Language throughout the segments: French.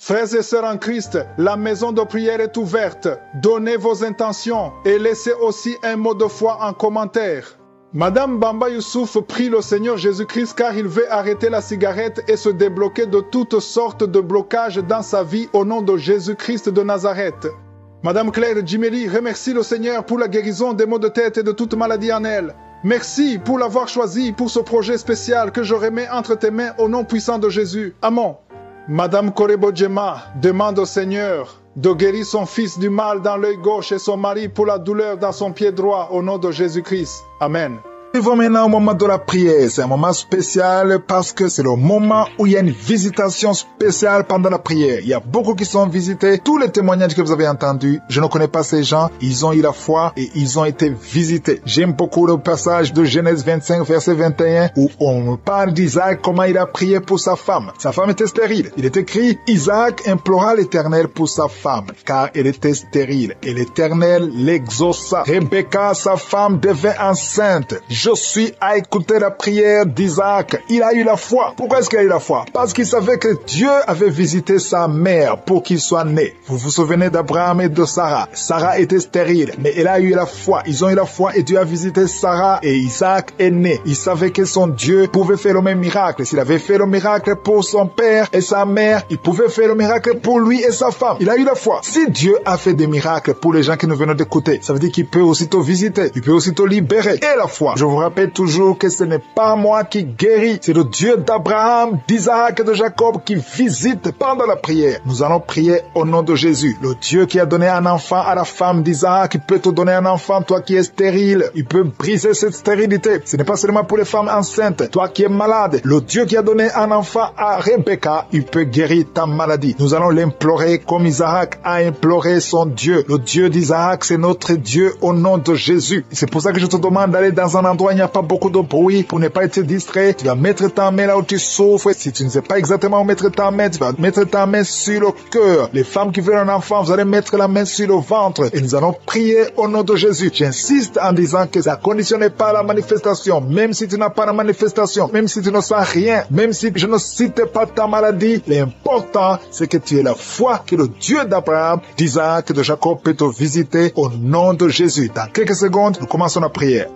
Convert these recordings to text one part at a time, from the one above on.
Frères et sœurs en Christ, la maison de prière est ouverte. Donnez vos intentions et laissez aussi un mot de foi en commentaire. Madame Bamba Youssouf prie le Seigneur Jésus-Christ car il veut arrêter la cigarette et se débloquer de toutes sortes de blocages dans sa vie au nom de Jésus-Christ de Nazareth. Madame Claire Jimeli remercie le Seigneur pour la guérison des maux de tête et de toute maladie en elle. Merci pour l'avoir choisi pour ce projet spécial que je remets entre tes mains au nom puissant de Jésus. Amen. Madame Korebo Djema demande au Seigneur de guérir son fils du mal dans l'œil gauche et son mari pour la douleur dans son pied droit au nom de Jésus-Christ. Amen. Nous vivons maintenant au moment de la prière. C'est un moment spécial parce que c'est le moment où il y a une visitation spéciale pendant la prière. Il y a beaucoup qui sont visités. Tous les témoignages que vous avez entendus, je ne connais pas ces gens. Ils ont eu la foi et ils ont été visités. J'aime beaucoup le passage de Genèse 25, verset 21, où on parle d'Isaac, comment il a prié pour sa femme. Sa femme était stérile. Il est écrit, Isaac implora l'Éternel pour sa femme, car elle était stérile. Et l'Éternel l'exauça. Rebecca, sa femme, devint enceinte. Je suis à écouter la prière d'Isaac. Il a eu la foi. Pourquoi est-ce qu'il a eu la foi? Parce qu'il savait que Dieu avait visité sa mère pour qu'il soit né. Vous vous souvenez d'Abraham et de Sarah. Sarah était stérile, mais elle a eu la foi. Ils ont eu la foi et Dieu a visité Sarah et Isaac est né. Il savait que son Dieu pouvait faire le même miracle. S'il avait fait le miracle pour son père et sa mère, il pouvait faire le miracle pour lui et sa femme. Il a eu la foi. Si Dieu a fait des miracles pour les gens qui nous venons d'écouter, ça veut dire qu'il peut aussitôt visiter. Il peut aussitôt libérer. Et la foi. Je vous rappelle toujours que ce n'est pas moi qui guéris, c'est le Dieu d'Abraham, d'Isaac et de Jacob qui visite pendant la prière. Nous allons prier au nom de Jésus. Le Dieu qui a donné un enfant à la femme d'Isaac, il peut te donner un enfant, toi qui es stérile. Il peut briser cette stérilité. Ce n'est pas seulement pour les femmes enceintes. Toi qui es malade, le Dieu qui a donné un enfant à Rebecca, il peut guérir ta maladie. Nous allons l'implorer comme Isaac a imploré son Dieu. Le Dieu d'Isaac, c'est notre Dieu au nom de Jésus. C'est pour ça que je te demande d'aller dans un endroit où il n'y a pas beaucoup de bruit pour ne pas être distrait. Tu vas mettre ta main là où tu souffres. Si tu ne sais pas exactement où mettre ta main, tu vas mettre ta main sur le cœur. Les femmes qui veulent un enfant, vous allez mettre la main sur le ventre et nous allons prier au nom de Jésus. J'insiste en disant que ça ne conditionne pas la manifestation. Même si tu n'as pas la manifestation, même si tu ne sens rien, même si je ne cite pas ta maladie, l'important c'est que tu aies la foi que le Dieu d'Abraham, d'Isaac et de Jacob peut te visiter au nom de Jésus. Dans quelques secondes, nous commençons la prière.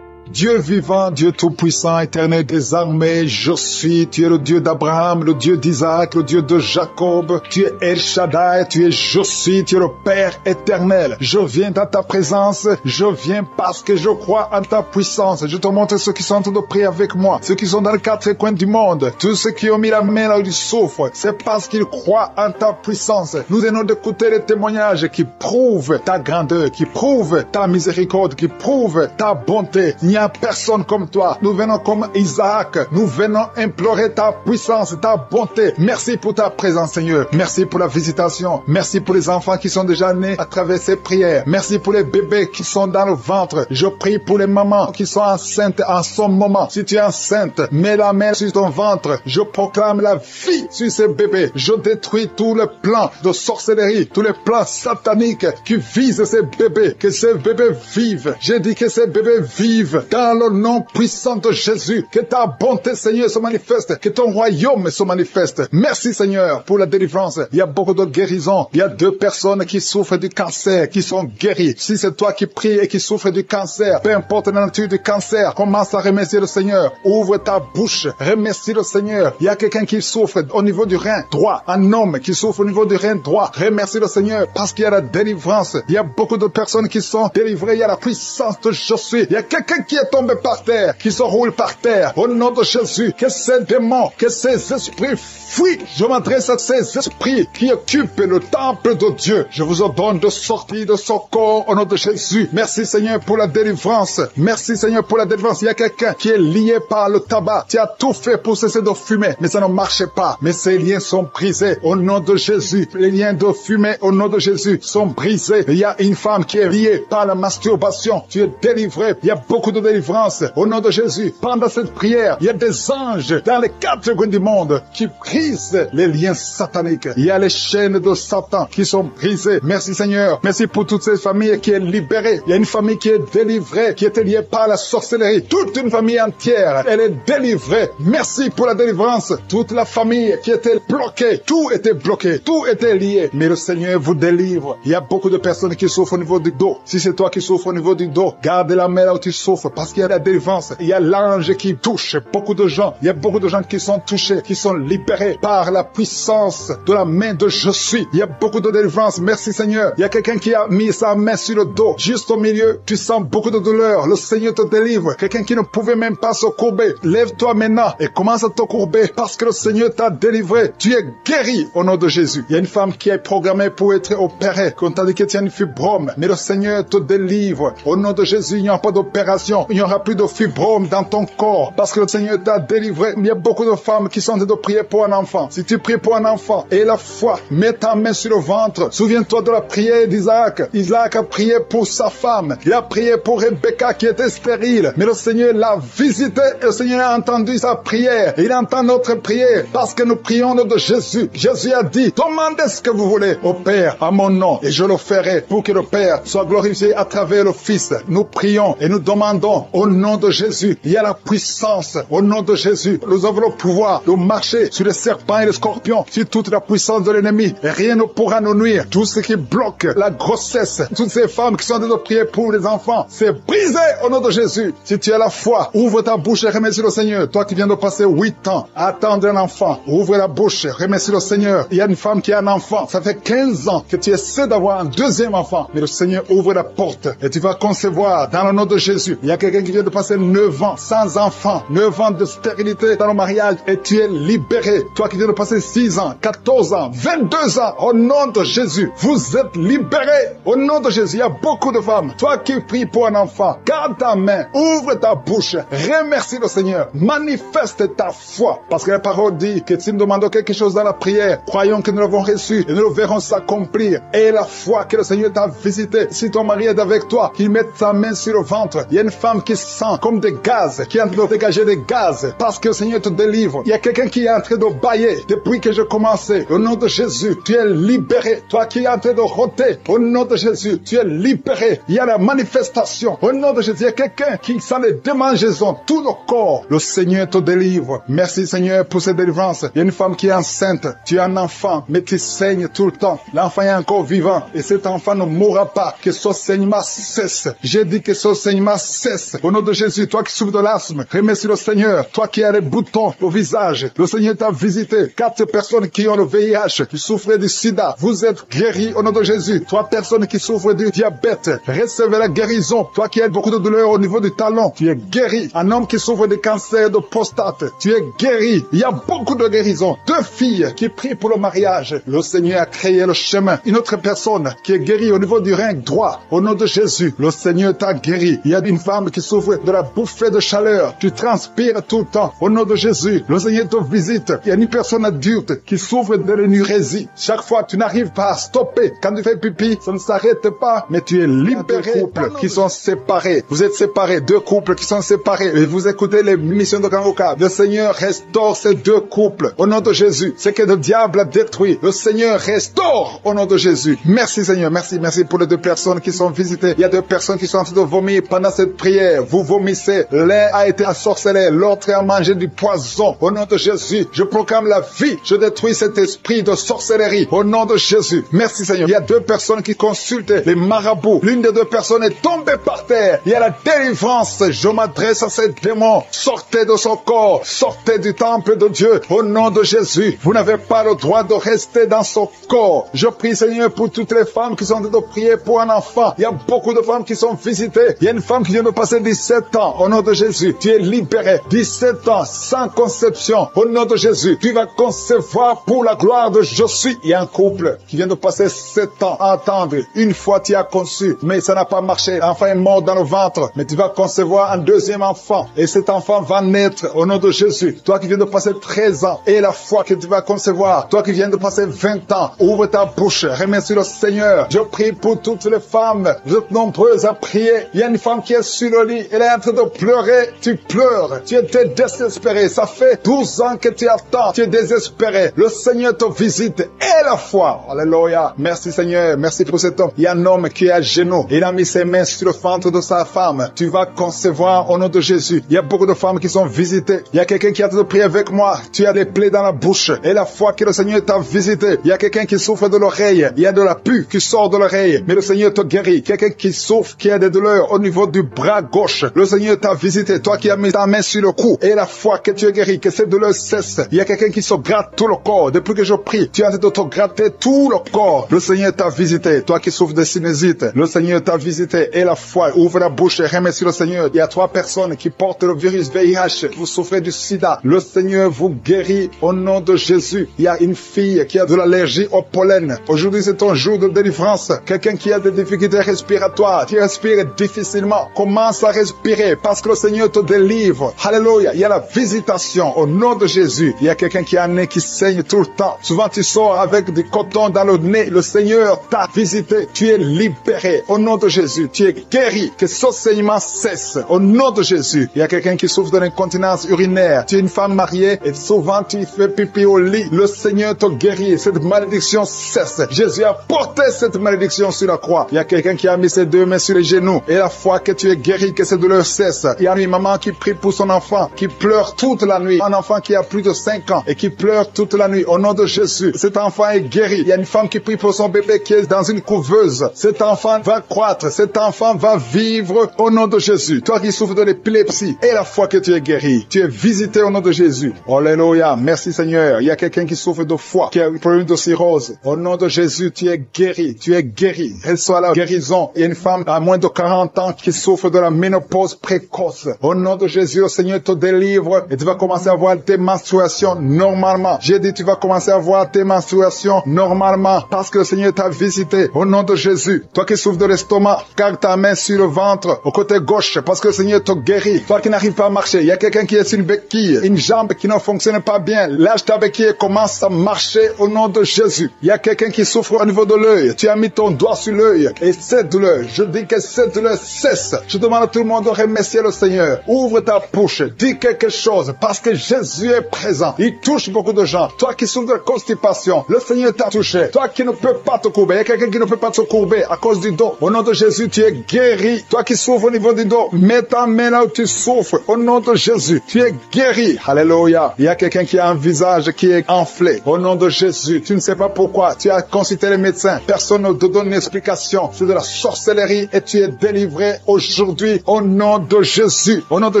Dieu vivant, Dieu tout-puissant, éternel des armées, je suis, tu es le Dieu d'Abraham, le Dieu d'Isaac, le Dieu de Jacob, tu es El Shaddai, tu es je suis, tu es le Père éternel. Je viens dans ta présence, je viens parce que je crois en ta puissance. Je te montre ceux qui sont en train de prier avec moi, ceux qui sont dans les quatre coins du monde, tous ceux qui ont mis la main là où ils souffrent, c'est parce qu'ils croient en ta puissance. Nous venons d'écouter les témoignages qui prouvent ta grandeur, qui prouvent ta miséricorde, qui prouvent ta bonté. Il n'y a personne comme toi. Nous venons comme Isaac. Nous venons implorer ta puissance, ta bonté. Merci pour ta présence, Seigneur. Merci pour la visitation. Merci pour les enfants qui sont déjà nés à travers ces prières. Merci pour les bébés qui sont dans le ventre. Je prie pour les mamans qui sont enceintes en ce moment. Si tu es enceinte, mets la main sur ton ventre. Je proclame la vie sur ces bébés. Je détruis tous les plans de sorcellerie, tous les plans sataniques qui visent ces bébés. Que ces bébés vivent. J'ai dit que ces bébés vivent dans le nom puissant de Jésus. Que ta bonté, Seigneur, se manifeste. Que ton royaume se manifeste. Merci, Seigneur, pour la délivrance. Il y a beaucoup de guérisons. Il y a 2 personnes qui souffrent du cancer, qui sont guéries. Si c'est toi qui pries et qui souffres du cancer, peu importe la nature du cancer, commence à remercier le Seigneur. Ouvre ta bouche. Remercie le Seigneur. Il y a quelqu'un qui souffre au niveau du rein droit. Un homme qui souffre au niveau du rein droit. Remercie le Seigneur parce qu'il y a la délivrance. Il y a beaucoup de personnes qui sont délivrées. Il y a la puissance de je suis. Il y a quelqu'un qui est tombé par terre, qui se roule par terre. Au nom de Jésus, que ces démons, que ces esprits fuient. Je m'adresse à ces esprits qui occupent le temple de Dieu. Je vous ordonne de sortir de ce corps au nom de Jésus. Merci Seigneur pour la délivrance. Merci Seigneur pour la délivrance. Il y a quelqu'un qui est lié par le tabac. Tu as tout fait pour cesser de fumer, mais ça ne marchait pas. Mais ces liens sont brisés au nom de Jésus. Les liens de fumée au nom de Jésus sont brisés. Il y a une femme qui est liée par la masturbation. Tu es délivré. Il y a beaucoup de délivrance. Au nom de Jésus, pendant cette prière, il y a des anges dans les 4 coins du monde qui brisent les liens sataniques. Il y a les chaînes de Satan qui sont brisées. Merci Seigneur. Merci pour toute cette famille qui est libérée. Il y a une famille qui est délivrée, qui était liée par la sorcellerie. Toute une famille entière, elle est délivrée. Merci pour la délivrance. Toute la famille qui était bloquée, tout était bloqué, tout était lié. Mais le Seigneur vous délivre. Il y a beaucoup de personnes qui souffrent au niveau du dos. Si c'est toi qui souffres au niveau du dos, garde la main là où tu souffres parce qu'il y a la délivrance. Il y a l'ange qui touche beaucoup de gens. Il y a beaucoup de gens qui sont touchés, qui sont libérés par la puissance de la main de Je suis. Il y a beaucoup de délivrance. Merci Seigneur. Il y a quelqu'un qui a mis sa main sur le dos, juste au milieu. Tu sens beaucoup de douleur. Le Seigneur te délivre. Quelqu'un qui ne pouvait même pas se courber. Lève-toi maintenant et commence à te courber parce que le Seigneur t'a délivré. Tu es guéri au nom de Jésus. Il y a une femme qui est programmée pour être opérée. Qu'on t'a dit que tu as une fibrome. Mais le Seigneur te délivre. Au nom de Jésus, il n'y aura pas d'opération. Il n'y aura plus de fibrome dans ton corps parce que le Seigneur t'a délivré. Il y a beaucoup de femmes qui sont en train de prier pour un enfant. Si tu pries pour un enfant et la foi, mets ta main sur le ventre. Souviens-toi de la prière d'Isaac. Isaac a prié pour sa femme. Il a prié pour Rebecca qui était stérile. Mais le Seigneur l'a visité et le Seigneur a entendu sa prière. Et il entend notre prière parce que nous prions au nom de Jésus. Jésus a dit, demandez ce que vous voulez au Père à mon nom et je le ferai pour que le Père soit glorifié à travers le Fils. Nous prions et nous demandons au nom de Jésus. Il y a la puissance au nom de Jésus. Nous avons le pouvoir de marcher sur les serpents et les scorpions, sur toute la puissance de l'ennemi. Et rien ne pourra nous nuire. Tout ce qui bloque la grossesse, toutes ces femmes qui sont en train de prier pour les enfants, c'est brisé au nom de Jésus. Si tu as la foi, ouvre ta bouche et remercie le Seigneur. Toi qui viens de passer 8 ans à attendre un enfant, ouvre la bouche, remercie le Seigneur. Il y a une femme qui a un enfant. Ça fait 15 ans que tu essaies d'avoir un deuxième enfant. Mais le Seigneur ouvre la porte et tu vas concevoir dans le nom de Jésus. Il y a quelqu'un qui vient de passer 9 ans sans enfant, 9 ans de stérilité dans le mariage et tu es libéré. Toi qui viens de passer 6 ans, 14 ans, 22 ans, au nom de Jésus, vous êtes libérés. Au nom de Jésus, il y a beaucoup de femmes. Toi qui pries pour un enfant, garde ta main, ouvre ta bouche, remercie le Seigneur, manifeste ta foi. Parce que la parole dit que si nous demandons quelque chose dans la prière, croyons que nous l'avons reçu et nous le verrons s'accomplir. Et la foi que le Seigneur t'a visité, si ton mari est avec toi, qu'il mette sa main sur le ventre. Il y a une femme qui sent comme des gaz, qui est en train de dégager des gaz, parce que le Seigneur te délivre. Il y a quelqu'un qui est en train de bailler depuis que je commençais. Au nom de Jésus, tu es libéré. Toi qui es en train de rôter, au nom de Jésus, tu es libéré. Il y a la manifestation. Au nom de Jésus, il y a quelqu'un qui sent les démangeaisons, tout le corps. Le Seigneur te délivre. Merci Seigneur pour cette délivrance. Il y a une femme qui est enceinte. Tu as un enfant, mais tu saignes tout le temps. L'enfant est encore vivant et cet enfant ne mourra pas. Que ce saignement cesse. J'ai dit que ce saignement cesse. Au nom de Jésus, toi qui souffres de l'asthme, remercie le Seigneur. Toi qui as les boutons au visage, le Seigneur t'a visité. 4 personnes qui ont le VIH, qui souffrent du sida, vous êtes guéris au nom de Jésus. 3 personnes qui souffrent du diabète, recevez la guérison. Toi qui as beaucoup de douleur au niveau du talon, tu es guéri. Un homme qui souffre de cancer de prostate, tu es guéri. Il y a beaucoup de guérisons. 2 filles qui prient pour le mariage, le Seigneur a créé le chemin. Une autre personne qui est guérie au niveau du rein droit, au nom de Jésus, le Seigneur t'a guéri. Il y a une femme qui souffre de la bouffée de chaleur, tu transpires tout le temps, au nom de Jésus, le Seigneur te visite. Il y a une personne adulte qui souffre de l'énurésie. Chaque fois, tu n'arrives pas à stopper. Quand tu fais pipi, ça ne s'arrête pas, mais tu es libéré. 2 couples qui sont séparés. Vous êtes séparés. 2 couples qui sont séparés. Et vous écoutez les missions de Kangoka. Le Seigneur restaure ces 2 couples. Au nom de Jésus. Ce que le diable a détruit, le Seigneur restaure au nom de Jésus. Merci Seigneur. Merci pour les 2 personnes qui sont visitées. Il y a 2 personnes qui sont en train de vomir pendant cette prière. Vous vomissez. L'un a été ensorcelé. L'autre a mangé du poison. Au nom de Jésus, je proclame la vie. Je détruis cet esprit de sorcellerie. Au nom de Jésus. Merci Seigneur. Il y a 2 personnes qui consultent les marabouts. L'une des 2 personnes est tombée par terre. Il y a la délivrance. Je m'adresse à ces démons. Sortez de son corps. Sortez du temple de Dieu. Au nom de Jésus. Vous n'avez pas le droit de rester dans son corps. Je prie Seigneur pour toutes les femmes qui sont en train de prier pour un enfant. Il y a beaucoup de femmes qui sont visitées. Il y a une femme qui vient de passer 17 ans. Au nom de Jésus. Tu es libéré. 17 ans sans conception. Au nom de Jésus. Tu vas concevoir pour la gloire de Je suis. Il y a un couple qui vient de passer 7 ans à attendre. Une fois tu as conçu, mais ça n'a pas marché. L'enfant est mort dans le ventre. Mais tu vas concevoir un 2e enfant. Et cet enfant va naître au nom de Jésus. Toi qui viens de passer 13 ans. Et la foi que tu vas concevoir. Toi qui viens de passer 20 ans. Ouvre ta bouche. Remercie le Seigneur. Je prie pour toutes les femmes. Vous êtes nombreuses à prier. Il y a une femme qui est sur le le lit, elle est en train de pleurer, tu pleures, tu étais désespéré, ça fait 12 ans que tu attends, tu es désespéré, le Seigneur te visite, et la foi, alléluia, merci Seigneur, merci pour cet homme. Il y a un homme qui est à genoux, il a mis ses mains sur le ventre de sa femme, tu vas concevoir au nom de Jésus. Il y a beaucoup de femmes qui sont visitées, il y a quelqu'un qui a de prier avec moi, tu as des plaies dans la bouche, et la foi que le Seigneur t'a visité. Il y a quelqu'un qui souffre de l'oreille, il y a de la pus qui sort de l'oreille, mais le Seigneur te guérit. Quelqu'un qui souffre, qui a des douleurs au niveau du bras gauche, le Seigneur t'a visité, toi qui as mis ta main sur le cou, et la foi que tu es guéri, que cette douleur cesse. Il y a quelqu'un qui se gratte tout le corps, depuis que je prie, tu es en train de te gratter tout le corps, le Seigneur t'a visité, toi qui souffres de sinusite, le Seigneur t'a visité, et la foi, ouvre la bouche et remercie le Seigneur. Il y a 3 personnes qui portent le virus VIH, vous souffrez du sida, le Seigneur vous guérit au nom de Jésus. Il y a une fille qui a de l'allergie au pollen, aujourd'hui c'est ton jour de délivrance. Quelqu'un qui a des difficultés respiratoires, qui respire difficilement, commence à respirer parce que le Seigneur te délivre. Alléluia, il y a la visitation au nom de Jésus. Il y a quelqu'un qui a un nez qui saigne tout le temps, souvent tu sors avec du coton dans le nez, le Seigneur t'a visité, tu es libéré au nom de Jésus, tu es guéri, que ce saignement cesse au nom de Jésus. Il y a quelqu'un qui souffre de l'incontinence urinaire, tu es une femme mariée et souvent tu fais pipi au lit, le Seigneur te guérit, cette malédiction cesse. Jésus a porté cette malédiction sur la croix. Il y a quelqu'un qui a mis ses 2 mains sur les genoux et la foi que tu es guéri, que cette douleur cesse. Il y a une maman qui prie pour son enfant, qui pleure toute la nuit, un enfant qui a plus de 5 ans et qui pleure toute la nuit au nom de Jésus. Cet enfant est guéri. Il y a une femme qui prie pour son bébé qui est dans une couveuse. Cet enfant va croître, cet enfant va vivre au nom de Jésus. Toi qui souffres de l'épilepsie, et la foi que tu es guéri, tu es visité au nom de Jésus. Alléluia, merci Seigneur. Il y a quelqu'un qui souffre de foie, qui a un problème de cirrhose. Au nom de Jésus, tu es guéri, tu es guéri. Reçois la guérison. Il y a une femme à moins de 40 ans qui souffre de la ménopause précoce. Au nom de Jésus, le Seigneur te délivre et tu vas commencer à avoir tes menstruations normalement. J'ai dit tu vas commencer à avoir tes menstruations normalement parce que le Seigneur t'a visité. Au nom de Jésus, toi qui souffres de l'estomac, garde ta main sur le ventre, au côté gauche, parce que le Seigneur te guérit. Toi qui n'arrives pas à marcher, il y a quelqu'un qui est sur une béquille, une jambe qui ne fonctionne pas bien. Lâche ta béquille et commence à marcher au nom de Jésus. Il y a quelqu'un qui souffre au niveau de l'œil. Tu as mis ton doigt sur l'œil et cette douleur, je dis que cette douleur cesse. Je demande à tout le monde de remercier le Seigneur. Ouvre ta bouche, dis quelque chose parce que Jésus est présent. Il touche beaucoup de gens. Toi qui souffres de constipation, le Seigneur t'a touché. Toi qui ne peux pas te courber, il y a quelqu'un qui ne peut pas te courber à cause du dos. Au nom de Jésus, tu es guéri. Toi qui souffres au niveau du dos, mets ta main là où tu souffres. Au nom de Jésus, tu es guéri. Alléluia. Il y a quelqu'un qui a un visage qui est enflé. Au nom de Jésus, tu ne sais pas pourquoi. Tu as consulté les médecins. Personne ne te donne une explication. C'est de la sorcellerie et tu es délivré aujourd'hui au nom de Jésus. Au nom de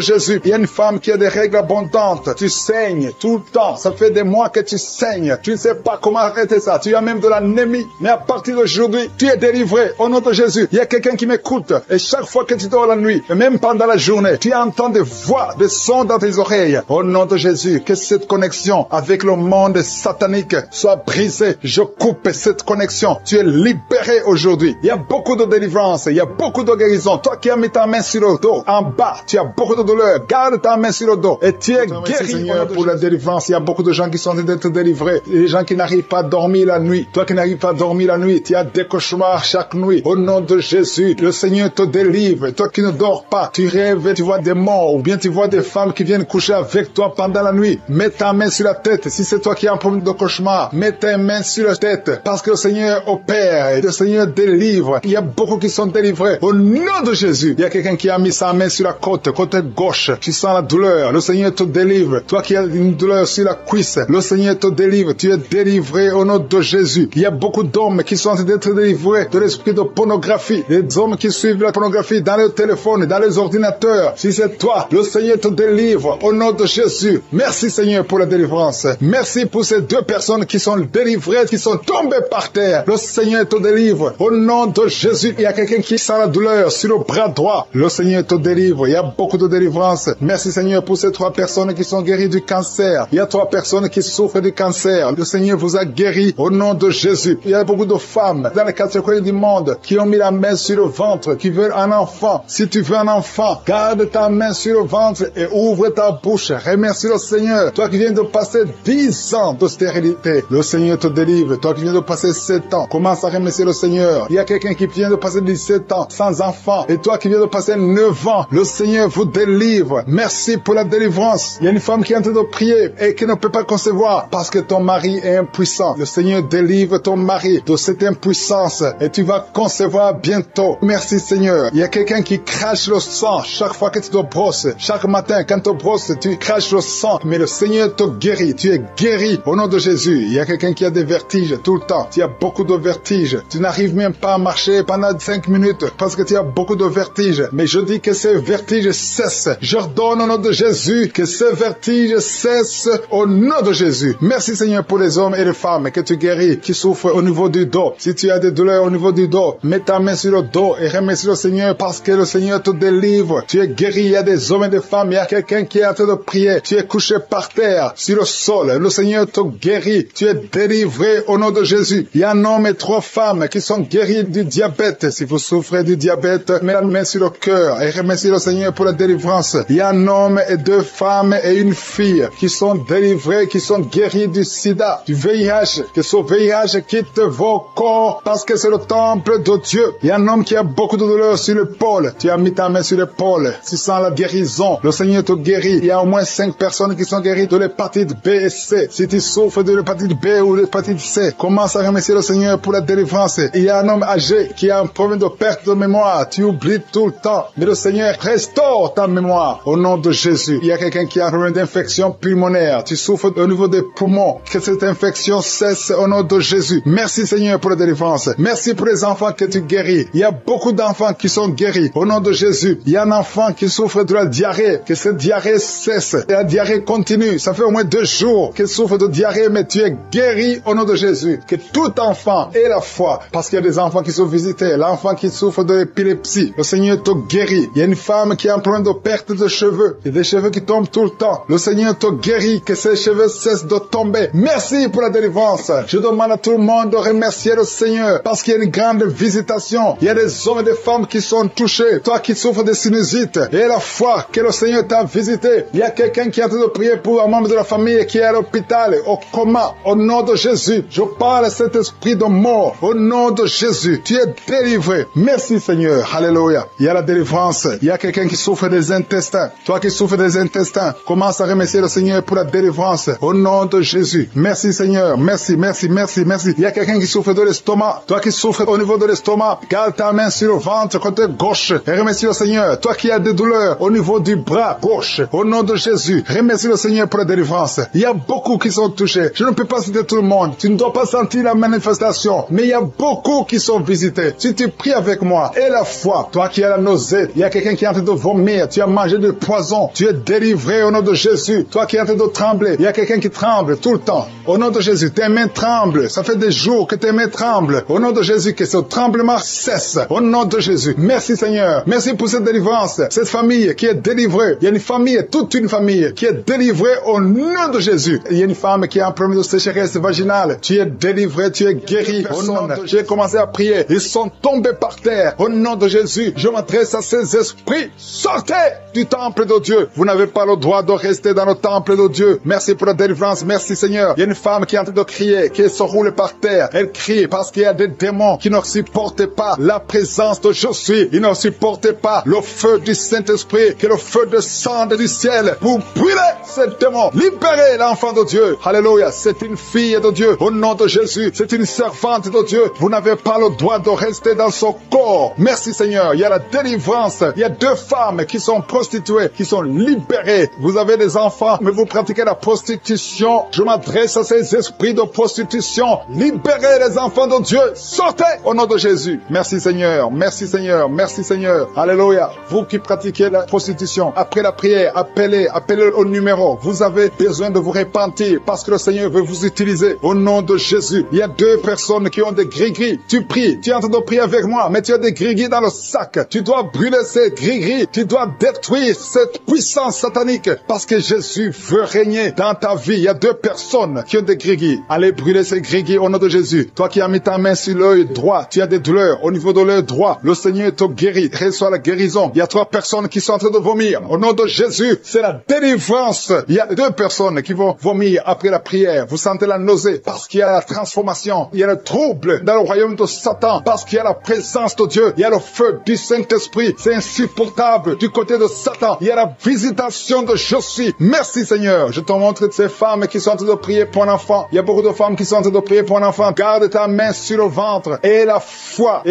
Jésus, il y a une femme qui a des règles abondantes. Tu saignes tout le temps. Ça fait des mois que tu saignes. Tu ne sais pas comment arrêter ça. Tu as même de l'anémie. Mais à partir d'aujourd'hui, tu es délivré au nom de Jésus. Il y a quelqu'un qui m'écoute et chaque fois que tu dors la nuit, et même pendant la journée, tu entends des voix, des sons dans tes oreilles. Au nom de Jésus, que cette connexion avec le monde satanique soit brisée. Je coupe cette connexion. Tu es libéré aujourd'hui. Il y a beaucoup de délivrance. Il y a beaucoup de guérison. Toi qui as mis ta main sur le dos, en bas, tu as beaucoup de douleur. Garde ta main sur le dos et tu es guéri. Seigneur, pour la délivrance, il y a beaucoup de gens qui sont en train d'être délivrés. Les gens qui n'arrivent pas à dormir la nuit. Toi qui n'arrives pas à dormir la nuit, tu as des cauchemars chaque nuit. Au nom de Jésus, le Seigneur te délivre. Toi qui ne dors pas, tu rêves, tu vois des morts ou bien tu vois des femmes qui viennent coucher avec toi pendant la nuit. Mets ta main sur la tête. Si c'est toi qui as un problème de cauchemar, mets ta main sur la tête parce que le Seigneur opère et le Seigneur délivre. Il y a beaucoup qui sont délivrés. Au nom de Jésus, il y a quelqu'un qui a mis sa main sur la côte, côté gauche. Tu sens la douleur. Le Seigneur te délivre. Toi qui as une douleur sur la cuisse, le Seigneur te délivre. Tu es délivré au nom de Jésus. Il y a beaucoup d'hommes qui sont en train d'être délivrés de l'esprit de pornographie. Les hommes qui suivent la pornographie dans les téléphones, dans les ordinateurs. Si c'est toi, le Seigneur te délivre au nom de Jésus. Merci Seigneur pour la délivrance. Merci pour ces 2 personnes qui sont délivrées, qui sont tombées par terre. Le Seigneur te délivre au nom de Jésus. Il y a quelqu'un qui sent la douleur sur le bras droit. Le Seigneur te délivre. Il y a beaucoup de délivrance. Merci Seigneur pour ces 3 personnes qui sont guéries du cancer. Il y a 3 personnes qui souffrent du cancer. Le Seigneur vous a guéri au nom de Jésus. Il y a beaucoup de femmes dans les 4 coins du monde qui ont mis la main sur le ventre, qui veulent un enfant. Si tu veux un enfant, garde ta main sur le ventre et ouvre ta bouche. Remercie le Seigneur. Toi qui viens de passer 10 ans de stérilité, le Seigneur te délivre. Toi qui viens de passer 7 ans, commence à remercier le Seigneur. Il y a quelqu'un qui vient de passer 17 ans sans enfant et toi qui viens de passer ces 9 ans. Le Seigneur vous délivre. Merci pour la délivrance. Il y a une femme qui est en train de prier et qui ne peut pas concevoir parce que ton mari est impuissant. Le Seigneur délivre ton mari de cette impuissance et tu vas concevoir bientôt. Merci Seigneur. Il y a quelqu'un qui crache le sang chaque fois que tu te brosses. Chaque matin, quand tu te brosses, tu craches le sang. Mais le Seigneur te guérit. Tu es guéri au nom de Jésus. Il y a quelqu'un qui a des vertiges tout le temps. Tu as beaucoup de vertiges. Tu n'arrives même pas à marcher pendant 5 minutes parce que tu as beaucoup de vertiges. Mais je dis que ces vertiges cessent. J'ordonne au nom de Jésus que ces vertiges cessent au nom de Jésus. Merci Seigneur pour les hommes et les femmes que tu guéris, qui souffrent au niveau du dos. Si tu as des douleurs au niveau du dos, mets ta main sur le dos et remercie le Seigneur parce que le Seigneur te délivre. Tu es guéri. Il y a des hommes et des femmes. Il y a quelqu'un qui est en train de prier. Tu es couché par terre, sur le sol. Le Seigneur te guérit. Tu es délivré au nom de Jésus. Il y a un homme et 3 femmes qui sont guéris du diabète. Si vous souffrez du diabète, mets la main sur le cœur et remercie le Seigneur pour la délivrance. Il y a un homme et 2 femmes et une fille qui sont délivrés, qui sont guéris du sida, du VIH. Que ce VIH quitte vos corps parce que c'est le temple de Dieu. Il y a un homme qui a beaucoup de douleur sur l'épaule. Tu as mis ta main sur l'épaule. Tu sens la guérison. Le Seigneur te guérit. Il y a au moins 5 personnes qui sont guéries de l'hépatite B et C. Si tu souffres de l'hépatite B ou de l'hépatite C, commence à remercier le Seigneur pour la délivrance. Il y a un homme âgé qui a un problème de perte de mémoire. Tu oublies tout le temps. Mais le Seigneur restaure ta mémoire au nom de Jésus. Il y a quelqu'un qui a un problème d'infection pulmonaire. Tu souffres au niveau des poumons. Que cette infection cesse au nom de Jésus. Merci Seigneur pour la délivrance. Merci pour les enfants que tu guéris. Il y a beaucoup d'enfants qui sont guéris au nom de Jésus. Il y a un enfant qui souffre de la diarrhée. Que cette diarrhée cesse. Et la diarrhée continue. Ça fait au moins 2 jours qu'il souffre de diarrhée, mais tu es guéri au nom de Jésus. Que tout enfant ait la foi. Parce qu'il y a des enfants qui sont visités. L'enfant qui souffre de l'épilepsie. Le Seigneur te guérit. Il y a une femme qui a un problème de perte de cheveux. Il y a des cheveux qui tombent tout le temps. Le Seigneur te guérit. Que ces cheveux cessent de tomber. Merci pour la délivrance. Je demande à tout le monde de remercier le Seigneur parce qu'il y a une grande visitation. Il y a des hommes et des femmes qui sont touchés. Toi qui souffres de sinusite et la foi que le Seigneur t'a visité. Il y a quelqu'un qui est en train de prier pour un membre de la famille qui est à l'hôpital, au coma. Au nom de Jésus, je parle à cet esprit de mort. Au nom de Jésus, tu es délivré. Merci Seigneur. Alléluia. Il y a la délivrance. Il y a quelqu'un qui souffre des intestins. Toi qui souffres des intestins, commence à remercier le Seigneur pour la délivrance. Au nom de Jésus. Merci Seigneur. Merci, merci, merci, merci. Il y a quelqu'un qui souffre de l'estomac. Toi qui souffres au niveau de l'estomac, garde ta main sur le ventre côté gauche et remercie le Seigneur. Toi qui as des douleurs au niveau du bras gauche, au nom de Jésus, remercie le Seigneur pour la délivrance. Il y a beaucoup qui sont touchés. Je ne peux pas citer tout le monde. Tu ne dois pas sentir la manifestation, mais il y a beaucoup qui sont visités. Si tu pries avec moi, et la foi, toi qui as la nausée, il y a quelqu'un qui est en train de vomir, tu as mangé du poison, tu es délivré au nom de Jésus. Toi qui es en train de trembler, il y a quelqu'un qui tremble tout le temps. Au nom de Jésus, tes mains tremblent. Ça fait des jours que tes mains tremblent. Au nom de Jésus, que ce tremblement cesse. Au nom de Jésus. Merci Seigneur. Merci pour cette délivrance. Cette famille qui est délivrée. Il y a une famille, toute une famille qui est délivrée au nom de Jésus. Il y a une femme qui a un problème de sécheresse vaginale. Tu es délivré, tu es guéri. Au nom de Jésus. J'ai commencé à prier. Ils sont tombés par terre. Au nom de Jésus, je m'adresse à ces esprits. Sortez du temple de Dieu. Vous n'avez pas le droit de rester dans le temple de Dieu. Merci pour la délivrance. Merci Seigneur. Il y a une femme qui est en train de crier, qui se roule par terre. Elle crie parce qu'il y a des démons qui ne supportent pas la présence de Je suis. Ils ne supportent pas le feu du Saint-Esprit, que le feu descende du ciel pour brûler ces démons. Libérez l'enfant de Dieu. Alléluia. C'est une fille de Dieu. Au nom de Jésus. C'est une servante de Dieu. Vous n'avez pas le droit de rester dans son corps. Merci Seigneur. Il y a la délivrance. Il y a 2 femmes qui sont prostituées, qui sont libérées. Vous avez des enfants, mais vous pratiquez la prostitution. Je m'adresse à ces esprits de prostitution. Libérez les enfants de Dieu. Sortez au nom de Jésus. Merci Seigneur. Merci Seigneur. Merci Seigneur. Alléluia. Vous qui pratiquez la prostitution, après la prière, appelez au numéro. Vous avez besoin de vous repentir parce que le Seigneur veut vous utiliser. Au nom de Jésus. Il y a 2 personnes qui ont des gris-gris. Tu pries. Tu es en train de prier avec moi, mais tu as des gris-gris dans le sac. Tu dois brûler ces gris-gris. Tu dois détruire cette puissance satanique parce que Jésus veut régner dans ta vie. Il y a 2 personnes qui ont des gris-gris. Allez brûler ces gris-gris au nom de Jésus. Toi qui as mis ta main sur l'œil droit, tu as des douleurs au niveau de l'œil droit. Le Seigneur te guérit. Reçois la guérison. Il y a 3 personnes qui sont en train de vomir. Au nom de Jésus, c'est la délivrance. Il y a 2 personnes qui vont vomir après la prière. Vous sentez la nausée parce qu'il y a la transformation. Il y a le trouble dans le royaume de Satan parce qu'il y a la présence de Dieu. Il y a le feu du Saint-Esprit Saint-Esprit, c'est insupportable. Du côté de Satan, il y a la visitation de Jésus. Merci Seigneur. Je te montre ces femmes qui sont en train de prier pour un enfant. Il y a beaucoup de femmes qui sont en train de prier pour un enfant. Garde ta main sur le ventre et la foi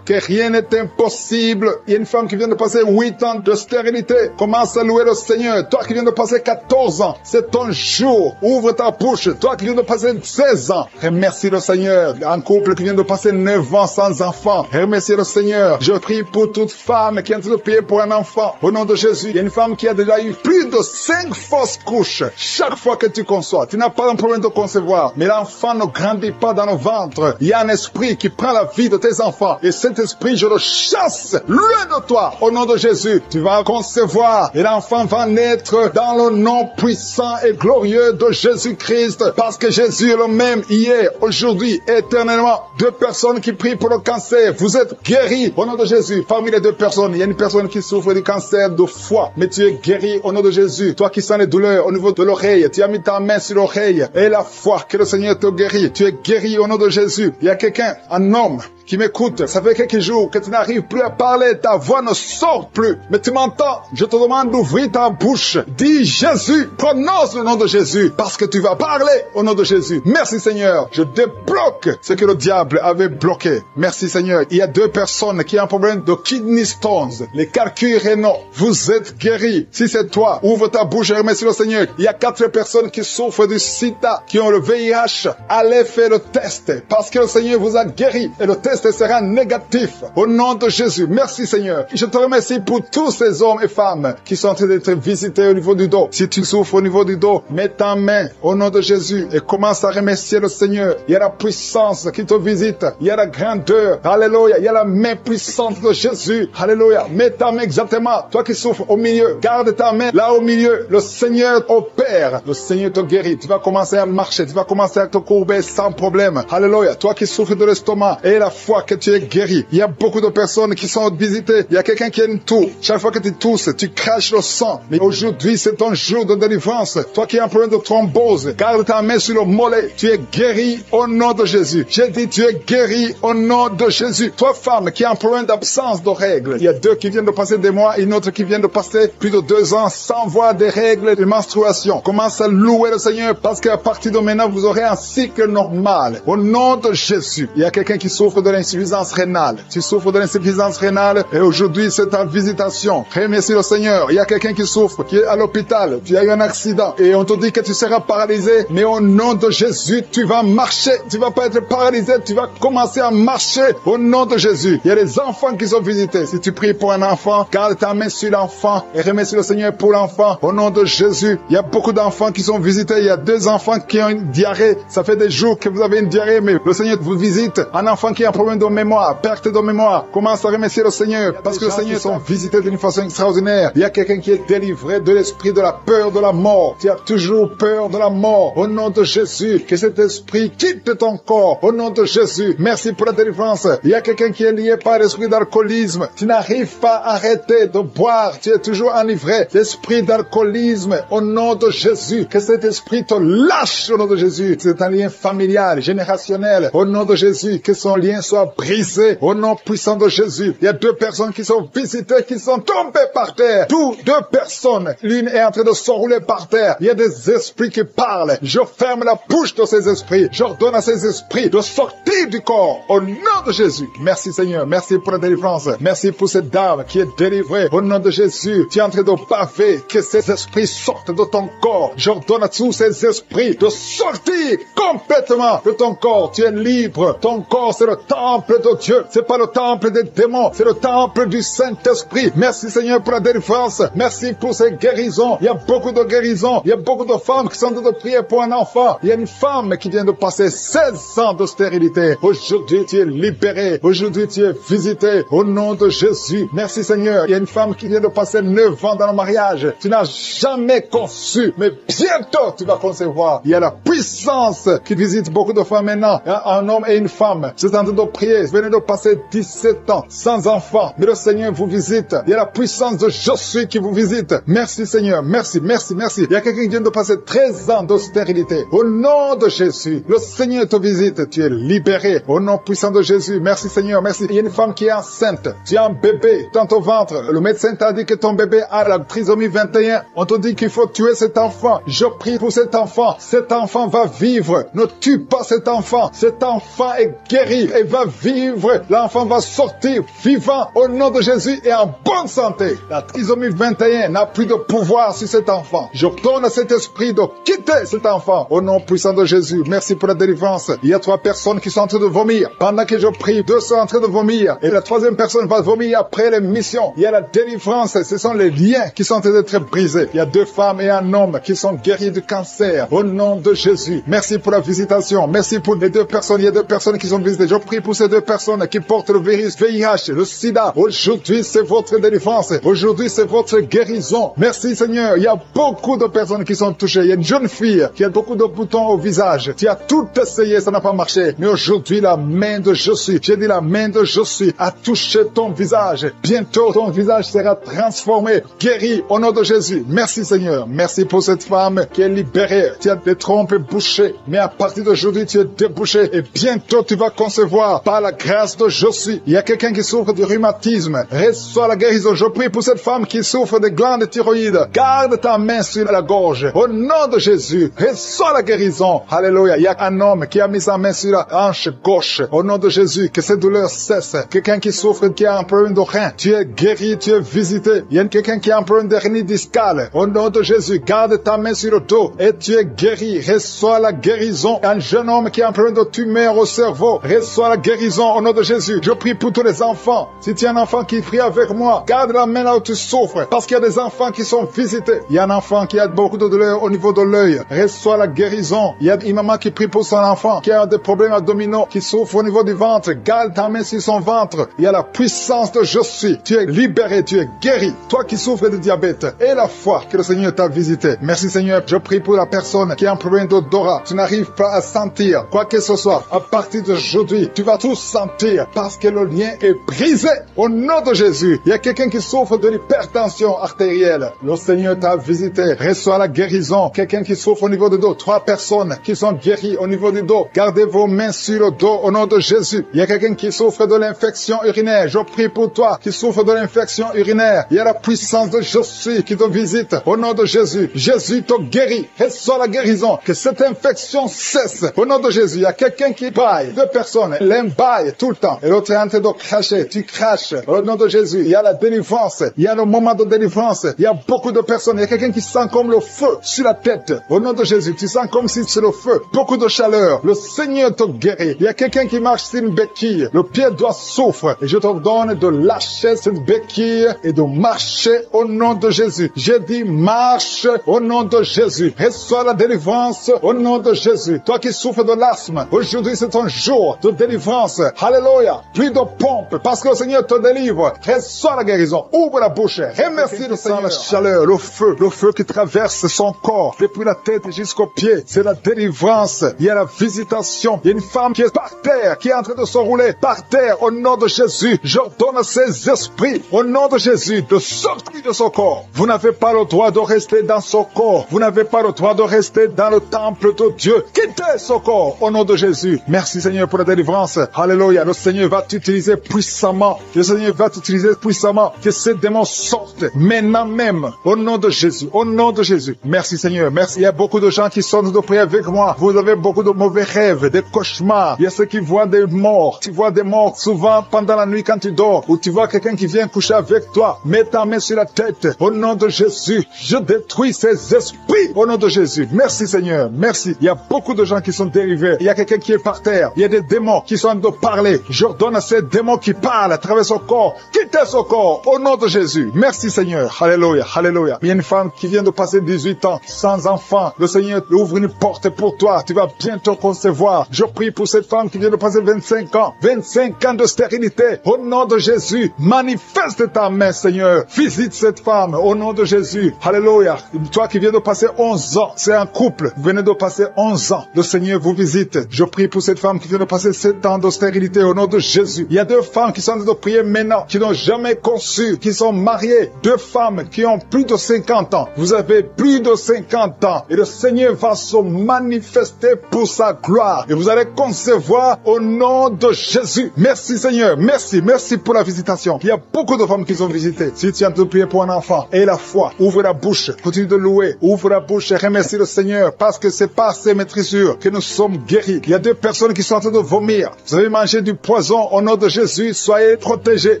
que rien n'est impossible. Il y a une femme qui vient de passer 8 ans de stérilité. Commence à louer le Seigneur. Toi qui viens de passer 14 ans, c'est ton jour. Ouvre ta bouche. Toi qui viens de passer 16 ans, remercie le Seigneur. Un couple qui vient de passer 9 ans sans enfant, remercie le Seigneur. Je prie pour toute femme qui est en train de prier pour un enfant. Au nom de Jésus, il y a une femme qui a déjà eu plus de 5 fausses couches. Chaque fois que tu conçois, tu n'as pas un problème de concevoir, mais l'enfant ne grandit pas dans le ventre. Il y a un esprit qui prend la vie de tes enfants. Et cet esprit, je le chasse loin de toi. Au nom de Jésus, tu vas concevoir et l'enfant va naître dans le nom puissant et glorieux de Jésus-Christ. Parce que Jésus est le même hier, aujourd'hui, éternellement. 2 personnes qui prient pour le cancer. Vous êtes guéris au nom de Jésus. Parmi les 2 personnes, il y a une personne qui souffre du cancer de foie, mais tu es guéri au nom de Jésus. Toi qui sens les douleurs au niveau de l'oreille, tu as mis ta main sur l'oreille et la foi que le Seigneur te guérit. Tu es guéri au nom de Jésus. Il y a quelqu'un, un homme, qui m'écoute, ça fait quelques jours que tu n'arrives plus à parler, ta voix ne sort plus, mais tu m'entends, je te demande d'ouvrir ta bouche, dis Jésus, prononce le nom de Jésus, parce que tu vas parler au nom de Jésus. Merci Seigneur, je débloque ce que le diable avait bloqué. Merci Seigneur. Il y a 2 personnes qui ont un problème de kidney stones, les calculs rénaux, vous êtes guéris. Si c'est toi, ouvre ta bouche et remercie le Seigneur. Il y a 4 personnes qui souffrent du sida, qui ont le VIH, allez faire le test, parce que le Seigneur vous a guéri, et le test sera négatif au nom de Jésus. Merci Seigneur. Je te remercie pour tous ces hommes et femmes qui sont en train d'être visités au niveau du dos. Si tu souffres au niveau du dos, mets ta main au nom de Jésus et commence à remercier le Seigneur. Il y a la puissance qui te visite. Il y a la grandeur. Alléluia. Il y a la main puissante de Jésus. Alléluia. Mets ta main exactement. Toi qui souffres au milieu, garde ta main là au milieu. Le Seigneur opère. Le Seigneur te guérit. Tu vas commencer à marcher. Tu vas commencer à te courber sans problème. Alléluia. Toi qui souffres de l'estomac et la foi que tu es guéri. Il y a beaucoup de personnes qui sont visitées. Il y a quelqu'un qui a une toux. Chaque fois que tu tousses, tu craches le sang. Mais aujourd'hui, c'est ton jour de délivrance. Toi qui as un problème de thrombose, garde ta main sur le mollet. Tu es guéri au nom de Jésus. J'ai dit, tu es guéri au nom de Jésus. Toi, femme, qui a un problème d'absence de règles. Il y a 2 qui viennent de passer des mois, une autre qui vient de passer plus de 2 ans sans voir des règles de menstruation. Commence à louer le Seigneur parce qu'à partir de maintenant, vous aurez un cycle normal. Au nom de Jésus. Il y a quelqu'un qui souffre de l'insuffisance rénale. Tu souffres de l'insuffisance rénale et aujourd'hui c'est ta visitation. Remercie le Seigneur. Il y a quelqu'un qui souffre, qui est à l'hôpital. Tu as eu un accident et on te dit que tu seras paralysé. Mais au nom de Jésus, tu vas marcher. Tu vas pas être paralysé. Tu vas commencer à marcher au nom de Jésus. Il y a des enfants qui sont visités. Si tu pries pour un enfant, garde ta main sur l'enfant et remercie le Seigneur pour l'enfant. Au nom de Jésus, il y a beaucoup d'enfants qui sont visités. Il y a 2 enfants qui ont une diarrhée. Ça fait des jours que vous avez une diarrhée, mais le Seigneur vous visite. Un enfant qui a un problème de mémoire, perte de mémoire, commence à remercier le Seigneur parce que le Seigneur sont visités d'une façon extraordinaire. Il y a quelqu'un qui est délivré de l'esprit de la peur de la mort. Tu as toujours peur de la mort. Au nom de Jésus, que cet esprit quitte ton corps. Au nom de Jésus, merci pour la délivrance. Il y a quelqu'un qui est lié par l'esprit d'alcoolisme. Tu n'arrives pas à arrêter de boire. Tu es toujours enivré. L'esprit d'alcoolisme, au nom de Jésus, que cet esprit te lâche au nom de Jésus. C'est un lien familial, générationnel. Au nom de Jésus, que son lien soit brisé au nom puissant de Jésus. Il y a 2 personnes qui sont visitées, qui sont tombées par terre. 2 personnes. L'une est en train de se rouler par terre. Il y a des esprits qui parlent. Je ferme la bouche de ces esprits. J'ordonne à ces esprits de sortir du corps au nom de Jésus. Merci Seigneur. Merci pour la délivrance. Merci pour cette dame qui est délivrée au nom de Jésus. Tu es en train de baver. Que ces esprits sortent de ton corps. J'ordonne à tous ces esprits de sortir complètement de ton corps. Tu es libre. Ton corps, c'est le temple de Dieu. C'est pas le temple des démons. C'est le temple du Saint-Esprit. Merci Seigneur pour la délivrance. Merci pour ces guérisons. Il y a beaucoup de guérisons. Il y a beaucoup de femmes qui sont en train de prier pour un enfant. Il y a une femme qui vient de passer 16 ans de stérilité. Aujourd'hui, tu es libéré. Aujourd'hui, tu es visité au nom de Jésus. Merci Seigneur. Il y a une femme qui vient de passer 9 ans dans le mariage. Tu n'as jamais conçu, mais bientôt tu vas concevoir. Il y a la puissance qui visite beaucoup de femmes maintenant. Un homme et une femme. C'est en train de prière venait de passer 17 ans sans enfant. Mais le Seigneur vous visite. Il y a la puissance de je suis qui vous visite. Merci Seigneur. Merci, merci, merci. Il y a quelqu'un qui vient de passer 13 ans de stérilité. Au nom de Jésus, le Seigneur te visite. Tu es libéré. Au nom puissant de Jésus. Merci Seigneur. Merci. Il y a une femme qui est enceinte. Tu as un bébé dans ton ventre. Le médecin t'a dit que ton bébé a la trisomie 21. On te dit qu'il faut tuer cet enfant. Je prie pour cet enfant. Cet enfant va vivre. Ne tue pas cet enfant. Cet enfant est guéri et va vivre. L'enfant va sortir vivant au nom de Jésus et en bonne santé. La trisomie 21 n'a plus de pouvoir sur cet enfant. Je donne à cet esprit de quitter cet enfant au nom puissant de Jésus. Merci pour la délivrance. Il y a 3 personnes qui sont en train de vomir. Pendant que je prie, 2 sont en train de vomir. Et la 3e personne va vomir après l'émission. Il y a la délivrance. Ce sont les liens qui sont en train d'être brisés. Il y a 2 femmes et un homme qui sont guéris du cancer au nom de Jésus. Merci pour la visitation. Merci pour les 2 personnes. Il y a 2 personnes qui sont visitées. Je prie pour ces 2 personnes qui portent le virus VIH, le sida. Aujourd'hui, c'est votre délivrance. Aujourd'hui, c'est votre guérison. Merci Seigneur. Il y a beaucoup de personnes qui sont touchées. Il y a une jeune fille qui a beaucoup de boutons au visage. Tu as tout essayé, ça n'a pas marché. Mais aujourd'hui, la main de je suis, j'ai dit la main de je suis, a touché ton visage. Bientôt, ton visage sera transformé, guéri au nom de Jésus. Merci Seigneur. Merci pour cette femme qui est libérée. Tu as des trompes bouchées. Mais à partir d'aujourd'hui, tu es débouché. Et bientôt, tu vas concevoir par la grâce de je suis. Il y a quelqu'un qui souffre du rhumatisme. Reçois la guérison. Je prie pour cette femme qui souffre de glandes thyroïdes. Garde ta main sur la gorge. Au nom de Jésus, reçois la guérison. Alléluia. Il y a un homme qui a mis sa main sur la hanche gauche. Au nom de Jésus, que cette douleur cesse. Quelqu'un qui souffre, qui a un problème de rein. Tu es guéri, tu es visité. Il y a quelqu'un qui a un problème de hernie discale. Au nom de Jésus, garde ta main sur le dos et tu es guéri. Reçois la guérison. Un jeune homme qui a un problème de tumeur au cerveau. Reçois la guérison au nom de Jésus. Je prie pour tous les enfants. Si tu as un enfant qui prie avec moi, garde la main là où tu souffres. Parce qu'il y a des enfants qui sont visités. Il y a un enfant qui a beaucoup de douleur au niveau de l'œil. Reçois la guérison. Il y a une maman qui prie pour son enfant qui a des problèmes abdominaux, qui souffre au niveau du ventre. Garde ta main sur son ventre. Il y a la puissance de je suis. Tu es libéré, tu es guéri. Toi qui souffres de diabète et la foi que le Seigneur t'a visité. Merci Seigneur. Je prie pour la personne qui a un problème d'odorat. Tu n'arrives pas à sentir quoi que ce soit. À partir d'aujourd'hui, tu vas tout sentir parce que le lien est brisé au nom de Jésus. Il y a quelqu'un qui souffre de l'hypertension artérielle. Le Seigneur t'a visité. Reçois la guérison. Quelqu'un qui souffre au niveau du dos. 3 personnes qui sont guéries au niveau du dos. Gardez vos mains sur le dos au nom de Jésus. Il y a quelqu'un qui souffre de l'infection urinaire. Je prie pour toi qui souffre de l'infection urinaire. Il y a la puissance de je suis qui te visite au nom de Jésus. Jésus te guérit. Reçois la guérison. Que cette infection cesse au nom de Jésus. Il y a quelqu'un qui baille. 2 personnes. L'un baille tout le temps. Et l'autre est en train de cracher. Tu craches au nom de Jésus. Il y a la délivrance. Il y a le moment de délivrance. Il y a beaucoup de personnes. Il y a quelqu'un qui sent comme le feu sur la tête. Au nom de Jésus. Tu sens comme si c'est le feu. Beaucoup de chaleur. Le Seigneur te guérit. Il y a quelqu'un qui marche sur une béquille. Le pied doit souffrir. Et je te donne de lâcher cette béquille et de marcher au nom de Jésus. J'ai dit marche au nom de Jésus. Reçois la délivrance au nom de Jésus. Toi qui souffres de l'asthme, aujourd'hui c'est ton jour de délivrance. Alléluia. Plus de pompe parce que le Seigneur te délivre. Reçois la guérison. Ouvre la bouche. Remercie le Seigneur. La chaleur, le feu qui traverse son corps depuis la tête jusqu'aux pieds. C'est la délivrance. Il y a la visitation. Il y a une femme qui est par terre, qui est en train de se rouler par terre au nom de Jésus. J'ordonne à ces esprits au nom de Jésus de sortir de son corps. Vous n'avez pas le droit de rester dans son corps. Vous n'avez pas le droit de rester dans le temple de Dieu. Quittez son corps au nom de Jésus. Merci Seigneur pour la délivrance. Alléluia. Le Seigneur va t'utiliser puissamment. Le Seigneur va t'utiliser puissamment. Que ces démons sortent maintenant même au nom de Jésus. Au nom de Jésus. Merci Seigneur. Merci. Il y a beaucoup de gens qui sont de prier avec moi. Vous avez beaucoup de mauvais rêves, des cauchemars. Il y a ceux qui voient des morts. Tu vois des morts souvent pendant la nuit quand tu dors. Ou tu vois quelqu'un qui vient coucher avec toi. Mets ta main sur la tête. Au nom de Jésus. Je détruis ces esprits. Au nom de Jésus. Merci Seigneur. Merci. Il y a beaucoup de gens qui sont dérivés. Il y a quelqu'un qui est par terre. Il y a des démons qui sont en train de parler. J'ordonne à ces démons qui parlent à travers son corps. Quittez son corps. Au nom de Jésus. Merci Seigneur. Alléluia. Alléluia. Il y a une femme qui vient de passer 18 ans sans enfant. Le Seigneur ouvre une porte pour toi. Tu vas bientôt concevoir. Je prie pour cette femme qui vient de passer 25 ans. 25 ans de stérilité. Au nom de Jésus. Manifeste ta main Seigneur. Visite cette femme. Au nom de Jésus. Alléluia. Toi qui viens de passer 11 ans. C'est un couple. Vous venez de passer 11 ans. Le Seigneur vous visite. Je prie pour cette femme qui vient de passer 7 ans ans de stérilité au nom de Jésus. Il y a 2 femmes qui sont en train de prier maintenant, qui n'ont jamais conçu, qui sont mariées. 2 femmes qui ont plus de 50 ans. Vous avez plus de 50 ans. Et le Seigneur va se manifester pour sa gloire. Et vous allez concevoir au nom de Jésus. Merci Seigneur. Merci pour la visitation. Il y a beaucoup de femmes qui sont visitées. Si tu es en train de prier pour un enfant, et la foi, ouvre la bouche, continue de louer, ouvre la bouche et remercie le Seigneur, parce que c'est par ces maîtrisures que nous sommes guéris. Il y a 2 personnes qui sont en train de vomir. Vous avez mangé du poison au nom de Jésus, soyez protégés.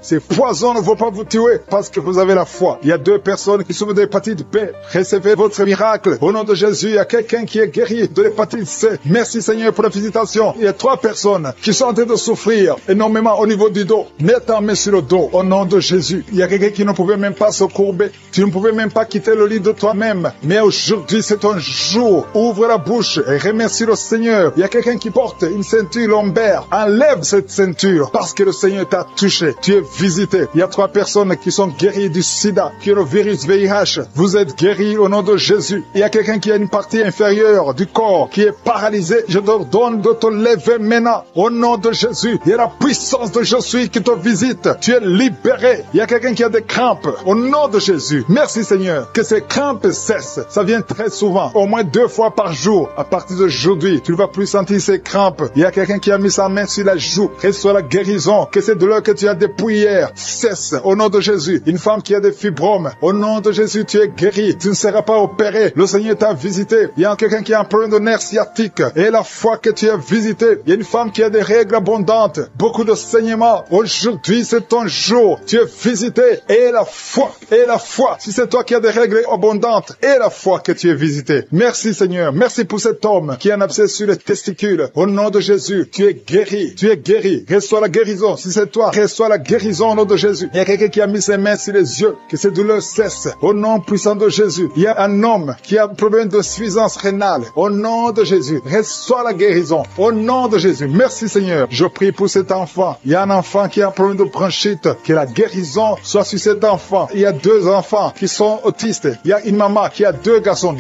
Ces poisons ne vont pas vous tuer parce que vous avez la foi. Il y a 2 personnes qui souffrent de l'hépatite B. Recevez votre miracle au nom de Jésus. Il y a quelqu'un qui est guéri de l'hépatite C. Merci Seigneur pour la visitation. Il y a 3 personnes qui sont en train de souffrir énormément au niveau du dos. Mets ta main sur le dos au nom de Jésus. Il y a quelqu'un qui ne pouvait même pas se courber. Tu ne pouvais même pas quitter le lit de toi-même. Mais aujourd'hui, c'est ton jour. Ouvre la bouche et remercie le Seigneur. Il y a quelqu'un qui porte une ceinture lombaire. Enlève cette ceinture parce que le Seigneur t'a touché. Tu es visité. Il y a 3 personnes qui sont guéries du sida, qui ont le virus VIH. Vous êtes guéris au nom de Jésus. Il y a quelqu'un qui a une partie inférieure du corps qui est paralysée. Je te donne de te lever maintenant au nom de Jésus. Il y a la puissance de Jésus qui te visite. Tu es libéré. Il y a quelqu'un qui a des crampes au nom de Jésus. Merci Seigneur. Que ces crampes cessent. Ça vient très souvent, au moins 2 fois par jour. À partir d'aujourd'hui, tu ne vas plus sentir ces crampes. Il y a quelqu'un qui a mis sa main sur la joue. Reçois la guérison. Que ces douleurs que tu as depuis hier cessent au nom de Jésus. Une femme qui a des fibromes, au nom de Jésus, tu es guéri. Tu ne seras pas opéré. Le Seigneur t'a visité. Il y a quelqu'un qui a un problème de nerf sciatique. Et la fois que tu es visité, il y a une femme qui a des règles abondantes. Beaucoup de saignements. Aujourd'hui, c'est ton jour. Tu es visité. Et la foi. Si c'est toi qui as des règles abondantes, et la foi que tu es visité. Merci Seigneur. Merci pour cet homme qui a un abcès sur les testicules. Au nom de Jésus, tu es guéri. Tu es guéri. Reçois la guérison. Si c'est toi, reçois la guérison au nom de Jésus. Il y a quelqu'un qui a mis ses mains sur les yeux. Que ces douleurs cessent. Au nom puissant de Jésus. Il y a un homme qui a un problème de suffisance rénale. Au nom de Jésus. Reçois la guérison. Au nom de Jésus. Merci Seigneur. Je prie pour cet enfant. Il y a un enfant qui a un problème de bronchite. Que la guérison soit sur cet enfant. Il y a 2 enfants qui sont autistes. Il y a une maman qui a 2 garçons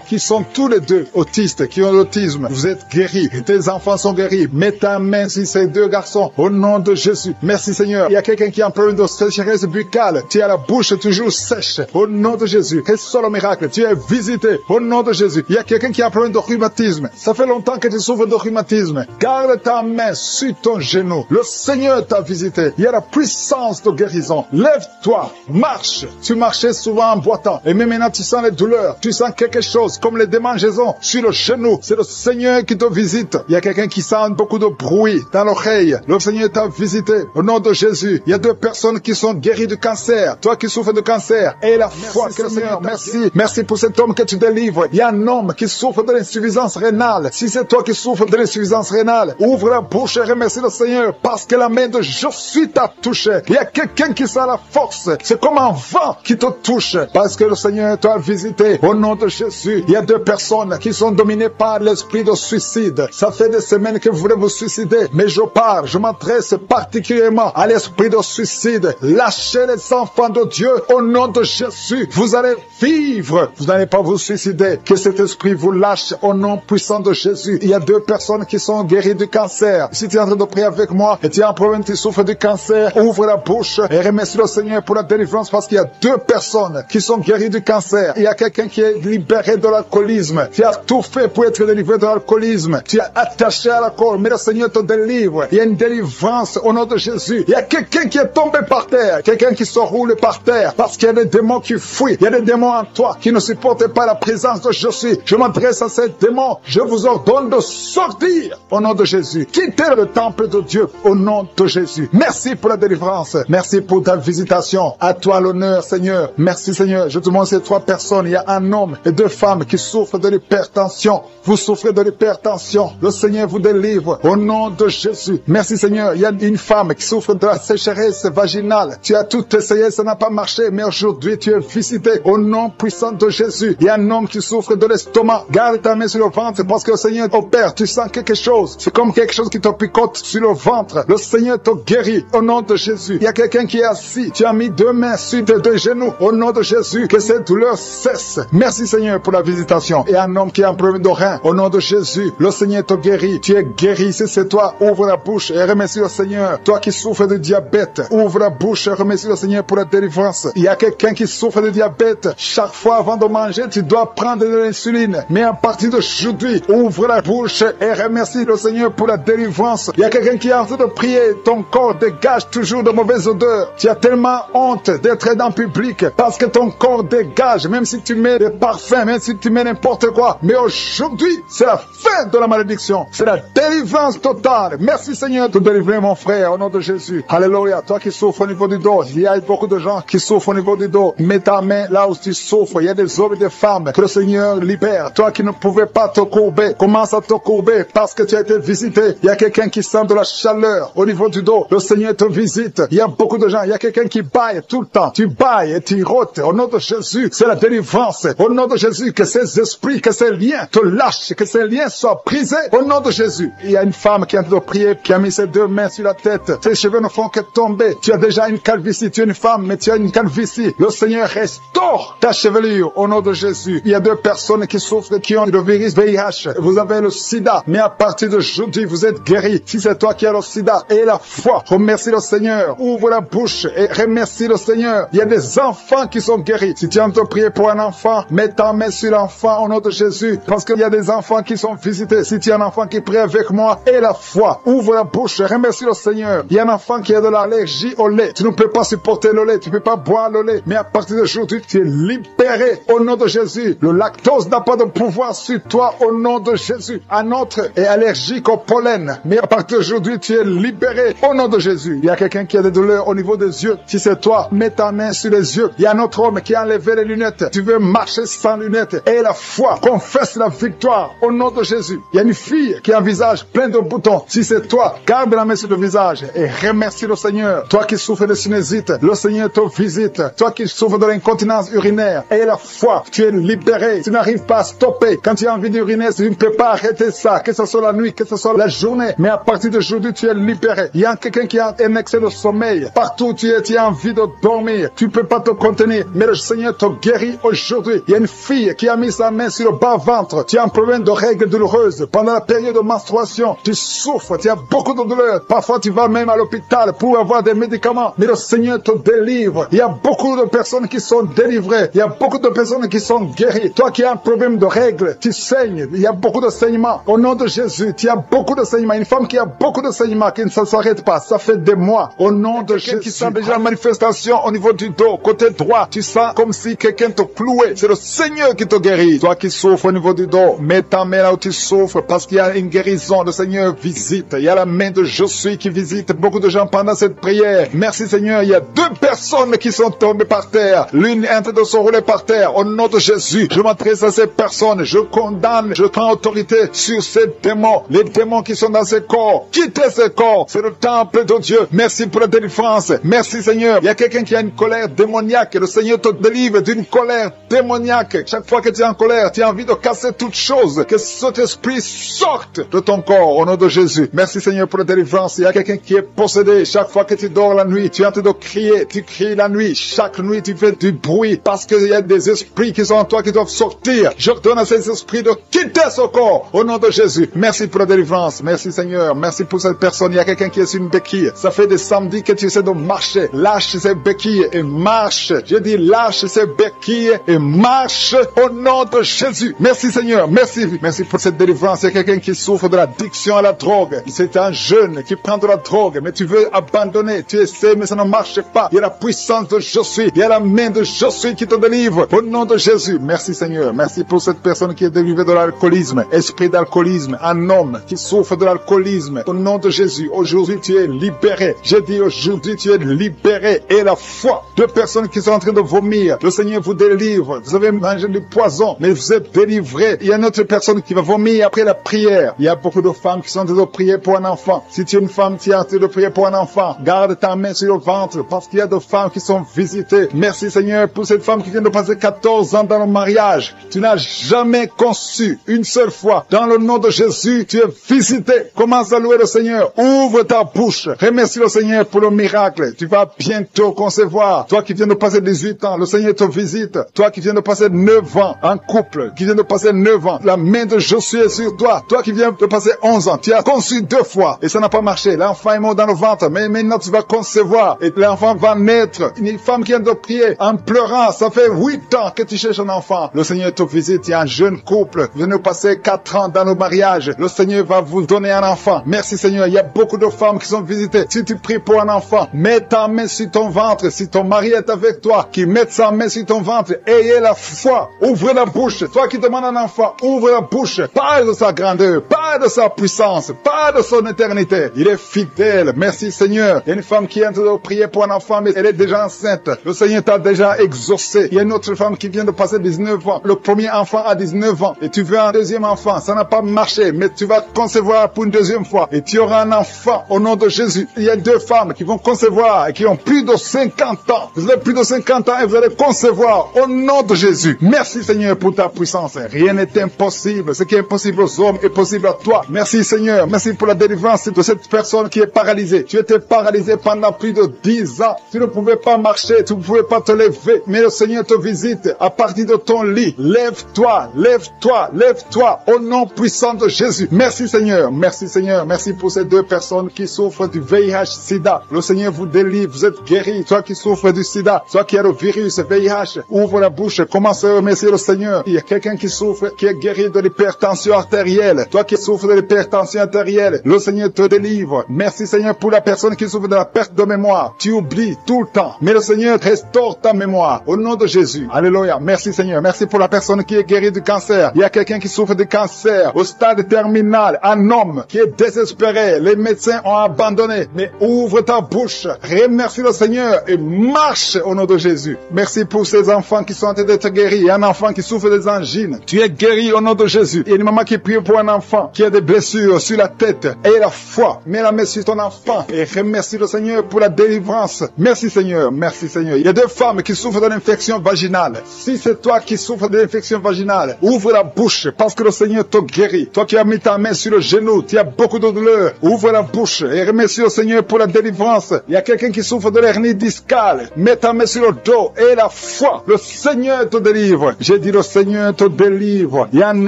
qui sont tous les 2 autistes, qui ont l'autisme. Vous êtes guéris. Tes enfants sont guéris. Mets ta main sur ces 2 garçons au nom de Jésus. Merci Seigneur. Il y a quelqu'un qui a un problème de sécheresse buccale. Tu as la bouche toujours sèche. Au nom de Jésus. Reçois le miracle. Tu es visité. Au nom de Jésus. Il y a quelqu'un qui a un problème de rhumatisme. Ça fait longtemps que tu souffres de rhumatisme. Garde ta main sur ton genou. Le Seigneur t'a visité. Il y a la puissance de guérison. Lève-toi. Marche. Tu marchais souvent en boitant. Et même maintenant tu sens les douleurs. Tu sens quelque chose comme les démangeaisons sur le genou. C'est le Seigneur qui te visite. Il y a quelqu'un qui sent beaucoup de bruit dans l'oreille. Le Seigneur t'a visité. Au nom de Jésus. Il y a 2 personnes qui sont guéries du cancer. Toi qui souffres de cancer. Et la foi que le Seigneur. Merci. Merci pour cet homme que tu délivres. Il y a un homme qui souffre de l'insuffisance rénale. Si c'est toi qui souffres de l'insuffisance rénale, ouvre la bouche et remercie le Seigneur parce que la main de Jésus t'a touché. Il y a quelqu'un qui sent la force. C'est comme un vent qui te touche parce que le Seigneur t'a visité. Au nom de Jésus, il y a 2 personnes qui sont dominées par l'esprit de suicide. Ça fait des semaines que vous voulez vous suicider, mais je m'adresse particulièrement à l'esprit de suicide. Lâchez les enfants de Dieu au nom de Jésus. Vous allez vivre. Vous n'allez pas vous suicider. Que cet esprit vous lâche au nom puissant de Jésus. Il y a 2 personnes qui sont guéries du cancer. Si tu es en train de prier avec moi et tu as un problème, tu souffres du cancer, ouvre la bouche et remercie le Seigneur pour la délivrance parce qu'il y a 2 personnes qui sont guéries du cancer. Il y a quelqu'un qui est libéré de l'alcoolisme. Tu as tout fait pour être délivré de l'alcoolisme. Tu es attaché à l'alcool, mais le Seigneur te délivre. Il y a une délivrance au nom de Jésus. Il y a quelqu'un qui est tombé par terre, quelqu'un qui se roule par terre parce qu'il y a des démons qui fuient. Il y a des démons en toi qui ne supportent pas la présence de Jésus. Je m'adresse à ces démons. Je vous ordonne de sortir au nom de Jésus. Quittez le temple de Dieu au nom de Jésus. Merci pour la délivrance. Merci pour ta visitation. À toi l'honneur, Seigneur. Merci, Seigneur. Je te montre ces 3 personnes. Il y a un homme et 2 femmes qui souffrent de l'hypertension. Vous souffrez de l'hypertension. Le Seigneur vous délivre au nom de Jésus. Merci, Seigneur. Il y a une femme qui souffre de la sécheresse vaginale. Tu as tout essayé, ça n'a pas marché, mais aujourd'hui tu es visité au nom puissant de Jésus. Il y a un homme qui souffre de l'estomac. Garde ta main sur le ventre parce que le Seigneur opère. Tu sens quelque chose. C'est comme quelque chose qui te picote sur le ventre. Le Seigneur te guérit au nom de Jésus. Il y a quelqu'un qui est assis. Tu as mis 2 mains sur tes 2 genoux au nom de Jésus. Que cette douleur cesse. Merci, Seigneur, pour la visitation. Et un homme qui a un problème de rein au nom de Jésus. Le Seigneur te guérit. Tu es guéri. Si c'est toi, ouvre la bouche et remercie le Seigneur. Toi qui souffres de diabète, ouvre la bouche et remercie le Seigneur pour la délivrance. Il y a quelqu'un qui souffre de diabète. Chaque fois avant de manger, tu dois prendre de l'insuline. Mais à partir d'aujourd'hui, ouvre la bouche et remercie le Seigneur pour la délivrance. Il y a quelqu'un qui est en train de prier. Ton corps dégage toujours de mauvaises odeurs. Tu as tellement honte d'être dans le public parce que ton corps dégage, même si tu mets des parfums, même si tu mets n'importe quoi. Mais aujourd'hui, c'est la fin de la malédiction. C'est la délivrance totale. Merci Seigneur de délivrer mon frère au nom de Jésus. Alléluia. Toi qui souffres au niveau du dos, il y a beaucoup de gens qui souffrent au niveau du dos. Mets ta main là où tu souffres. Il y a des hommes et des femmes que le Seigneur libère. Toi qui ne pouvais pas te courber, commence à te courber parce que tu as été visité. Il y a quelqu'un qui sent de la chaleur au niveau du dos. Le Seigneur te visite. Il y a beaucoup de gens. Il y a quelqu'un qui baille tout le temps. Tu bailles et tu rôtes. Au nom de Jésus, c'est la délivrance. Au nom de Jésus, que ces esprits, que ces liens te lâchent, que ces liens soient brisés. Au nom de Jésus. Il y a une femme qui est en train de prier, qui a mis ses deux mains sur la tête. Ses cheveux ne font que tomber. Tu as déjà une calvitie. Tu es une femme, mais tu as une calvitie. Le Seigneur restaure ta chevelure au nom de Jésus. Il y a deux personnes qui souffrent, qui ont le virus VIH. Vous avez le sida, mais à partir d'aujourd'hui, vous êtes guéris. Si c'est toi qui as le sida et la foi, remercie le Seigneur. Ouvre la bouche et remercie le Seigneur. Il y a des enfants qui sont guéris. Si tu es en train de prier pour un enfant, mets ta main sur l'enfant au nom de Jésus, parce qu'il y a des enfants qui sont visités. Si tu es un enfant qui prie avec moi et la foi, ouvre la bouche et remercie le Seigneur. Il y a un enfant qui a de l'allergie au lait. Tu ne peux pas supporter le lait, tu ne peux pas boire le lait, mais à partir d'aujourd'hui, tu es libéré au nom de Jésus. Le lactose n'a pas de pouvoir sur toi au nom de Jésus. Un autre est allergique au pollen, mais à partir d'aujourd'hui, tu es libéré au nom de Jésus. Il y a quelqu'un qui a des douleurs au niveau des yeux. Si c'est toi, mets ta main sur les yeux. Il y a un autre homme qui a enlevé les lunettes. Tu veux marcher sans lunettes. Et la foi, confesse la victoire au nom de Jésus. Il y a une fille qui a un visage plein de boutons. Si c'est toi, garde la main sur le visage et remercie le Seigneur. Toi qui souffres de sinusite, le Seigneur te visite. Toi qui souffres de l'incontinence urinaire, et la foi, tu es libéré. Tu n'arrives pas à stopper. Quand tu as envie d'uriner, tu ne peux pas arrêter ça, que ce soit la nuit, que ce soit la journée. Mais à partir d'aujourd'hui, tu es libéré. Il y a quelqu'un qui a un excès de sommeil. Partout où tu as envie de dormir. Tu ne peux pas te contenir. Mais le Seigneur te guérit aujourd'hui. Il y a une fille qui a mis sa main sur le bas-ventre. Tu as un problème de règles douloureuses. Pendant la période de menstruation, tu souffres. Tu as beaucoup de douleurs. Parfois, tu vas même à l'hôpital pour avoir des médicaments. Mais le Seigneur te délivre. Il y a beaucoup de personnes qui sont délivrées. Il y a beaucoup de personnes qui sont guéries. Toi qui as un problème de règles, tu saignes. Il y a beaucoup de saignements. Au nom de Jésus, tu as beaucoup de saignements. Une femme qui a beaucoup de saignements, qui ne s'arrête pas. Ça fait des mois. Au nom de Jésus. Qui sent déjà la manifestation au niveau du dos, côté droit. Tu sens comme si quelqu'un te clouait. C'est le Seigneur qui te guérit. Toi qui souffres au niveau du dos, mets ta main là où tu souffres parce qu'il y a une guérison. Le Seigneur visite. Il y a la main de Je suis qui visite beaucoup de gens pendant cette prière. Merci Seigneur. Il y a deux personnes qui sont tombées par terre. L'une est en train de se rouler par terre. Au nom de Jésus, je m'adresse à ces personnes. Je condamne, je prends autorité sur ces démons. Les démons qui sont dans ces corps. Quittez ces corps. C'est le temple de Dieu. Merci pour la délivrance. Merci Seigneur. Il y a quelqu'un qui a une colère démoniaque. Le Seigneur te délivre d'une colère démoniaque. Chaque fois que tu es en colère, tu as envie de casser toute chose. Que cet esprit sorte de ton corps au nom de Jésus. Merci Seigneur pour la délivrance. Il y a quelqu'un qui est possédé. Chaque fois que tu dors la nuit, tu es en train de crier. Tu cries la nuit. Chaque nuit, tu fais du bruit parce qu'il y a des esprits qui sont en toi qui doivent sortir. J'ordonne à ces esprits de quitter ce corps au nom de Jésus. Merci pour la délivrance. Merci Seigneur. Merci pour cette personne. Il y a quelqu'un qui est sur une béquille. Ça fait des samedis que tu essaies de marcher. Lâche ces béquilles et marche. Je dis lâche ces béquilles et marche au nom de Jésus. Merci Seigneur. Merci. Merci pour cette délivrance. Il y a quelqu'un qui souffre de l'addiction à la drogue. C'est un jeune qui prend de la drogue, mais tu veux abandonner. Tu essaies, mais ça ne marche pas. Il y a la puissance de Je suis. Il y a la main de Je suis qui te délivre. Au nom de Jésus. Merci Seigneur. Merci pour cette personne qui est délivrée de l'alcoolisme. Esprit d'alcoolisme. Un homme qui souffre de l'alcoolisme. Au nom de Jésus. Aujourd'hui, tu es libéré. Je dis aujourd'hui, tu es libéré. Et la foi. Deux personnes qui sont en train de vomir. Le Seigneur vous délivre. Vous avez mangé du poison, mais vous êtes délivré. Il y a une autre personne qui va vomir après la prière. Il y a beaucoup de femmes qui sont en train de prier pour un enfant. Si tu es une femme qui est en train de prier pour un enfant, garde ta main sur le ventre parce qu'il y a des femmes qui sont visitées. Merci Seigneur pour cette femme qui vient de passer 14 ans dans le mariage. Tu n'as jamais conçu une seule fois. Dans le nom de Jésus, tu es visité. Commence à louer le Seigneur. Ouvre ta bouche. Remercie le Seigneur pour le miracle. Tu vas bientôt concevoir. Toi qui viens de passer 18 ans, le Seigneur te visite. Toi qui viens de passer 9 ans en couple, qui viens de passer 9 ans, la main de Je suis est sur toi. Toi qui viens de passer 11 ans, personne. Tu as conçu 2 fois et ça n'a pas marché. L'enfant est mort dans le ventre, mais maintenant tu vas concevoir et l'enfant va naître. Une femme qui vient de prier en pleurant, ça fait 8 ans que tu cherches un enfant. Le Seigneur te visite, il y a un jeune couple, vous venez passer 4 ans dans le mariage. Le Seigneur va vous donner un enfant. Merci Seigneur, il y a beaucoup de femmes qui sont visitées. Si tu pries pour un enfant, mets ta main sur ton ventre. Si ton mari est avec toi, qu'il mette sa main sur ton ventre. Ayez la foi. Ouvre la bouche. Toi qui demandes un enfant, ouvre la bouche. Parle de sa grandeur, parle de sa puissance, parle de son éternité. Il est fidèle. Merci Seigneur. Il y a une femme qui est en train de prier pour un enfant, mais elle est déjà enceinte. Le Seigneur t'a déjà exaucé. Il y a une autre femme qui vient de passer 19 ans. Le premier enfant a 19 ans. Et tu veux un deuxième enfant. Ça n'a pas marché, mais tu vas concevoir pour une deuxième fois. Et tu auras un enfant au nom de Jésus. Il y a 2 femmes qui vont concevoir et qui ont plus de 50 ans. Vous avez plus de 50 ans et vous allez concevoir au nom de Jésus. Merci Seigneur pour ta puissance. Rien n'est impossible. Ce qui est impossible aux hommes est possible à toi. Merci Seigneur. Merci pour la délivrance de cette personne qui est paralysée. Tu étais paralysé pendant plus de 10 ans. Tu ne pouvais pas marcher, tu ne pouvais pas te lever. Mais le Seigneur te visite à partir de ton lit. Lève-toi, lève-toi, lève-toi au nom puissant de Jésus. Merci Seigneur. Merci Seigneur. Merci pour ces 2 personnes qui souffrent du VIH-Sida. Le Seigneur vous délivre. Vous êtes guéris. Toi qui souffres du sida, toi qui as le virus VIH, ouvre la bouche. Commence à remercier le Seigneur. Il y a quelqu'un qui souffre, qui est guéri de l'hypertension artérielle. Toi qui souffres de l'hypertension artérielle, le Seigneur te délivre. Merci Seigneur pour la personne qui souffre de la perte de mémoire. Tu oublies tout le temps. Mais le Seigneur restaure ta mémoire. Au nom de Jésus. Alléluia. Merci Seigneur. Merci pour la personne qui est guérie du cancer. Il y a quelqu'un qui souffre de cancer au stade terminal. Un homme qui est désespéré. Les médecins ont abandonné. Mais ouvre ta bouche. Remercie le Seigneur et marche au nom de Jésus. Merci pour ces enfants qui sont en train d'être guéris. Il y a un enfant qui souffre des angines. Tu es guéri au nom de Jésus. Il y a une maman qui prie pour un enfant qui a des blessures sur la tête. Aie la foi. Mets la main sur ton enfant et remercie le Seigneur pour la délivrance. Merci Seigneur. Merci Seigneur. Il y a 2 femmes qui souffrent de l'infection vaginale. Si c'est toi qui souffres de l'infection vaginale, ouvre la bouche parce que le Seigneur te guérit. Toi qui as mis ta main sur le genou, tu as beaucoup de douleur. Ouvre la bouche et remercie le Seigneur pour la délivrance. Il y a quelqu'un qui souffre de l'hernie discale. Mets ta main sur le dos et la foi. Le Seigneur te délivre. J'ai dit le Seigneur te délivre. Il y a un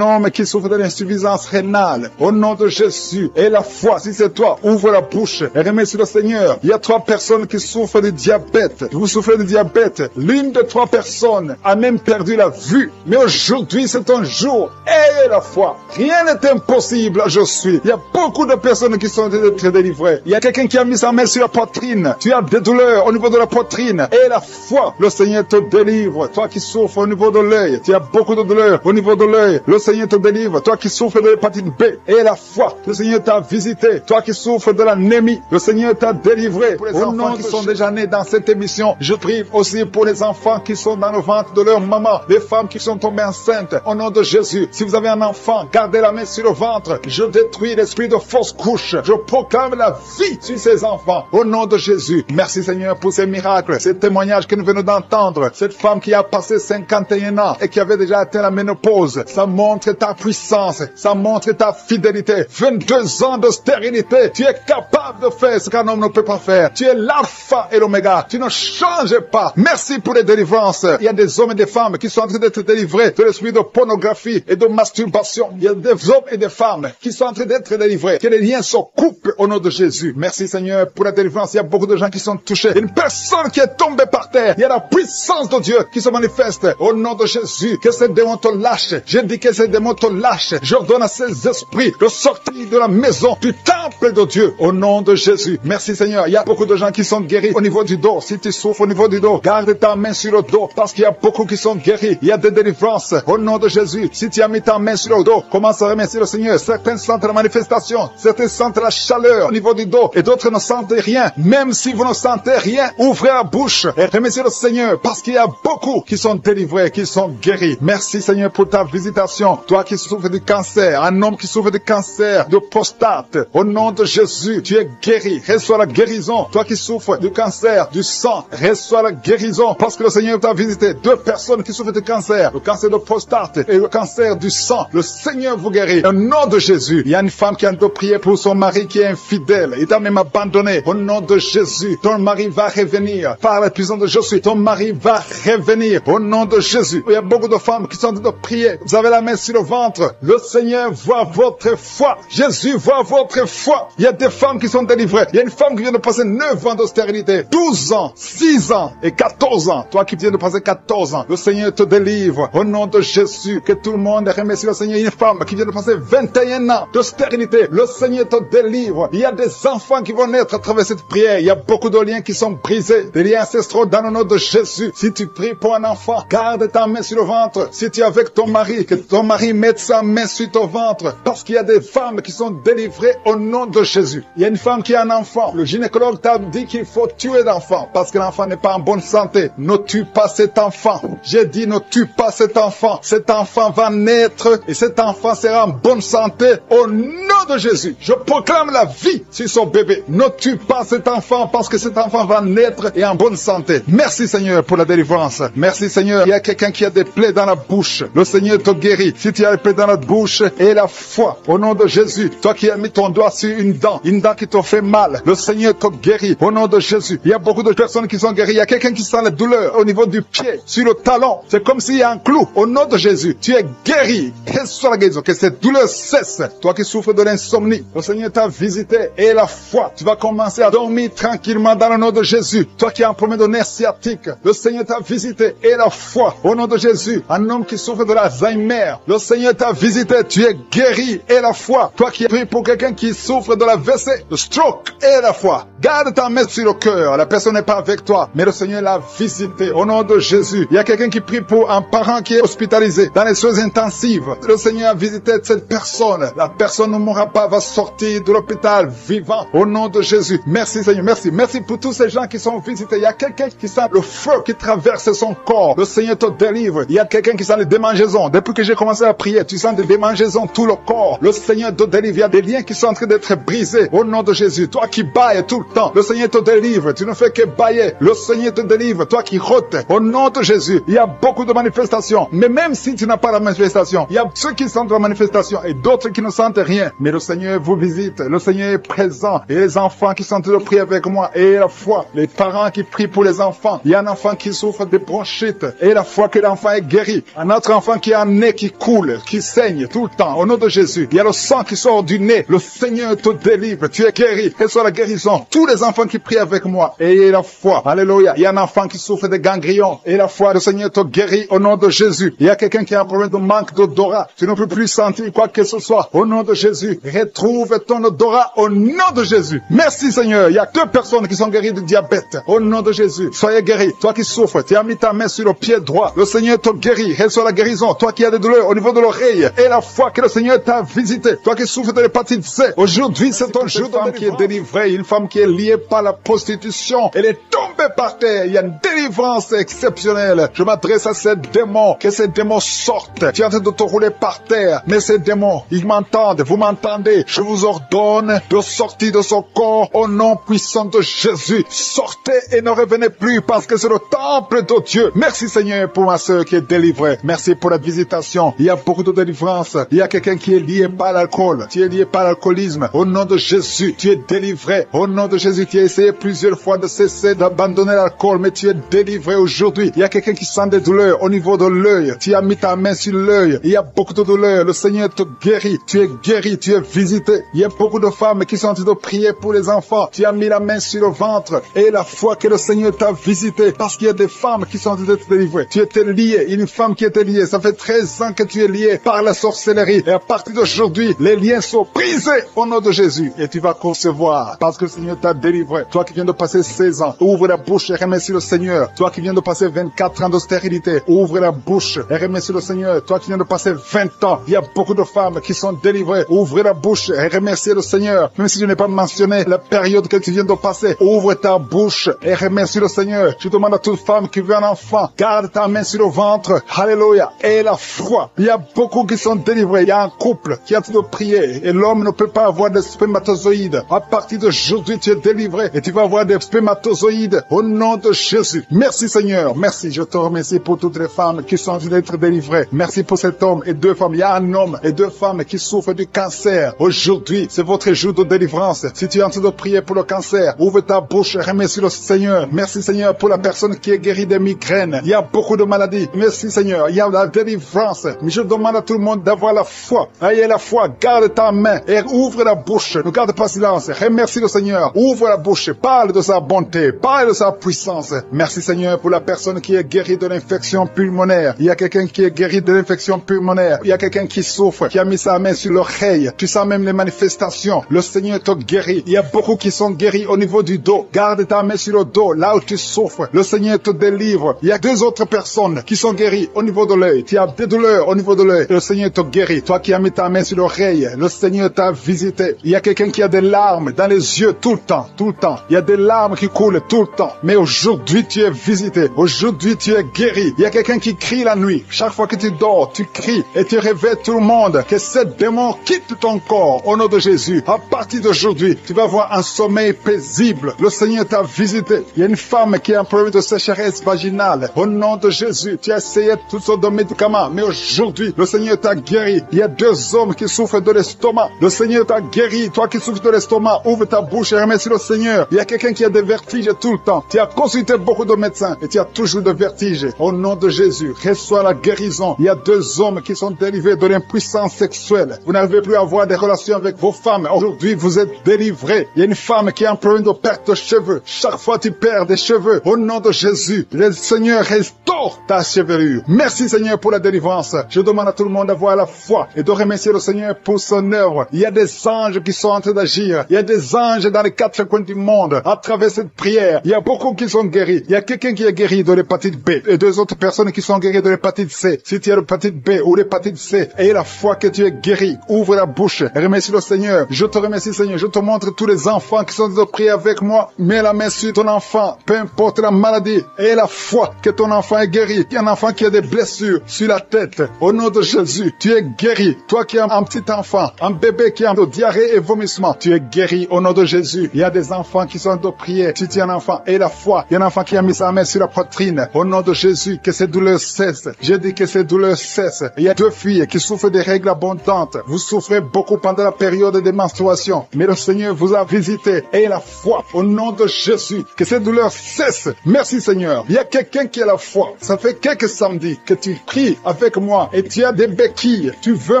homme qui souffre de l'insuffisance rénale. Au nom de Jésus. Et la foi, si c'est toi, ouvre la bouche et remercie le Seigneur. Il y a 3 personnes qui souffrent de diabète. Vous souffrez de diabète. L'une de 3 personnes a même perdu la vue. Mais aujourd'hui, c'est un jour. Ayez la foi. Rien n'est impossible. Je suis. Il y a beaucoup de personnes qui sont très délivrées. Il y a quelqu'un qui a mis sa main sur la poitrine. Tu as des douleurs au niveau de la poitrine. Et la foi, le Seigneur te délivre. Toi qui souffres au niveau de l'œil, tu as beaucoup de douleurs au niveau de l'œil. Le Seigneur te délivre. Toi qui souffres de l'hépatite B. Et la foi, le Seigneur t'a visité. Toi qui souffres de l'anémie, le Seigneur t'a délivré. Pour les enfants qui sont déjà nés dans cette émission, je prie aussi pour les enfants qui sont dans le ventre de leur maman, les femmes qui sont tombées enceintes. Au nom de Jésus, si vous avez un enfant, gardez la main sur le ventre. Je détruis l'esprit de fausse couche. Je proclame la vie sur ces enfants. Au nom de Jésus. Merci Seigneur pour ces miracles, ces témoignages que nous venons d'entendre. Cette femme qui a passé 51 ans et qui avait déjà atteint la ménopause. Ça montre ta puissance. Ça montre ta fidélité. 22 ans de stérilité. Tu es capable de faire ce qu'un homme ne peut pas faire. Tu es l'alpha et l'oméga. Tu ne changes pas. Merci pour les délivrances. Il y a des hommes et des femmes qui sont en train d'être délivrés de l'esprit de pornographie et de masturbation. Il y a des hommes et des femmes qui sont en train d'être délivrés. Que les liens se coupent au nom de Jésus. Merci Seigneur pour la délivrance. Il y a beaucoup de gens qui sont touchés. Une personne qui est tombée par terre. Il y a la puissance de Dieu qui se manifeste au nom de Jésus. Que ces démons te lâchent. Je dis que ces démons te lâchent. J'ordonne à ces esprits de sortir de la maison, du temple de Dieu, au nom de Jésus. Merci Seigneur. Il y a beaucoup de gens qui sont guéris au niveau du dos. Si tu souffres au niveau du dos, garde ta main sur le dos parce qu'il y a beaucoup qui sont guéris. Il y a des délivrances au nom de Jésus. Si tu as mis ta main sur le dos, commence à remercier le Seigneur. Certains sentent la manifestation, certains sentent la chaleur au niveau du dos et d'autres ne sentent rien. Même si vous ne sentez rien, ouvrez la bouche et remerciez le Seigneur parce qu'il y a beaucoup qui sont délivrés, qui sont guéris. Merci Seigneur pour ta visitation. Toi qui souffres du cancer, un homme qui souffre du cancer de prostate, au nom de Jésus, tu es guéri. Reçois la guérison. Toi qui souffres du cancer du sang, reçois la guérison parce que le Seigneur t'a visité. 2 personnes qui souffrent du cancer, le cancer de prostate et le cancer du sang. Le Seigneur vous guérit. Au nom de Jésus, il y a une femme qui a de prier pour son mari qui est infidèle. Il t'a même abandonné. Au nom de Jésus, ton mari va revenir. Par la puissance de Jésus, ton mari va revenir. Au nom de Jésus. Il y a beaucoup de femmes qui sont en train de prier. Vous avez la main sur le ventre. Le Seigneur voit vos votre foi. Jésus voit votre foi. Il y a des femmes qui sont délivrées. Il y a une femme qui vient de passer 9 ans d'austérité, 12 ans, 6 ans et 14 ans. Toi qui viens de passer 14 ans, le Seigneur te délivre. Au nom de Jésus, que tout le monde remercie le Seigneur. Une femme qui vient de passer 21 ans d'austérité, le Seigneur te délivre. Il y a des enfants qui vont naître à travers cette prière. Il y a beaucoup de liens qui sont brisés, des liens ancestraux dans le nom de Jésus. Si tu pries pour un enfant, garde ta main sur le ventre. Si tu es avec ton mari, que ton mari mette sa main sur ton ventre, parce qu'il y a des femmes qui sont délivrées au nom de Jésus. Il y a une femme qui a un enfant. Le gynécologue t'a dit qu'il faut tuer l'enfant parce que l'enfant n'est pas en bonne santé. Ne tue pas cet enfant. J'ai dit ne tue pas cet enfant. Cet enfant va naître et cet enfant sera en bonne santé au nom de Jésus. Je proclame la vie sur son bébé. Ne tue pas cet enfant parce que cet enfant va naître et en bonne santé. Merci Seigneur pour la délivrance. Merci Seigneur. Il y a quelqu'un qui a des plaies dans la bouche. Le Seigneur te guérit. Si tu as des plaies dans la bouche et la foi au nom de Jésus, toi qui as mis ton doigt sur une dent qui te fait mal, le Seigneur te guérit au nom de Jésus. Il y a beaucoup de personnes qui sont guéries. Il y a quelqu'un qui sent la douleur au niveau du pied, sur le talon. C'est comme s'il y a un clou. Au nom de Jésus, tu es guéri. Que soit la guérison, que cette douleur cesse. Toi qui souffres de l'insomnie, le Seigneur t'a visité et la foi, tu vas commencer à dormir tranquillement dans le nom de Jésus. Toi qui as un problème de nerf sciatique, le Seigneur t'a visité et la foi au nom de Jésus. Un homme qui souffre de l'Alzheimer, le Seigneur t'a visité, tu es guéri et la foi. Toi qui pries pour quelqu'un qui souffre de la WC, le stroke et la foi. Garde ta main sur le cœur. La personne n'est pas avec toi, mais le Seigneur l'a visité au nom de Jésus. Il y a quelqu'un qui prie pour un parent qui est hospitalisé dans les soins intensives. Le Seigneur a visité cette personne. La personne ne mourra pas, va sortir de l'hôpital vivant au nom de Jésus. Merci Seigneur, merci. Merci pour tous ces gens qui sont visités. Il y a quelqu'un qui sent le feu qui traverse son corps. Le Seigneur te délivre. Il y a quelqu'un qui sent les démangeaisons. Depuis que j'ai commencé à prier, tu sens des démangeaisons tout le corps. Le Seigneur te délivre. Il y a des liens qui sont en train d'être brisés au nom de Jésus. Toi qui bailles tout le temps, le Seigneur te délivre. Tu ne fais que bailler. Le Seigneur te délivre. Toi qui rôtes au nom de Jésus. Il y a beaucoup de manifestations. Mais même si tu n'as pas la manifestation, il y a ceux qui sentent la manifestation et d'autres qui ne sentent rien. Mais le Seigneur vous visite. Le Seigneur est présent. Et les enfants qui sont en train de prier avec moi et la foi. Les parents qui prient pour les enfants. Il y a un enfant qui souffre de bronchite et la foi que l'enfant est guéri. Un autre enfant qui a un nez qui coule, qui saigne tout le temps. Au nom de Jésus. Il y a le sang qui sort du nez. Le Seigneur te délivre. Tu es guéri. Quelle soit la guérison. Tous les enfants qui prient avec moi. Ayez la foi. Alléluia. Il y a un enfant qui souffre de ganglions. Et la foi, le Seigneur te guérit au nom de Jésus. Il y a quelqu'un qui a un problème de manque d'odorat. Tu ne peux plus sentir quoi que ce soit. Au nom de Jésus. Retrouve ton odorat au nom de Jésus. Merci Seigneur. Il y a 2 personnes qui sont guéries de diabète. Au nom de Jésus. Soyez guéris. Toi qui souffres, tu as mis ta main sur le pied droit. Le Seigneur te guérit. Reçois la guérison. Toi qui as des douleurs au niveau de l'oreille. Et la foi que le Seigneur t'a visité. Toi qui souffres de l'hépatite C. Aujourd'hui, c'est ton jour. Une femme qui est délivrée. Une femme qui est liée par la prostitution. Elle est tombée par terre. Il y a une délivrance exceptionnelle. Je m'adresse à ces démons. Que ces démons sortent. Tu es en train de te rouler par terre. Mais ces démons, ils m'entendent. Vous m'entendez. Je vous ordonne de sortir de son corps au nom puissant de Jésus. Sortez et ne revenez plus parce que c'est le temple de Dieu. Merci Seigneur pour ma soeur qui est délivrée. Merci pour la visitation. Il y a beaucoup de délivrance. Il y a quelqu'un qui est lié par l'alcool. Tu es lié par l'alcoolisme. Au nom de Jésus, tu es délivré. Au nom de Jésus, tu as essayé plusieurs fois de cesser d'abandonner l'alcool, mais tu es délivré aujourd'hui. Il y a quelqu'un qui sent des douleurs au niveau de l'œil. Tu as mis ta main sur l'œil. Il y a beaucoup de douleurs. Le Seigneur te guérit. Tu es guéri. Tu es visité. Il y a beaucoup de femmes qui sont en train de prier pour les enfants. Tu as mis la main sur le ventre et la foi que le Seigneur t'a visité parce qu'il y a des femmes qui sont en train d'être délivrées. Tu étais lié. Une femme qui était liée. Ça fait 13 ans que tu es lié par la sorcellerie. Et à partir d'aujourd'hui, les liens sont brisés au nom de Jésus. Et tu vas concevoir parce que le Seigneur t'a délivré. Toi qui viens de passer 16 ans, ouvre la bouche et remercie le Seigneur. Toi qui viens de passer 24 ans d'austérité, ouvre la bouche et remercie le Seigneur. Toi qui viens de passer 20 ans, il y a beaucoup de femmes qui sont délivrées. Ouvre la bouche et remercie le Seigneur. Même si je n'ai pas mentionné la période que tu viens de passer, ouvre ta bouche et remercie le Seigneur. Je demande à toute femme qui veut un enfant, garde ta main sur le ventre. Alléluia. Et la foi. Il y a beaucoup qui sont délivrés. Il y a un couple qui a tout de prier et l'homme ne peut pas avoir de spermatozoïdes. À partir d'aujourd'hui, tu es délivré et tu vas avoir des spermatozoïdes au nom de Jésus. Merci Seigneur, merci. Je te remercie pour toutes les femmes qui sont en train d'être délivrées. Merci pour cet homme et 2 femmes. Il y a un homme et 2 femmes qui souffrent du cancer. Aujourd'hui, c'est votre jour de délivrance. Si tu es en train de prier pour le cancer, ouvre ta bouche et remercie le Seigneur. Merci Seigneur pour la personne qui est guérie des migraines. Il y a beaucoup de maladies. Merci Seigneur, il y a la délivrance. Mais je demande à tout le monde d'avoir la foi. Ayez la foi, garde ta main et ouvre la bouche. Ne garde pas silence. Remercie le Seigneur. Ouvre la bouche. Parle de sa bonté. Parle de sa puissance. Merci Seigneur pour la personne qui est guérie de l'infection pulmonaire. Il y a quelqu'un qui est guéri de l'infection pulmonaire. Il y a quelqu'un qui souffre, qui a mis sa main sur l'oreille. Tu sens même les manifestations. Le Seigneur te guérit. Il y a beaucoup qui sont guéris au niveau du dos. Garde ta main sur le dos, là où tu souffres. Le Seigneur te délivre. Il y a 2 autres personnes qui sont guéries au niveau de l'œil. Tu as des douleurs au niveau de l'œil. Le Seigneur te guérit. Toi qui as mis ta main sur l'oreille, le Seigneur t'a visité. Il y a quelqu'un qui a des larmes dans les yeux tout le temps, tout le temps. Il y a des larmes qui coulent tout le temps. Mais aujourd'hui, tu es visité. Aujourd'hui, tu es guéri. Il y a quelqu'un qui crie la nuit. Chaque fois que tu dors, tu cries et tu réveilles tout le monde. Que ce démon quitte ton corps au nom de Jésus. À partir d'aujourd'hui, tu vas avoir un sommeil paisible. Le Seigneur t'a visité. Il y a une femme qui a un problème de sécheresse vaginale. Au nom de Jésus, tu as essayé toutes sortes de médicaments. Mais aujourd'hui, le Seigneur t'a guéri. Il y a 2 hommes qui souffrent de l'estomac. Le Seigneur t'a guéri. Toi qui souffres de l'estomac, ouvre ta bouche et remercie le Seigneur. Il y a quelqu'un qui a des vertiges tout le temps. Tu as consulté beaucoup de médecins et tu as toujours des vertiges. Au nom de Jésus, reçois la guérison. Il y a 2 hommes qui sont délivrés de l'impuissance sexuelle. Vous n'arrivez plus à avoir des relations avec vos femmes. Aujourd'hui, vous êtes délivrés. Il y a une femme qui a un problème de perte de cheveux. Chaque fois tu perds des cheveux. Au nom de Jésus, le Seigneur restaure ta chevelure. Merci Seigneur pour la délivrance. Je demande à tout le monde d'avoir la foi et de remercier le Seigneur pour son œuvre. Il y a des anges qui sont en train d'agir. Il y a des anges dans les 4 coins du monde. À travers cette prière, il y a beaucoup qui sont guéris. Il y a quelqu'un qui est guéri de l'hépatite B et 2 autres personnes qui sont guéries de l'hépatite C. Si tu as l'hépatite B ou l'hépatite C, aie la foi que tu es guéri. Ouvre la bouche et remercie le Seigneur. Je te remercie Seigneur. Je te montre tous les enfants qui sont en train de prier avec moi. Mets la main sur ton enfant, peu importe la maladie. Aie la foi que ton enfant est guéri. Il y a un enfant qui a des blessures sur la tête. Au nom de Jésus, tu es guéri. Toi qui as un petit enfant, un bébé qui a de diarrhée et vomissement, tu es guéri au nom de Jésus. Il y a des enfants qui sont en train de prier. Si tu es un enfant, aie la foi. Il y a un enfant qui a mis sa main sur la poitrine. Au nom de Jésus, que ces douleurs cessent. Je dis que ces douleurs cessent. Il y a 2 filles qui souffrent des règles abondantes. Vous souffrez beaucoup pendant la période des menstruations. Mais le Seigneur vous a visité. Aie la foi au nom de Jésus. Que ces douleurs cessent. Merci Seigneur. Il y a quelqu'un qui a la foi. Ça fait quelques samedis que tu pries avec moi et tu as des béquilles. Tu veux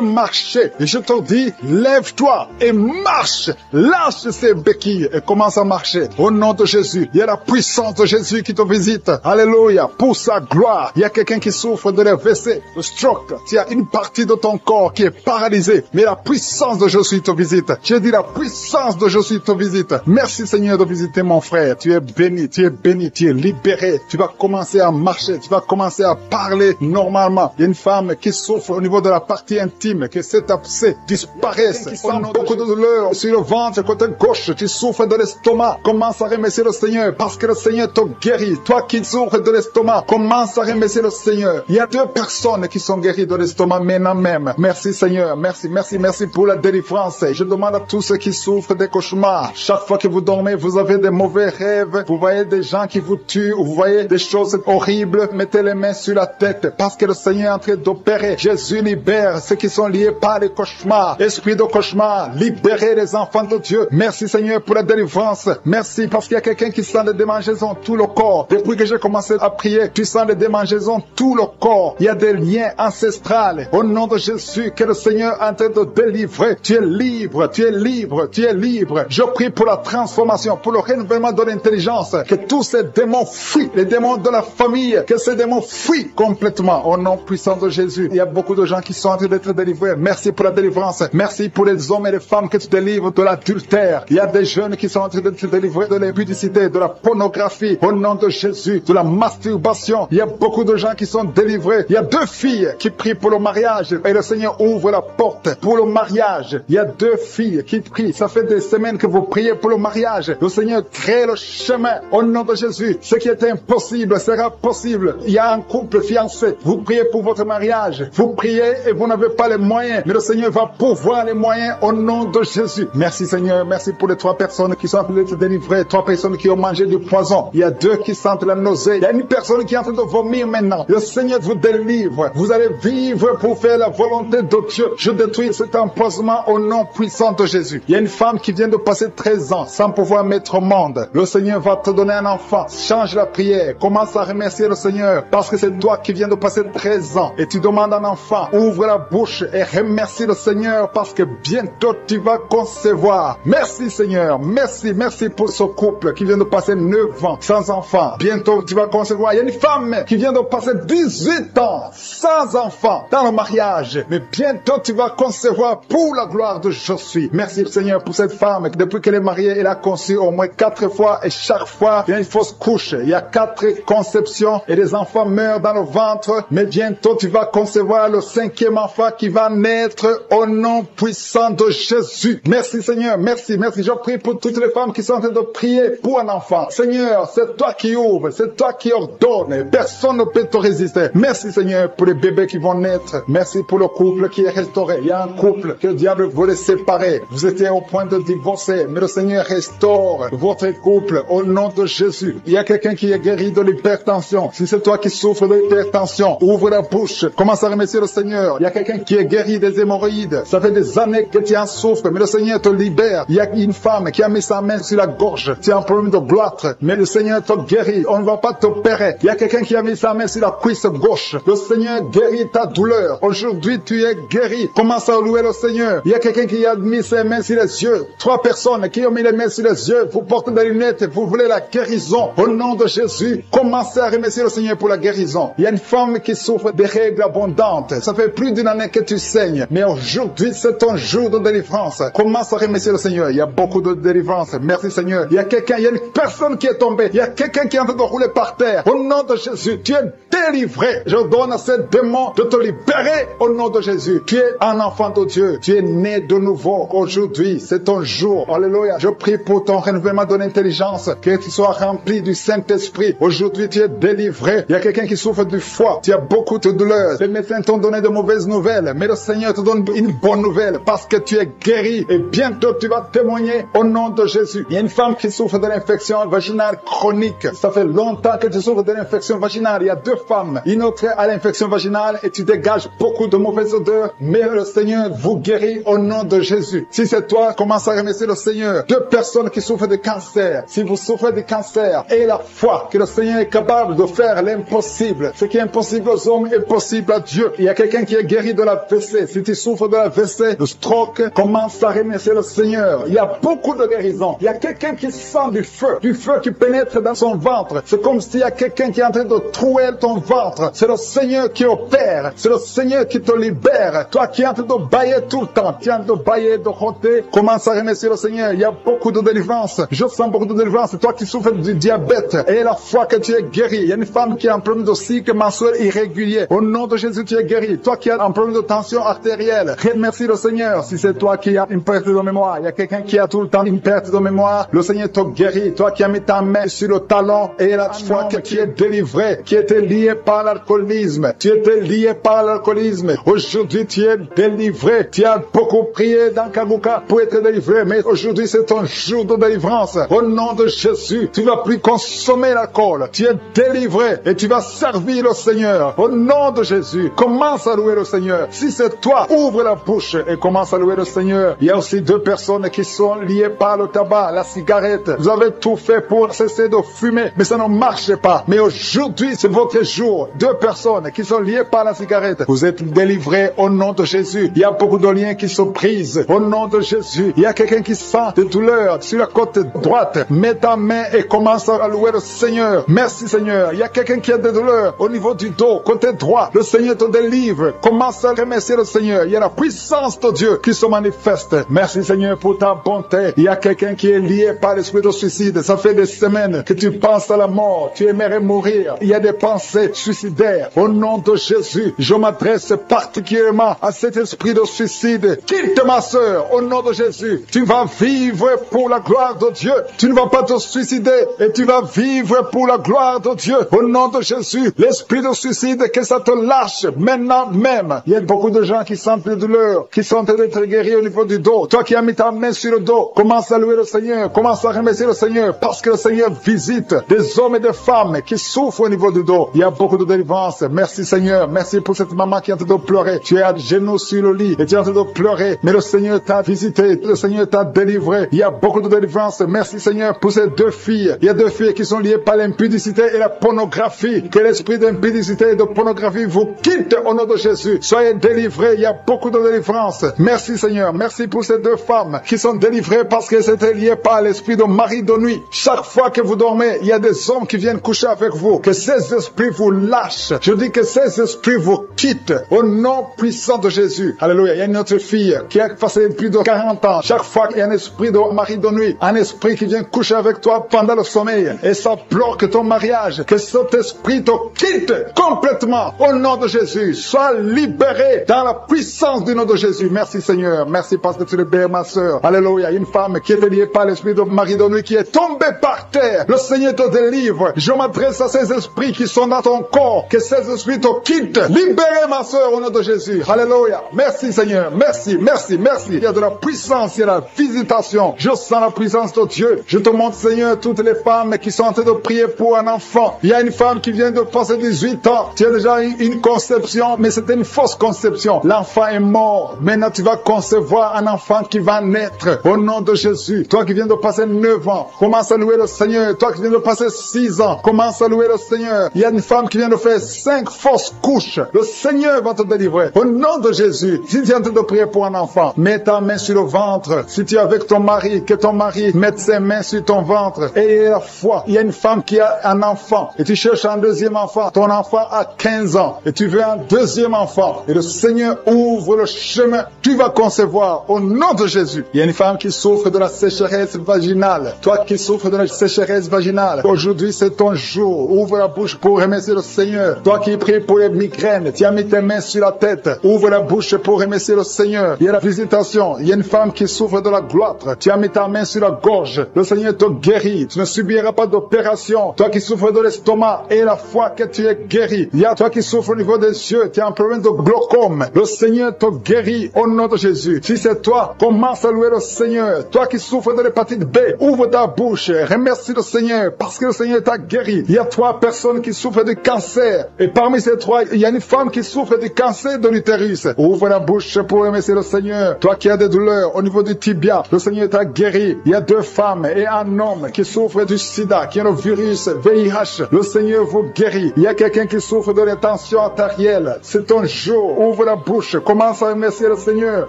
marcher. Et je te dis, lève-toi et marche. Lâche ces béquilles et commence à marcher. Au nom de Jésus. Il y a la puissance de Jésus qui te visite. Alléluia. Pour sa gloire. Il y a quelqu'un qui souffre de l'AVC, de stroke. Tu as une partie de ton corps qui est paralysée. Mais la puissance de Jésus te visite. J'ai dit la puissance de Jésus te visite. Merci Seigneur de visiter mon frère. Tu es béni, tu es béni, tu es libéré. Tu vas commencer à marcher. Tu vas commencer à parler normalement. Il y a une femme qui souffre au niveau de la partie intime. Que cet abcès disparaisse. Tu sens beaucoup de douleur sur le ventre, côté gauche. Tu souffres de l'estomac. Commence à remercier le Seigneur parce que le Seigneur te guérit. Toi qui souffres de l'estomac, commence à remercier le Seigneur. Il y a 2 personnes qui sont guéries de l'estomac maintenant même. Merci Seigneur. Merci, merci, merci pour la délivrance. Je demande à tous ceux qui souffrent des cauchemars. Chaque fois que vous dormez, vous avez des mauvais rêves. Vous voyez des gens qui vous tuent. Vous voyez des choses horribles. Mettez les mains sur la tête parce que le Seigneur est en train d'opérer. Jésus libère ceux qui sont liés par les cauchemars. Esprit de cauchemar, libérez les enfants de Dieu. Merci Seigneur pour la délivrance. Merci parce qu'il y a quelqu'un qui sent les démangeaisons tout le corps. Depuis que j'ai commencé à prier, tu sens les démangeaisons tout le corps. Il y a des liens ancestrales. Au nom de Jésus, que le Seigneur est en train de délivrer. Tu es libre, tu es libre, tu es libre. Je prie pour la transformation, pour le renouvellement de l'intelligence. Que tous ces démons fuient, les démons de la famille, que ces démons fuient complètement. Au nom puissant de Jésus. Il y a beaucoup de gens qui sont en train d'être délivrés. Merci pour la délivrance. Merci pour les hommes et les femmes que tu délivres de l'adultère. Il y a des jeunes qui sont en train d'être délivrés de l'impudicité, de la pornographie. Au nom de Jésus, de la masturbation. Il y a beaucoup de gens qui sont délivrés. Il y a 2 filles qui prient pour le mariage et le Seigneur ouvre la porte pour le mariage. Il y a 2 filles qui prient. Ça fait des semaines que vous priez pour le mariage. Le Seigneur crée le chemin. Au nom de Jésus, ce qui est impossible sera possible. Il y a un couple fiancé. Vous priez pour votre mariage. Vous priez et vous n'avez pas les moyens. Mais le Seigneur va pourvoir les moyens au nom de Jésus. Merci Seigneur. Merci pour les 3 personnes qui sont en train d'être délivrées. 3 personnes qui ont mangé du du poison. Il y a 2 qui sentent la nausée. Il y a une personne qui est en train de vomir maintenant. Le Seigneur vous délivre. Vous allez vivre pour faire la volonté de Dieu. Je détruis cet empoisonnement au nom puissant de Jésus. Il y a une femme qui vient de passer 13 ans sans pouvoir mettre au monde. Le Seigneur va te donner un enfant. Change la prière. Commence à remercier le Seigneur parce que c'est toi qui viens de passer 13 ans et tu demandes un enfant. Ouvre la bouche et remercie le Seigneur parce que bientôt tu vas concevoir. Merci Seigneur. Merci pour ce couple qui vient de passer 9 ans sans enfant. Bientôt tu vas concevoir. Il y a une femme qui vient de passer 18 ans sans enfant dans le mariage. Mais bientôt tu vas concevoir pour la gloire de Je suis. Merci Seigneur pour cette femme. Depuis qu'elle est mariée, elle a conçu au moins 4 fois et chaque fois il y a une fausse couche. Il y a 4 conceptions et les enfants meurent dans le ventre. Mais bientôt tu vas concevoir le 5e enfant qui va naître au nom puissant de Jésus. Merci Seigneur. Merci. Je prie pour toutes les femmes qui sont en train de prier pour un enfant. Seigneur, c'est toi qui ouvres, c'est toi qui ordonnes. Personne ne peut te résister. Merci Seigneur pour les bébés qui vont naître. Merci pour le couple qui est restauré. Il y a un couple que le diable voulait séparer. Vous étiez au point de divorcer, mais le Seigneur restaure votre couple au nom de Jésus. Il y a quelqu'un qui est guéri de l'hypertension. Si c'est toi qui souffres de l'hypertension, ouvre la bouche. Commence à remercier le Seigneur. Il y a quelqu'un qui est guéri des hémorroïdes. Ça fait des années que tu en souffres, mais le Seigneur te libère. Il y a une femme qui a mis sa main sur la gorge. Tu as un problème de gloître, mais le Seigneur te guérit. On ne va pas t'opérer. Il y a quelqu'un qui a mis sa main sur la cuisse gauche. Le Seigneur guérit ta douleur. Aujourd'hui, tu es guéri. Commence à louer le Seigneur. Il y a quelqu'un qui a mis ses mains sur les yeux. 3 personnes qui ont mis les mains sur les yeux. Vous portez des lunettes et vous voulez la guérison. Au nom de Jésus, commencez à remercier le Seigneur pour la guérison. Il y a une femme qui souffre des règles abondantes. Ça fait plus d'une année que tu saignes. Mais aujourd'hui, c'est ton jour de délivrance. Commence à remercier le Seigneur. Il y a beaucoup de délivrance. Merci Seigneur. Il y a une personne qui est tombée. Il y a quelqu'un qui est en train de rouler par terre. Au nom de Jésus, tu es délivré. Je donne à ces démons de te libérer au nom de Jésus. Tu es un enfant de Dieu. Tu es né de nouveau. Aujourd'hui, c'est ton jour. Alléluia. Je prie pour ton renouvellement de l'intelligence. Que tu sois rempli du Saint-Esprit. Aujourd'hui, tu es délivré. Il y a quelqu'un qui souffre du foie. Tu as beaucoup de douleurs. Les médecins t'ont donné de mauvaises nouvelles. Mais le Seigneur te donne une bonne nouvelle parce que tu es guéri. Et bientôt, tu vas témoigner au nom de Jésus. Il y a une femme qui souffre de l'infection vaginale chronique. Ça fait longtemps que tu souffres de l'infection vaginale. Il y a 2 femmes. Une autre a l'infection vaginale et tu dégages beaucoup de mauvaises odeurs. Mais le Seigneur vous guérit au nom de Jésus. Si c'est toi, commence à remercier le Seigneur. 2 personnes qui souffrent de cancer. Si vous souffrez de cancer, ayez la foi que le Seigneur est capable de faire l'impossible. Ce qui est impossible aux hommes est possible à Dieu. Il y a quelqu'un qui est guéri de la WC. Si tu souffres de la WC, le stroke, commence à remercier le Seigneur. Il y a beaucoup de guérisons. Il y a quelqu'un qui sent du feu qui pénètre dans son ventre. C'est comme s'il y a quelqu'un qui est en train de trouer ton ventre. C'est le Seigneur qui opère. C'est le Seigneur qui te libère. Toi qui es en train de bailler tout le temps, tu es en train de bailler, de roter, commence à remercier le Seigneur. Il y a beaucoup de délivrance. Je sens beaucoup de délivrance. C'est toi qui souffres du diabète. Et la foi que tu es guéri. Il y a une femme qui a un problème de cycle mensuel irrégulier. Au nom de Jésus, tu es guéri. Toi qui as un problème de tension artérielle, remercie le Seigneur. Si c'est toi qui as une perte de mémoire, il y a quelqu'un qui a tout le temps une perte de mémoire, le Seigneur te guérit. Toi qui as mis ta main sur le talon et la foi que tu es délivré, qui était lié par l'alcoolisme. Tu étais lié par l'alcoolisme. Aujourd'hui, tu es délivré. Tu as beaucoup prié dans Kabuka pour être délivré, mais aujourd'hui, c'est ton jour de délivrance. Au nom de Jésus, tu ne vas plus consommer l'alcool. Tu es délivré et tu vas servir le Seigneur. Au nom de Jésus, commence à louer le Seigneur. Si c'est toi, ouvre la bouche et commence à louer le Seigneur. Il y a aussi 2 personnes qui sont liées par le tabac, la cigarette. Vous avez tout fait pour cesser de fumer, mais ça ne marche pas. Mais aujourd'hui, c'est votre jour. 2 personnes qui sont liées par la cigarette. Vous êtes délivrés au nom de Jésus. Il y a beaucoup de liens qui se brisent au nom de Jésus. Il y a quelqu'un qui sent des douleurs sur la côte droite. Mets ta main et commence à louer le Seigneur. Merci Seigneur. Il y a quelqu'un qui a des douleurs au niveau du dos, côté droit. Le Seigneur te délivre. Commence à remercier le Seigneur. Il y a la puissance de Dieu qui se manifeste. Merci Seigneur pour ta bonté. Il y a quelqu'un qui est lié par l'esprit de suicide. Ça fait des semaines que tu penses à la mort. Tu aimerais mourir. Il y a des pensées suicidaires. Au nom de Jésus, je m'adresse particulièrement à cet esprit de suicide. Quitte ma sœur. Au nom de Jésus, tu vas vivre pour la gloire de Dieu. Tu ne vas pas te suicider et tu vas vivre pour la gloire de Dieu. Au nom de Jésus, l'esprit de suicide, que ça te lâche maintenant même. Il y a beaucoup de gens qui sentent des douleurs, qui sont en train d'être guéris au niveau du dos. Toi qui as mis ta main sur le dos, commence à louer le Seigneur, commence à remercier le Seigneur, parce que le Seigneur visite des hommes et des femmes qui souffrent au niveau du dos. Il y a beaucoup de délivrance. Merci Seigneur. Merci pour cette maman qui est en train de pleurer. Tu es à genoux sur le lit et tu es en train de pleurer. Mais le Seigneur t'a visité. Le Seigneur t'a délivré. Il y a beaucoup de délivrance. Merci Seigneur pour ces deux filles. Il y a deux filles qui sont liées par l'impudicité et la pornographie. Que l'esprit d'impudicité et de pornographie vous quitte au nom de Jésus. Soyez délivrés. Il y a beaucoup de délivrance. Merci Seigneur. Merci pour ces deux femmes qui sont délivrées parce qu'elles étaient liées par l'esprit de mari de nuit. Chaque fois que vous dormez, il y a des hommes qui viennent coucher avec vous. Que ces esprits vous lâchent. Je dis que ces esprits vous quittent au nom puissant de Jésus. Alléluia. Il y a une autre fille qui a passé plus de 40 ans. Chaque fois qu'il y a un esprit de mari de nuit, un esprit qui vient coucher avec toi pendant le sommeil et ça bloque ton mariage, que cet esprit te quitte complètement au nom de Jésus. Sois libéré dans la puissance du nom de Jésus. Merci Seigneur. Merci parce que tu libères ma soeur. Alléluia. Une femme qui était liée par l'esprit de mari de nuit qui est tombée par terre. Le Seigneur te délivre. Je m'adresse à ces esprits qui sont dans ton corps. Que ces esprits te quittent. Libérez ma soeur au nom de Jésus. Alléluia. Merci Seigneur. Merci, merci, merci. Il y a de la puissance, il y a de la visitation. Je sens la puissance de Dieu. Je te montre Seigneur toutes les femmes qui sont en train de prier pour un enfant. Il y a une femme qui vient de passer 18 ans. Tu as déjà eu une conception, mais c'était une fausse conception. L'enfant est mort. Maintenant tu vas concevoir un enfant qui va naître au nom de Jésus. Toi qui viens de passer 9 ans, commence à louer le Seigneur. Toi qui viens de passer 6 ans, commence à louer le Seigneur. Il y a une femme qui vient de faire 5 fausses couches. Le Seigneur va te délivrer au nom de Jésus. Si tu es en train de prier pour un enfant, mets ta main sur le ventre. Si tu es avec ton mari, que ton mari mette ses mains sur ton ventre. Et la foi. Il y a une femme qui a un enfant et tu cherches un deuxième enfant. Ton enfant a 15 ans et tu veux un deuxième enfant. Et le Seigneur ouvre le chemin. Tu vas concevoir au nom de Jésus. Il y a une femme qui souffre de la sécheresse vaginale. Toi qui souffres de la sécheresse vaginale, aujourd'hui c'est ton jour. Ouvre la bouche pour remercier le Seigneur. Toi qui pries pour les migraines, tu as mis tes mains sur la tête. Ouvre la bouche pour remercier le Seigneur. Il y a la visitation. Il y a une femme qui souffre de la gloître. Tu as mis ta main sur la gorge. Le Seigneur te guérit. Tu ne subiras pas d'opération. Toi qui souffres de l'estomac et la foi que tu es guéri. Il y a toi qui souffres au niveau des yeux. Tu as un problème de glaucome. Le Seigneur te guérit au nom de Jésus. Si c'est toi, commence à louer le Seigneur. Toi qui souffres de l'hépatite B, ouvre ta bouche. Remercie le Seigneur parce que le Seigneur t'a guéri. Il y a 3 personnes qui souffrent de cancer. Et parmi ces 3, il y a une femme qui souffre du cancer de l'utérus. Ouvre la bouche pour remercier le Seigneur. Toi qui as des douleurs au niveau du tibia, le Seigneur t'a guéri. Il y a 2 femmes et un homme qui souffrent du sida, qui ont le virus VIH. Le Seigneur vous guérit. Il y a quelqu'un qui souffre de l'intention artérielle. C'est ton jour. Ouvre la bouche. Commence à remercier le Seigneur.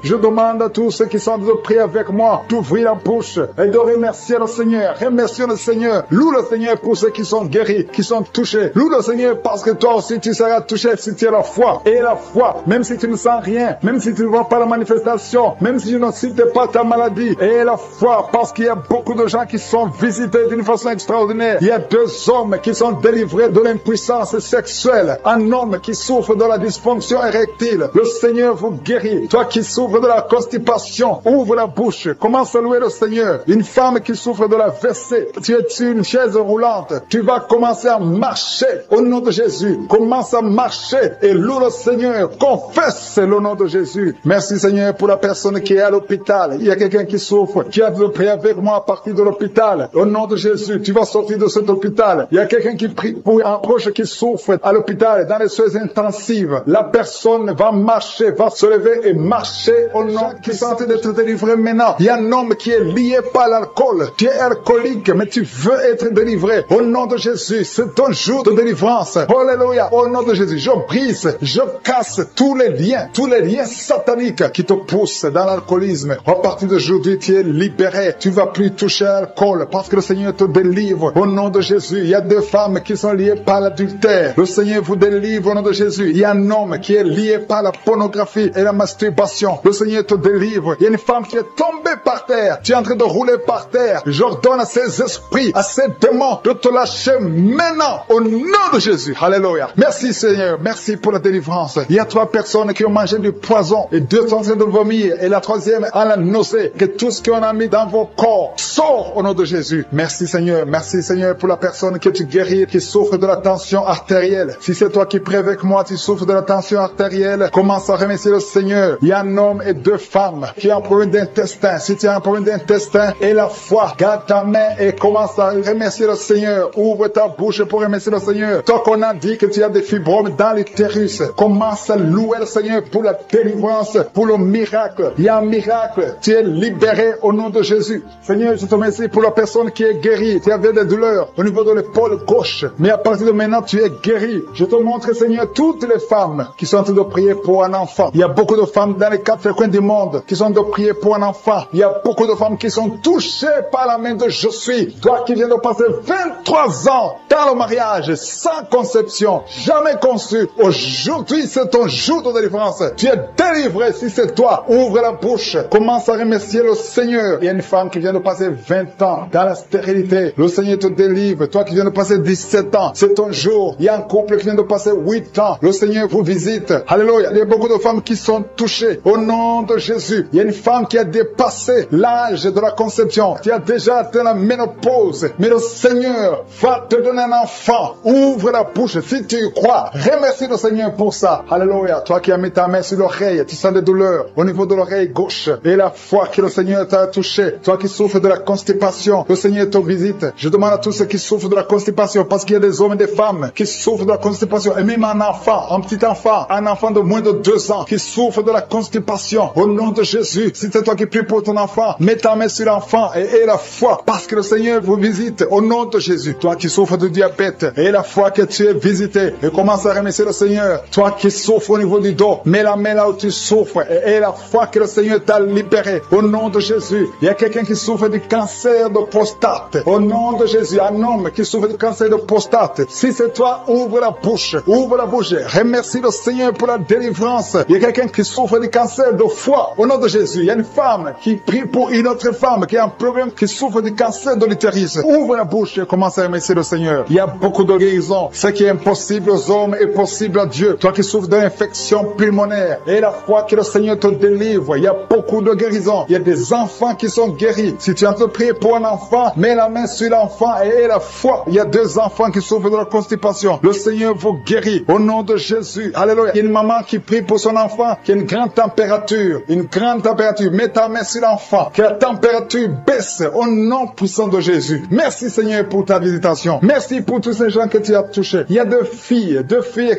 Je demande à tous ceux qui sont de prier avec moi d'ouvrir la bouche et de remercier le Seigneur. Remercie le Seigneur. Loue le Seigneur pour ceux qui sont guéris, qui sont touchés. Loue le Seigneur parce que toi aussi tu seras touché si tu as la foi. Et la foi, même si tu ne sens rien, même si tu ne vois pas la manifestation, même si tu ne cites pas ta maladie. Et la foi, parce qu'il y a beaucoup de gens qui sont visités d'une façon extraordinaire. Il y a 2 hommes qui sont délivrés de l'impuissance sexuelle. Un homme qui souffre de la dysfonction érectile. Le Seigneur vous guérit. Toi qui souffres de la constipation, ouvre la bouche. Commence à louer le Seigneur. Une femme qui souffre de la WC, tu es sur une chaise roulante. Tu vas commencer à marcher au nom de Jésus. Commence à marcher et loue le Seigneur. Confesse le nom de Jésus. Merci Seigneur pour la personne qui est à l'hôpital. Il y a quelqu'un qui souffre. Tu as de prier avec moi à partir de l'hôpital. Au nom de Jésus, tu vas sortir de cet hôpital. Il y a quelqu'un qui prie pour un proche qui souffre à l'hôpital, dans les soins intensives. La personne va marcher, va se lever et marcher au nom qui sont en train d'être délivrés maintenant. Il y a un homme qui est lié par l'alcool. Tu es alcoolique, mais tu veux être délivré. Au nom de Jésus, c'est ton jour de délivrance. Alléluia. Au nom de Jésus, je brise, je casse tous les liens sataniques qui te poussent dans l'alcoolisme. À partir d'aujourd'hui, tu es libéré. Tu vas plus toucher à l'alcool parce que le Seigneur te délivre. Au nom de Jésus, il y a 2 femmes qui sont liées par l'adultère. Le Seigneur vous délivre au nom de Jésus. Il y a un homme qui est lié par la pornographie et la masturbation. Le Seigneur te délivre. Il y a une femme qui est tombée par terre. Tu es en train de rouler par terre. J'ordonne à ces esprits, à ces démons de te lâcher maintenant au nom de Jésus. Alléluia. Merci Seigneur. Merci pour la délivrance. Il y a 3 personnes qui ont mangé du poison et 2 sont en train de vomir et la 3e a la nausée. Que tout ce qu'on a mis dans vos corps sort au nom de Jésus. Merci Seigneur. Merci Seigneur pour la personne que tu guéris, qui souffre de la tension artérielle. Si c'est toi qui pries avec moi, tu souffres de la tension artérielle, commence à remercier le Seigneur. Il y a un homme et 2 femmes qui ont un problème d'intestin. Si tu as un problème d'intestin et la foi, garde ta main et et commence à remercier le Seigneur. Ouvre ta bouche pour remercier le Seigneur. Toi qu'on a dit que tu as des fibromes dans l'utérus, commence à louer le Seigneur pour la délivrance, pour le miracle. Il y a un miracle. Tu es libéré au nom de Jésus. Seigneur, je te remercie pour la personne qui est guérie. Tu avais des douleurs au niveau de l'épaule gauche, mais à partir de maintenant, tu es guéri. Je te montre, Seigneur, toutes les femmes qui sont en train de prier pour un enfant. Il y a beaucoup de femmes dans les 4 coins du monde qui sont en train de prier pour un enfant. Il y a beaucoup de femmes qui sont touchées par la main de Je suis. Toi qui viens de passer 23 ans dans le mariage, sans conception, jamais conçu. Aujourd'hui, c'est ton jour de délivrance. Tu es délivré si c'est toi. Ouvre la bouche. Commence à remercier le Seigneur. Il y a une femme qui vient de passer 20 ans dans la stérilité. Le Seigneur te délivre. Toi qui viens de passer 17 ans, c'est ton jour. Il y a un couple qui vient de passer 8 ans. Le Seigneur vous visite. Alléluia. Il y a beaucoup de femmes qui sont touchées au nom de Jésus. Il y a une femme qui a dépassé l'âge de la conception. Tu as déjà atteint la ménopause. Mais le Seigneur va te donner un enfant. Ouvre la bouche si tu y crois. Remercie le Seigneur pour ça. Alléluia. Toi qui as mis ta main sur l'oreille, tu sens des douleurs au niveau de l'oreille gauche. Et la foi que le Seigneur t'a touché. Toi qui souffres de la constipation, le Seigneur te visite. Je demande à tous ceux qui souffrent de la constipation, parce qu'il y a des hommes et des femmes qui souffrent de la constipation. Et même un enfant, un petit enfant, un enfant de moins de 2 ans qui souffre de la constipation. Au nom de Jésus, si c'est toi qui pries pour ton enfant, mets ta main sur l'enfant et aie la foi, parce que le Seigneur vous visite. Au nom de Jésus, toi qui souffres de diabète, aie la foi que tu es visité et commence à remercier le Seigneur. Toi qui souffres au niveau du dos, mets la main là où tu souffres et aie la foi que le Seigneur t'a libéré. Au nom de Jésus, il y a quelqu'un qui souffre du cancer de prostate. Au nom de Jésus, un homme qui souffre du cancer de prostate. Si c'est toi, ouvre la bouche. Ouvre la bouche. Remercie le Seigneur pour la délivrance. Il y a quelqu'un qui souffre du cancer de foie. Au nom de Jésus, il y a une femme qui prie pour une autre femme qui a un problème, qui souffre du cancer de l'utérus. Ouvre la bouche et commence à remercier le Seigneur. Il y a beaucoup de guérisons. Ce qui est impossible aux hommes est possible à Dieu. Toi qui souffres d'une infection pulmonaire, et la foi que le Seigneur te délivre. Il y a beaucoup de guérisons. Il y a des enfants qui sont guéris. Si tu as te prier pour un enfant, mets la main sur l'enfant et aie la foi. Il y a 2 enfants qui souffrent de la constipation. Le Seigneur vous guérit au nom de Jésus. Alléluia. Il y a une maman qui prie pour son enfant qui a une grande température. Une grande température. Mets ta main sur l'enfant. Que la température baisse au nom puissant de Jésus. Merci Seigneur pour ta visitation. Merci pour tous ces gens que tu as touchés. Il y a 2 filles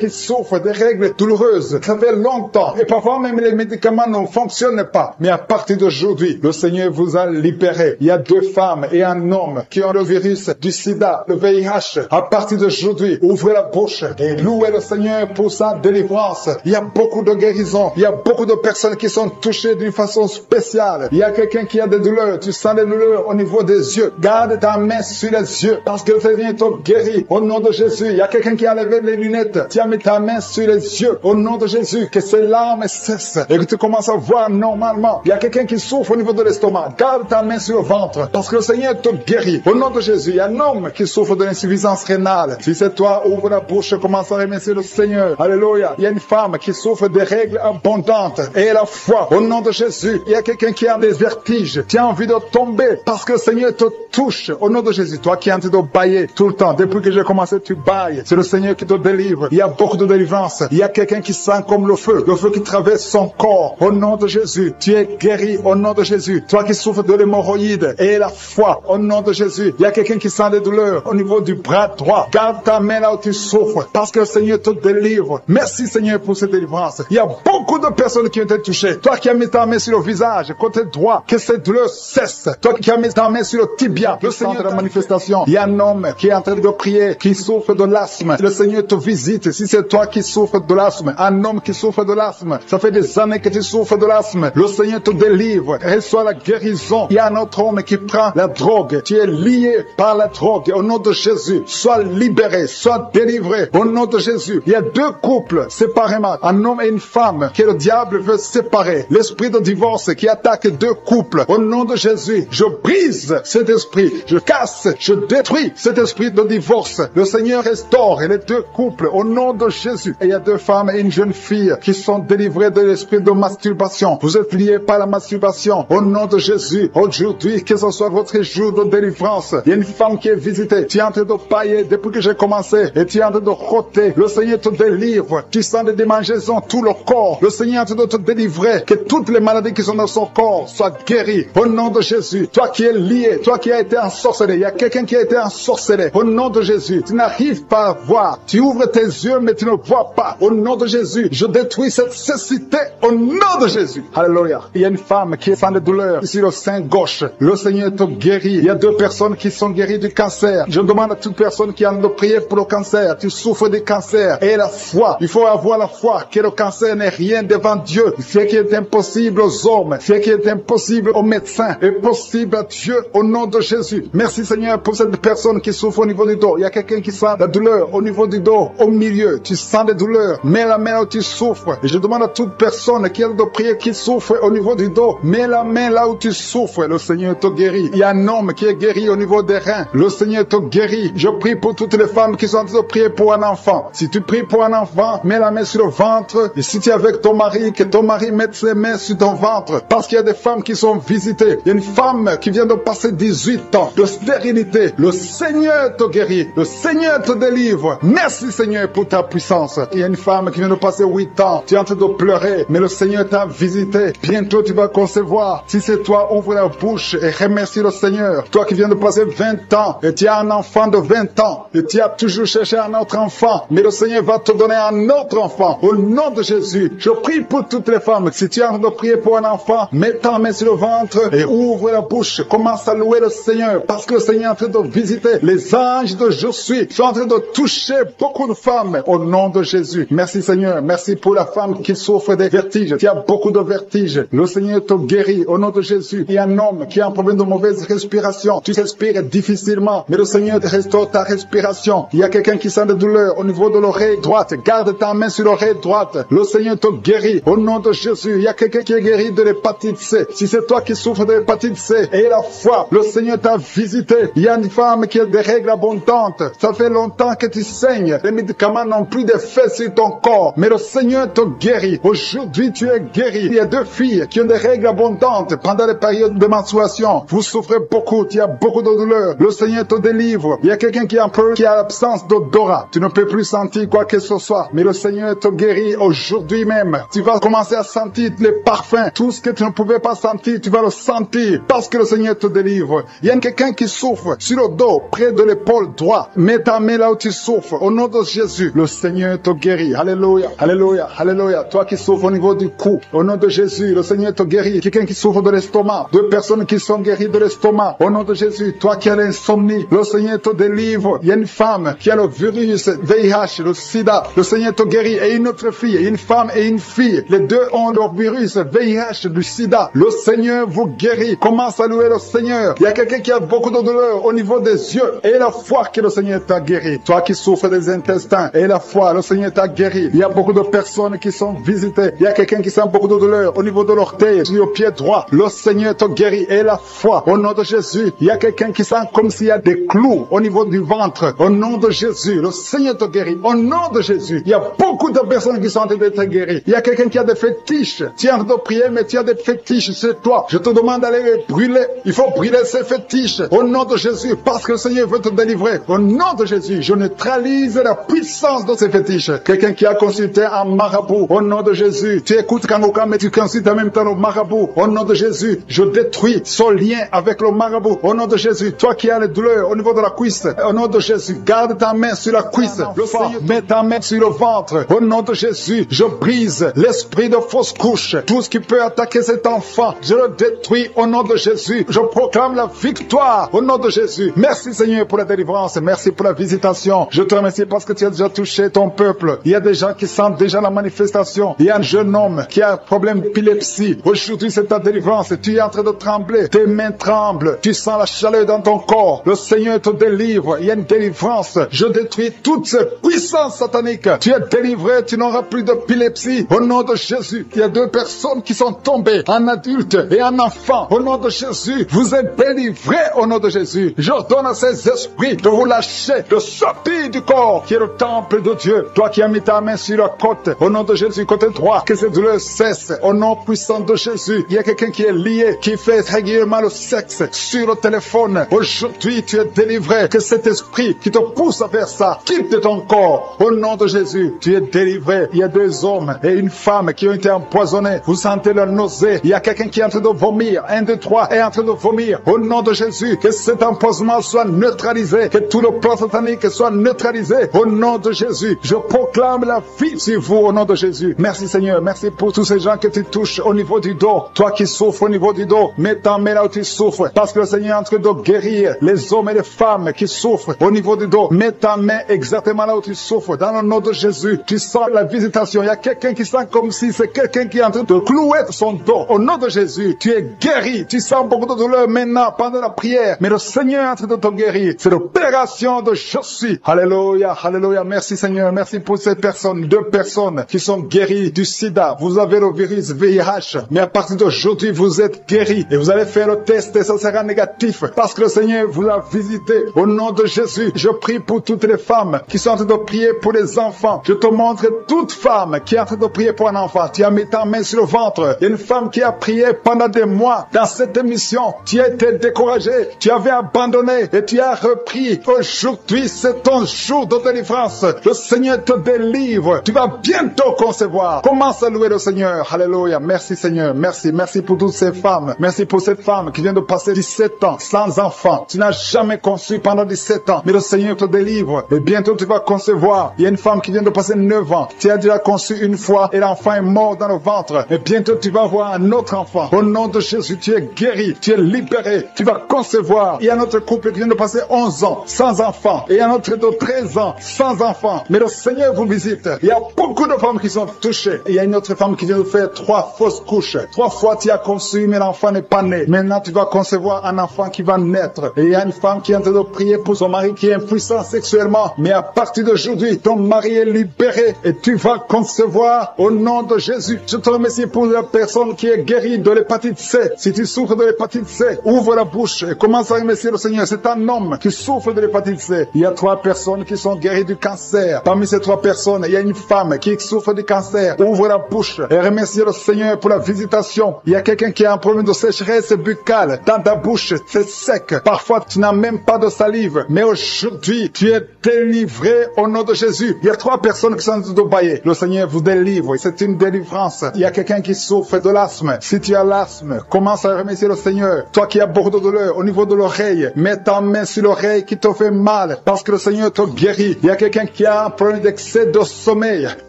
qui souffrent des règles douloureuses. Ça fait longtemps. Et parfois même les médicaments ne fonctionnent pas. Mais à partir d'aujourd'hui, le Seigneur vous a libéré. Il y a 2 femmes et un homme qui ont le virus du sida, le VIH. À partir d'aujourd'hui, ouvrez la bouche et louez le Seigneur pour sa délivrance. Il y a beaucoup de guérisons. Il y a beaucoup de personnes qui sont touchées d'une façon spéciale. Il y a quelqu'un qui a des douleurs. Tu sens des douleurs au niveau des yeux. Garde ta main sur les yeux parce que le Seigneur te guérit. Au nom de Jésus, il y a quelqu'un qui a levé les lunettes. Tu as mis ta main sur les yeux. Au nom de Jésus, que ces larmes cessent et que tu commences à voir normalement. Il y a quelqu'un qui souffre au niveau de l'estomac. Garde ta main sur le ventre parce que le Seigneur te guérit. Au nom de Jésus, il y a un homme qui souffre de l'insuffisance rénale. Si c'est toi, ouvre la bouche et commence à remercier le Seigneur. Alléluia. Il y a une femme qui souffre des règles abondantes et la foi. Au nom de Jésus, il y a quelqu'un qui a des vertiges. Tu as envie de tomber parce que le Seigneur te touche. Au nom de Jésus, toi qui es en train de bailler tout le temps. Depuis que j'ai commencé, tu bailles. C'est le Seigneur qui te délivre. Il y a beaucoup de délivrance. Il y a quelqu'un qui sent comme le feu qui traverse son corps. Au nom de Jésus, tu es guéri. Au nom de Jésus, toi qui souffres de l'hémorroïde et la foi. Au nom de Jésus, il y a quelqu'un qui sent des douleurs au niveau du bras droit. Garde ta main là où tu souffres parce que le Seigneur te délivre. Merci Seigneur pour cette délivrance. Il y a beaucoup de personnes qui ont été touchées. Toi qui as mis ta main sur le visage, côté droit, que cette douleur cesse. Toi qui as mis ta main sur le tibia, le Seigneur de la manifestation. Il y a un homme qui est en train de prier, qui souffre de l'asthme. Le Seigneur te visite. Si c'est toi qui souffres de l'asthme, un homme qui souffre de l'asthme, ça fait des années que tu souffres de l'asthme. Le Seigneur te délivre. Reçois la guérison. Il y a un autre homme qui prend la drogue. Tu es lié par la drogue. Au nom de Jésus, sois libéré, sois délivré. Au nom de Jésus, il y a 2 couples séparément, un homme et une femme que le diable veut séparer. L'esprit de divorce qui attaque 2 couples. Au nom de Jésus, je brise cet esprit. Je casse, je détruis cet esprit de divorce. Le Seigneur restaure les 2 couples au nom de Jésus. Et il y a 2 femmes et une jeune fille qui sont délivrées de l'esprit de masturbation. Vous êtes liés par la masturbation. Au nom de Jésus, aujourd'hui, que ce soit votre jour de délivrance. Il y a une femme qui est visitée. Tu es en train de pailler depuis que j'ai commencé. Et tu es en train de roter. Le Seigneur te délivre. Tu sens des démangeaisons tout le corps. Le Seigneur est en train de te délivrer. Que toutes les maladies qui sont dans son corps soient guéries. Au nom de Jésus. Toi qui es lié, toi qui es a été ensorcelé. Il y a quelqu'un qui a été ensorcelé. Au nom de Jésus, tu n'arrives pas à voir. Tu ouvres tes yeux, mais tu ne vois pas. Au nom de Jésus, je détruis cette cécité. Au nom de Jésus. Alléluia. Il y a une femme qui est sans de douleur sur le sein gauche. Le Seigneur te guérit. Il y a 2 personnes qui sont guéries du cancer. Je demande à toute personne qui a de prier pour le cancer. Tu souffres du cancer. Et la foi. Il faut avoir la foi que le cancer n'est rien devant Dieu. Ce qui est impossible aux hommes, ce qui est impossible aux médecins, est possible à Dieu au nom de Jésus. Merci Seigneur pour cette personne qui souffre au niveau du dos. Il y a quelqu'un qui sent la douleur au niveau du dos, au milieu. Tu sens des douleurs. Mets la main là où tu souffres. Et je demande à toute personne qui a de prier, qui souffre au niveau du dos, mets la main là où tu souffres. Le Seigneur te guérit. Il y a un homme qui est guéri au niveau des reins. Le Seigneur te guérit. Je prie pour toutes les femmes qui sont en train de prier pour un enfant. Si tu pries pour un enfant, mets la main sur le ventre. Et si tu es avec ton mari, que ton mari mette ses mains sur ton ventre. Parce qu'il y a des femmes qui sont visitées. Il y a une femme qui vient de passer 18 ans de stérilité. Le Seigneur te guérit. Le Seigneur te délivre. Merci Seigneur pour ta puissance. Il y a une femme qui vient de passer 8 ans. Tu es en train de pleurer, mais le Seigneur t'a visité. Bientôt tu vas concevoir. Si c'est toi, ouvre la bouche et remercie le Seigneur. Toi qui viens de passer 20 ans et tu as un enfant de 20 ans et tu as toujours cherché un autre enfant, mais le Seigneur va te donner un autre enfant. Au nom de Jésus, je prie pour toutes les femmes. Si tu es en train de prier pour un enfant, mets ta main sur le ventre et ouvre la bouche. Commence à louer le Seigneur parce que le Seigneur est en train de visiter. Les anges de Je suis sont en train de toucher beaucoup de femmes au nom de Jésus. Merci Seigneur. Merci pour la femme qui souffre des vertiges. Tu as beaucoup de vertiges. Le Seigneur te guérit au nom de Jésus. Il y a un homme qui a un problème de mauvaise respiration. Tu respires difficilement, mais le Seigneur te restaure ta respiration. Il y a quelqu'un qui sent de douleur au niveau de l'oreille droite. Garde ta main sur l'oreille droite. Le Seigneur te guérit au nom de Jésus. Il y a quelqu'un qui est guéri de l'hépatite C. Si c'est toi qui souffres de l'hépatite C et la foi, le Seigneur t'a visité. Il y a une femme qui a des règles abondantes. Ça fait longtemps que tu saignes. Les médicaments n'ont plus d'effet sur ton corps, mais le Seigneur te guérit. Aujourd'hui, tu es guéri. Il y a 2 filles qui ont des règles abondantes pendant les périodes de menstruation. Vous souffrez beaucoup. Tu as beaucoup de douleur. Le Seigneur te délivre. Il y a quelqu'un qui a l'absence d'odorat. Tu ne peux plus sentir quoi que ce soit, mais le Seigneur te guérit aujourd'hui même. Tu vas commencer à sentir les parfums. Tout ce que tu ne pouvais pas sentir, tu vas le sentir parce que le Seigneur te délivre. Il y a quelqu'un qui souffre sur le dos, près de l'épaule droite. Mets ta main là où tu souffres. Au nom de Jésus, le Seigneur te guérit. Alléluia, alléluia, alléluia. Toi qui souffres au niveau du cou, au nom de Jésus, le Seigneur te guérit. Quelqu'un qui souffre de l'estomac, 2 personnes qui sont guéries de l'estomac. Au nom de Jésus, toi qui as l'insomnie, le Seigneur te délivre. Il y a une femme qui a le virus VIH, le sida. Le Seigneur te guérit. Et une autre fille, une femme et une fille. Les 2 ont le virus VIH, du sida. Le Seigneur vous guérit. Commence à louer le Seigneur. Il y a quelqu'un qui a beaucoup de douleur au niveau des yeux. Et la foi que le Seigneur t'a guéri. Toi qui souffres des intestins. Et la foi, le Seigneur t'a guéri. Il y a beaucoup de personnes qui sont visitées. Il y a quelqu'un qui sent beaucoup de douleur au niveau de l'orteil, sur le pied droit. Le Seigneur te guérit. Et la foi, au nom de Jésus. Il y a quelqu'un qui sent comme s'il y a des clous au niveau du ventre. Au nom de Jésus, le Seigneur te guérit. Au nom de Jésus. Il y a beaucoup de personnes qui sont en train d'être guéries. Il y a quelqu'un qui a des fétiches. Tu es en train de prier, mais tu as des fétiches chez toi. Je te demande d'aller les brûler. Il faut brûler ces fétiches. Au nom de Jésus. Parce que le Seigneur veut te délivrer. Au nom de Jésus, je neutralise la puissance de ces fétiches. Quelqu'un qui a consulté un marabout. Au nom de Jésus. Tu écoutes Kanouka, mais tu consultes en même temps le marabout. Au nom de Jésus, je détruis son lien avec le marabout. Au nom de Jésus, toi qui as les douleurs au niveau de la cuisse. Au nom de Jésus, garde ta main sur la cuisse. Le Seigneur, mets ta main sur le ventre. Au nom de Jésus, je brise l'esprit de fausse couche. Tout ce qui peut attaquer cet enfant, je le détruis au nom de Jésus. Je proclame la victoire au nom de Jésus. Merci Seigneur pour la délivrance. Merci pour la visitation. Je te remercie parce que tu as déjà touché ton peuple. Il y a des gens qui sentent déjà la manifestation. Il y a un jeune homme qui a un problème d'épilepsie. Aujourd'hui, c'est ta délivrance. Tu es en train de trembler. Tes mains tremblent. Tu sens la chaleur dans ton corps. Le Seigneur te délivre. Il y a une délivrance. Je détruis toutes ces puissances sataniques. Tu es délivré. Tu n'auras plus d'épilepsie. Au nom de Jésus, il y a 2 personnes qui sont tombées, un adulte et un enfant. Au nom de Jésus, vous êtes délivrés au nom de Jésus. J'ordonne à ces esprits de vous lâcher, de sortir du corps qui est le temple de Dieu. Toi qui as mis ta main sur la côte, au nom de Jésus, côté droit, que cette douleur cesse. Au nom puissant de Jésus, il y a quelqu'un qui est lié, qui fait régulièrement le sexe sur le téléphone. Aujourd'hui, tu es délivré. Que cet esprit qui te pousse à faire ça quitte ton corps. Au nom de Jésus, tu es délivré. Il y a 2 hommes et une femme qui ont été empoisonnés. Vous sentez la nausée. Il y a quelqu'un qui est en train de vomir. 1, 2, 3 est en train de vomir. Au nom de de Jésus, que cet empoisonnement soit neutralisé, que tout le plan satanique soit neutralisé. Au nom de Jésus, je proclame la vie sur vous au nom de Jésus. Merci Seigneur, merci pour tous ces gens que tu touches au niveau du dos. Toi qui souffres au niveau du dos, mets ta main là où tu souffres, parce que le Seigneur est en train de guérir les hommes et les femmes qui souffrent au niveau du dos. Mets ta main exactement là où tu souffres. Dans le nom de Jésus, tu sens la visitation. Il y a quelqu'un qui sent comme si c'est quelqu'un qui est en train de clouer son dos. Au nom de Jésus, tu es guéri. Tu sens beaucoup de douleur maintenant pendant la prière, mais le Seigneur est en train de te guérir. C'est l'opération de je suis. Alléluia, alléluia. Merci Seigneur. Merci pour ces personnes, 2 personnes qui sont guéries du sida. Vous avez le virus VIH, mais à partir d'aujourd'hui, vous êtes guéris et vous allez faire le test et ça sera négatif parce que le Seigneur vous a visité. Au nom de Jésus, je prie pour toutes les femmes qui sont en train de prier pour les enfants. Je te montre toute femme qui est en train de prier pour un enfant. Tu as mis ta main sur le ventre. Il y a une femme qui a prié pendant des mois dans cette émission. Tu as été découragé, tu avais abandonné et tu as repris. Aujourd'hui, c'est ton jour de délivrance. Le Seigneur te délivre. Tu vas bientôt concevoir. Commence à louer le Seigneur. Alléluia. Merci Seigneur. Merci. Merci pour toutes ces femmes. Merci pour cette femme qui vient de passer 17 ans sans enfant. Tu n'as jamais conçu pendant 17 ans. Mais le Seigneur te délivre. Et bientôt tu vas concevoir. Il y a une femme qui vient de passer 9 ans. Tu as déjà conçu une fois et l'enfant est mort dans le ventre. Et bientôt tu vas avoir un autre enfant. Au nom de Jésus, tu es guéri. Tu es libéré. Tu vas concevoir. Il y a un autre couple qui vient de passer 11 ans sans enfant. Et un autre de 13 ans sans enfant. Mais le Seigneur vous visite. Il y a beaucoup de femmes qui sont touchées. Et il y a une autre femme qui vient de faire 3 fausses couches. 3 fois tu as conçu, mais l'enfant n'est pas né. Maintenant tu vas concevoir un enfant qui va naître. Et il y a une femme qui est en train de prier pour son mari qui est impuissant sexuellement. Mais à partir d'aujourd'hui, ton mari est libéré et tu vas concevoir au nom de Jésus. Je te remercie pour la personne qui est guérie de l'hépatite C. Si tu souffres de l'hépatite C, ouvre la bouche et commence à remercier le Seigneur. C'est un homme qui souffre de l'hépatite C. Il y a 3 personnes qui sont guéries du cancer. Parmi ces 3 personnes, il y a une femme qui souffre du cancer. Ouvre la bouche et remercie le Seigneur pour la visitation. Il y a quelqu'un qui a un problème de sécheresse buccale. Dans ta bouche, c'est sec. Parfois, tu n'as même pas de salive. Mais aujourd'hui, tu es délivré au nom de Jésus. Il y a 3 personnes qui sont en train de bailler. Le Seigneur vous délivre. C'est une délivrance. Il y a quelqu'un qui souffre de l'asthme. Si tu as l'asthme, commence à remercier le Seigneur. Toi qui as beaucoup de douleur au niveau de l'oreille, mets ta main sur l'oreille qui te fait mal parce que le Seigneur te guérit. Il y a quelqu'un qui a un problème d'excès de sommeil.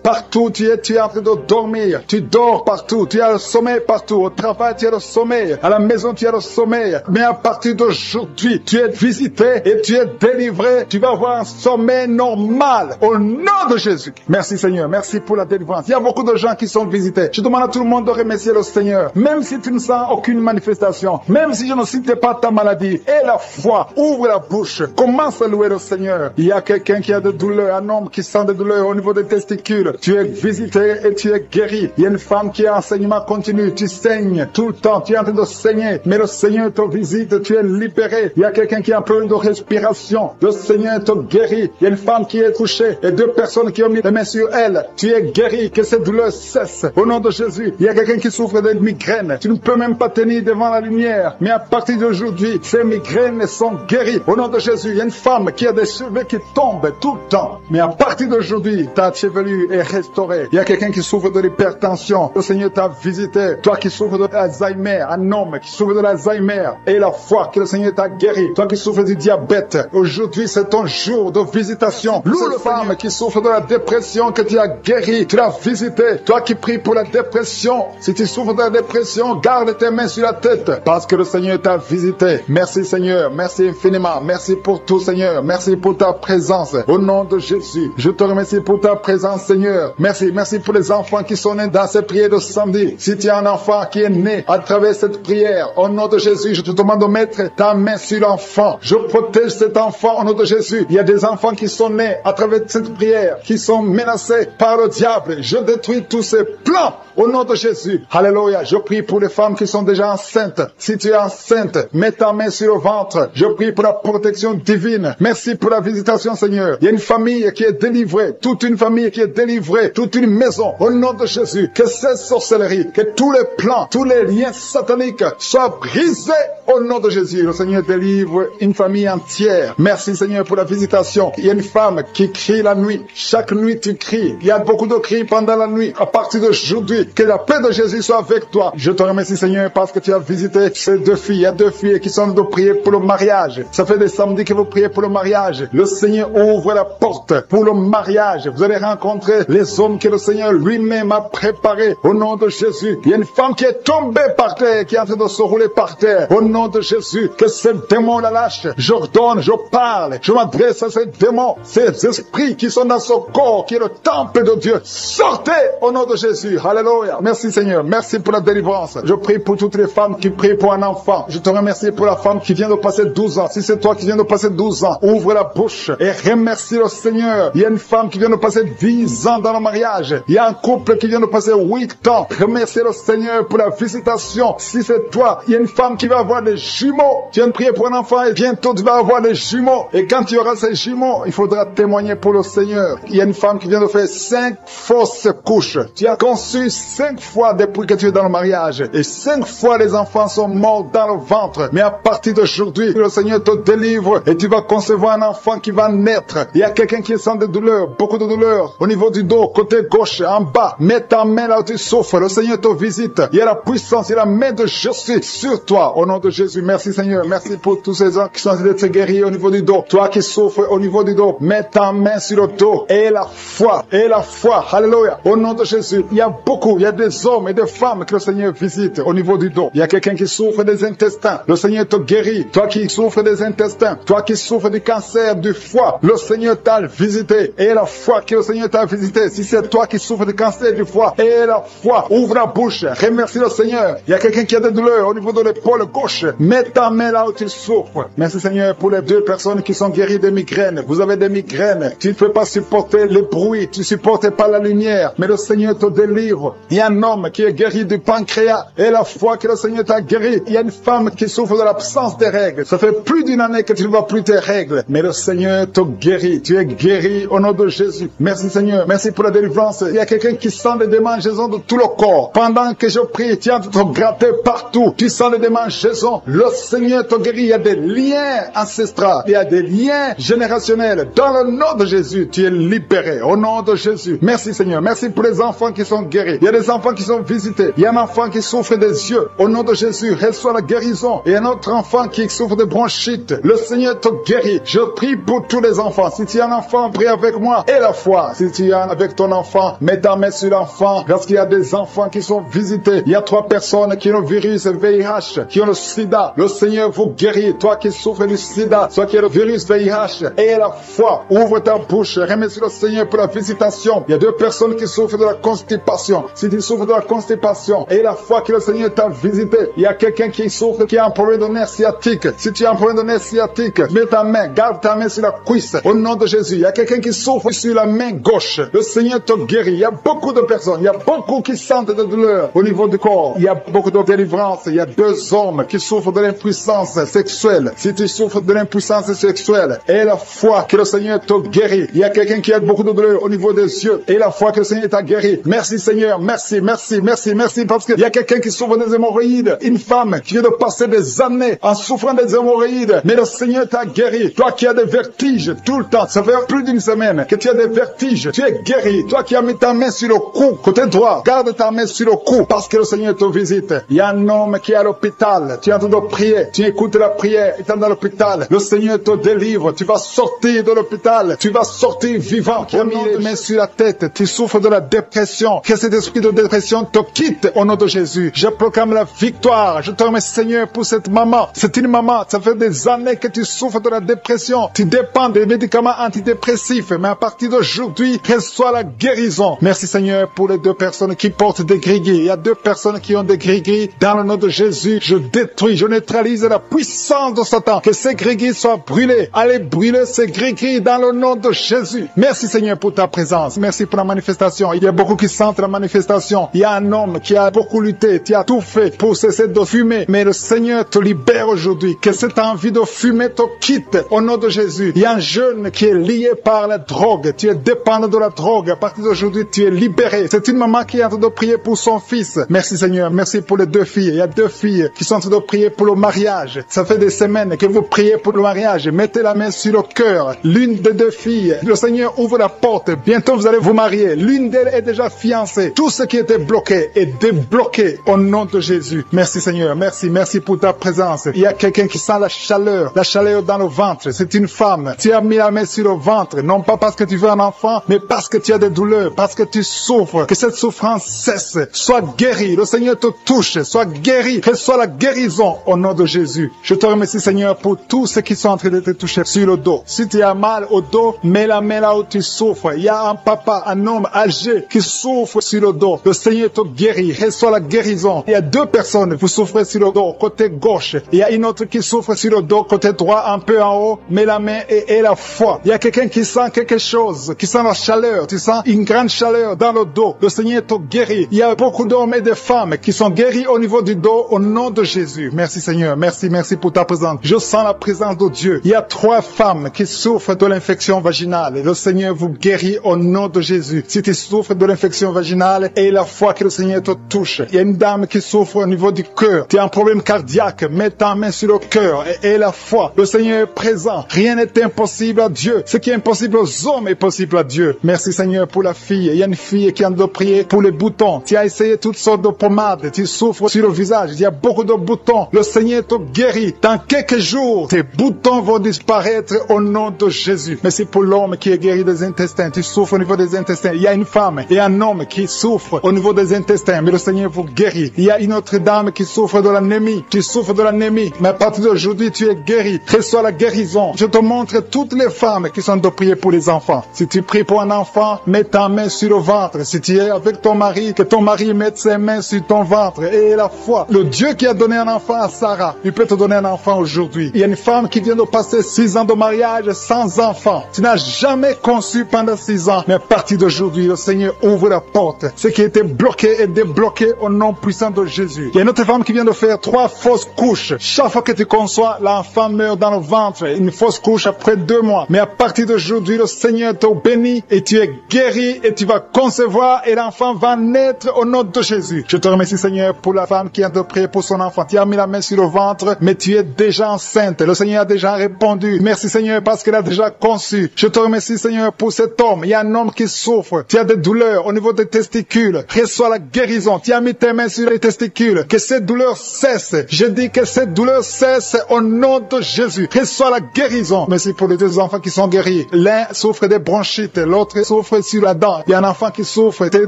Partout tu es en train de dormir. Tu dors partout. Tu as le sommeil partout. Au travail, tu as le sommeil. À la maison, tu as le sommeil. Mais à partir d'aujourd'hui, tu es visité et tu es délivré. Tu vas avoir un sommeil normal au nom de Jésus. Merci Seigneur. Merci pour la délivrance. Il y a beaucoup de gens qui sont visités. Je demande à tout le monde de remercier le Seigneur. Même si tu ne sens aucune manifestation, même si je ne cite pas ta maladie, et la foi, ouvre la bouche. Commence à louer le Seigneur. Il y a quelqu'un qui a des douleurs, un homme qui sent des douleurs au niveau des testicules. Tu es visité et tu es guéri. Il y a une femme qui a enseignement continu. Tu saignes tout le temps. Tu es en train de saigner. Mais le Seigneur te visite. Tu es libéré. Il y a quelqu'un qui a un problème de respiration. Le Seigneur te guérit. Il y a une femme qui est couchée et 2 personnes qui ont mis les mains sur elle. Tu es guéri. Que cette douleur cesse. Au nom de Jésus. Il y a quelqu'un qui souffre de migraines. Tu ne peux même pas tenir devant la lumière. Mais à partir d'aujourd'hui, ces migraines sont guéries. Au nom de Jésus, il y a une femme qui a des cheveux qui tombent tout le temps. Mais à partir d'aujourd'hui, ta chevelure est restaurée. Il y a quelqu'un qui souffre de l'hypertension. Le Seigneur t'a visité. Toi qui souffres de l'Alzheimer, un homme qui souffre de l'Alzheimer. Et la foi que le Seigneur t'a guéri. Toi qui souffres du diabète. Aujourd'hui, c'est ton jour de visitation. Loue le femme qui souffre de la dépression que tu as guéri. Tu l'as visité. Toi qui pries pour la dépression. Si tu souffres de la dépression, garde tes mains sur la tête. Parce que le Seigneur t'a visité. Merci Seigneur. Merci infiniment. Merci pour tout Seigneur. Merci pour ta présence. Au nom de Jésus. Je te remercie pour ta présence Seigneur. Merci. Merci pour les enfants qui sont nés dans cette prière de samedi. Si tu as un enfant qui est né à travers cette prière, au nom de Jésus, je te demande de mettre ta main sur l'enfant. Je protège cet enfant au nom de Jésus. Il y a des enfants qui sont nés à travers cette prière, qui sont menacés par le diable. Je détruis tous ces plans au nom de Jésus. Alléluia. Je prie pour les femmes qui sont déjà enceintes. Si tu es enceinte, mets ta main sur le ventre. Je prie pour la protection divine. Merci pour la visitation, Seigneur. Il y a une famille qui est délivrée. Toute une famille qui est délivrée. Toute une maison. Au nom de Jésus. Que cette sorcellerie, que tous les plans, tous les liens sataniques soient brisés au nom de Jésus. Le Seigneur délivre une famille entière. Merci, Seigneur, pour la visitation. Il y a une femme qui crie la nuit. Chaque nuit, tu cries. Il y a beaucoup de cris pendant la nuit. À partir d'aujourd'hui, que la paix de Jésus soit avec toi. Je te remercie, Seigneur, parce que tu as visité ces 2 filles. Il y a 2 filles filles qui sont de prier pour le mariage. Ça fait des samedis que vous priez pour le mariage. Le Seigneur ouvre la porte pour le mariage. Vous allez rencontrer les hommes que le Seigneur lui-même a préparés au nom de Jésus. Il y a une femme qui est tombée par terre, qui est en train de se rouler par terre. Au nom de Jésus, que ce démon la lâche. J'ordonne, je parle, je m'adresse à ces démons, ces esprits qui sont dans son corps, qui est le temple de Dieu. Sortez au nom de Jésus. Alléluia. Merci Seigneur. Merci pour la délivrance. Je prie pour toutes les femmes qui prient pour un enfant. Je te remercie pour la femme qui vient de passer 12 ans. Si c'est toi qui viens de passer 12 ans, ouvre la bouche et remercie le Seigneur. Il y a une femme qui vient de passer 10 ans dans le mariage. Il y a un couple qui vient de passer 8 ans. Remercie le Seigneur pour la visitation. Si c'est toi, il y a une femme qui va avoir des jumeaux. Tu viens de prier pour un enfant et bientôt tu vas avoir des jumeaux. Et quand tu auras ces jumeaux, il faudra témoigner pour le Seigneur. Il y a une femme qui vient de faire 5 fausses couches. Tu as conçu 5 fois depuis que tu es dans le mariage. Et 5 fois les enfants sont morts dans le ventre. Mais à partir d'aujourd'hui, le Seigneur te délivre et tu vas concevoir un enfant qui va naître. Il y a quelqu'un qui sent des douleurs, beaucoup de douleurs. Au niveau du dos, côté gauche, en bas. Mets ta main là où tu souffres. Le Seigneur te visite. Il y a la puissance, il y a la main de Jésus sur toi. Au nom de Jésus, merci Seigneur. Merci pour tous ces gens qui sont en train d'être guéris au niveau du dos. Toi qui souffres au niveau du dos, mets ta main sur le dos. Et la foi. Et la foi. Alléluia. Au nom de Jésus, il y a beaucoup, il y a des hommes et des femmes que le Seigneur visite au niveau du dos. Il y a quelqu'un qui souffre des intestins. Le Seigneur te guérit. Toi qui souffres des intestins. Toi qui souffres du cancer du foie. Le Seigneur t'a visité. Et la foi que le Seigneur t'a visité. Si c'est toi qui souffres du cancer du foie. Et la foi. Ouvre la bouche. Remercie le Seigneur. Il y a quelqu'un qui a des douleurs au niveau de l'épaule gauche. Mets ta main là où tu souffres. Merci Seigneur pour les 2 personnes qui sont guéries de migraines. Vous avez des migraines. Tu ne peux pas supporter le bruit. Tu ne supportes pas la lumière. Mais le Seigneur te délivre. Il y a un homme qui est guéri du pancréas. Et la foi que le Seigneur t'a guéri. Il y a une femme qui souffre de l'absence des règles. Ça fait plus d'une année que tu ne vois plus tes règles. Mais le Seigneur te guérit. Tu es guéri au nom de Jésus. Merci Seigneur. Merci pour la délivrance. Il y a quelqu'un qui sent des démangeaisons de tout le corps. Pendant que je prie, tu es en train de te gratter partout. Tu sens des démangeaisons. Le Seigneur te guérit. Il y a des liens ancestraux. Il y a des liens générationnels. Dans le nom de Jésus, tu es libéré. Au nom de Jésus. Merci Seigneur. Merci pour les enfants qui sont guéris. Il y a des enfants qui sont visités. Il y a un enfant qui souffre des yeux. Au nom de Jésus, reçois la guérison. Et un autre enfant qui souffre de bronchite. Le Seigneur te guérit. Je prie pour tous les enfants. Si tu es un enfant, prie avec moi. Et la foi. Si tu es avec ton enfant, mets ta main sur l'enfant. Parce qu'il y a des enfants qui sont visités. Il y a 3 personnes qui ont le virus VIH, qui ont le sida. Le Seigneur vous guérit. Toi qui souffres du sida, toi qui as le virus VIH. Et la foi. Ouvre ta bouche. Remercie le Seigneur pour la visitation. Il y a 2 personnes qui souffrent de la constipation. Si tu souffres de la constipation, et la foi que le Seigneur t'a visité, il y a quelqu'un qui souffre, qui a un problème de nerf sciatique. Si tu as un problème de nerf sciatique, mets ta main, garde ta main sur la cuisse. Au nom de Jésus, il y a quelqu'un qui souffre sur la main gauche. Le Seigneur te guérit. Il y a beaucoup de personnes, il y a beaucoup qui sentent de douleur au niveau du corps. Il y a beaucoup de délivrance. Il y a 2 hommes qui souffrent de l'impuissance sexuelle. Si tu souffres de l'impuissance sexuelle, et la foi que le Seigneur te guérit. Il y a quelqu'un qui a beaucoup de douleur au niveau des yeux, et la foi que le Seigneur t'a guéri. Merci Seigneur, merci, merci, merci, merci, parce qu'il y a quelqu'un qui souffre des hémorroïdes. Une femme qui vient de passer des années en souffrant des hémorroïdes, mais le Seigneur t'a guéri. Toi qui as des vertiges tout le temps, ça fait plus d'une semaine que tu as des vertiges, tu es guéri. Toi qui as mis ta main sur le cou, côté droit, garde ta main sur le cou, parce que le Seigneur te visite. Il y a un homme qui est à l'hôpital, tu es en train de prier, tu écoutes la prière, étant dans l'hôpital, le Seigneur te délivre, tu vas sortir de l'hôpital, tu vas sortir vivant. Tu as mis les mains sur la tête, tu souffres de la dépression, que cet esprit de dépression te quitte au nom de Jésus. Je proclame la victoire. Je te remercie Seigneur pour cette maman. C'est une maman, ça fait des années que tu souffres de la dépression. Tu dépends des médicaments antidépressifs, mais à partir d'aujourd'hui, reçois la guérison. Merci Seigneur pour les 2 personnes qui portent des gris-gris. Il y a 2 personnes qui ont des gris-gris. Dans le nom de Jésus, je détruis, je neutralise la puissance de Satan. Que ces gris-gris soient brûlés. Allez brûler ces gris-gris dans le nom de Jésus. Merci Seigneur pour ta présence. Merci pour la manifestation. Il y a beaucoup qui sentent la manifestation. Il y a un homme qui a beaucoup lutté, qui a tout fait pour cesser de fumer. Mais le Seigneur te libère aujourd'hui. Que cette envie de fumer te quitte au nom de Jésus. Il y a un jeune qui est lié par la drogue. Tu es dépendant de la drogue. À partir d'aujourd'hui, tu es libéré. C'est une maman qui est en train de prier pour son fils. Merci Seigneur. Merci pour les 2 filles. Il y a 2 filles qui sont en train de prier pour le mariage. Ça fait des semaines que vous priez pour le mariage. Mettez la main sur le cœur. L'une des 2 filles, le Seigneur ouvre la porte. Bientôt, vous allez vous marier. L'une d'elles est déjà fiancée. Tout ce qui était bloqué est débloqué au nom de Jésus. Merci Seigneur. Merci. Merci pour ta présence. Il y a quelqu'un qui sent la chaleur dans le ventre. C'est une femme. Tu as mis la main sur le ventre, non pas parce que tu veux un enfant, mais parce que tu as des douleurs, parce que tu souffres. Que cette souffrance cesse. Sois guéri. Le Seigneur te touche. Sois guéri. Reçois la guérison au nom de Jésus. Je te remercie, Seigneur, pour tous ceux qui sont en train de te toucher sur le dos. Si tu as mal au dos, mets la main là où tu souffres. Il y a un papa, un homme âgé qui souffre sur le dos. Le Seigneur te guérit. Reçois la guérison. Il y a 2 personnes, vous souffrez sur le dos, côté gauche. Il y a une autre qui souffre sur le dos, côté droit, un peu en haut. Mets la main et la foi. Il y a quelqu'un qui sent quelque chose, qui sent la chaleur. Tu sens une grande chaleur dans le dos. Le Seigneur te guérit. Il y a beaucoup d'hommes et de femmes qui sont guéris au niveau du dos au nom de Jésus. Merci Seigneur. Merci pour ta présence. Je sens la présence de Dieu. Il y a 3 femmes qui souffrent de l'infection vaginale. Le Seigneur vous guérit au nom de Jésus. Si tu souffres de l'infection vaginale, et la foi que le Seigneur te touche. Il y a une dame qui souffre au niveau du cœur. Tu as un problème cardiaque. Mets ta main sur le cœur et la foi. Le Seigneur est présent. Rien n'est impossible à Dieu. Ce qui est impossible aux hommes est possible à Dieu. Merci Seigneur pour la fille. Il y a une fille qui a de prier pour les boutons. Tu as essayé toutes sortes de pommades. Tu souffres sur le visage. Il y a beaucoup de boutons. Le Seigneur te guérit. Dans quelques jours, tes boutons vont disparaître au nom de Jésus. Merci pour l'homme qui est guéri des intestins. Tu souffres au niveau des intestins. Il y a une femme et un homme qui souffrent au niveau des intestins. Mais le Seigneur vous guérit. Il y a une autre dame qui souffre de l'anémie. Tu souffres de l'anémie. Mais à partir d'aujourd'hui, tu es guéri. Reçois la guérison. Je te montre toutes les femmes qui sont de prier pour les enfants. Si tu pries pour un enfant, mets ta main sur le ventre. Si tu es avec ton mari, que ton mari mette ses mains sur ton ventre. Et la foi. Le Dieu qui a donné un enfant à Sarah, il peut te donner un enfant aujourd'hui. Il y a une femme qui vient de passer 6 ans de mariage sans enfant. Tu n'as jamais conçu pendant 6 ans. Mais à partir d'aujourd'hui, le Seigneur ouvre la porte. Ce qui était bloqué est débloqué au nom puissant de Jésus. Il y a une autre femme qui vient de faire 3 fausses couches. Chaque fois que tu conçois, l'enfant meurt dans le ventre. Une fausse couche après 2 mois. Mais à partir d'aujourd'hui, le Seigneur te bénit et tu es guéri et tu vas concevoir et l'enfant va naître au nom de Jésus. Je te remercie Seigneur pour la femme qui a de prier pour son enfant. Tu as mis la main sur le ventre, mais tu es déjà enceinte. Le Seigneur a déjà répondu. Merci Seigneur parce qu'il a déjà conçu. Je te remercie Seigneur pour cet homme. Il y a un homme qui souffre. Tu as des douleurs au niveau des testicules. Reçois la guérison. Tu as mis tes mains sur les testicules. Que cette douleur cesse. Je dis que cette douleur cesse au nom de Jésus. Reçois la guérison. Merci pour les 2 enfants qui sont guéris. L'un souffre des bronchites, l'autre souffre sur la dent. Il y a un enfant qui souffre. Tes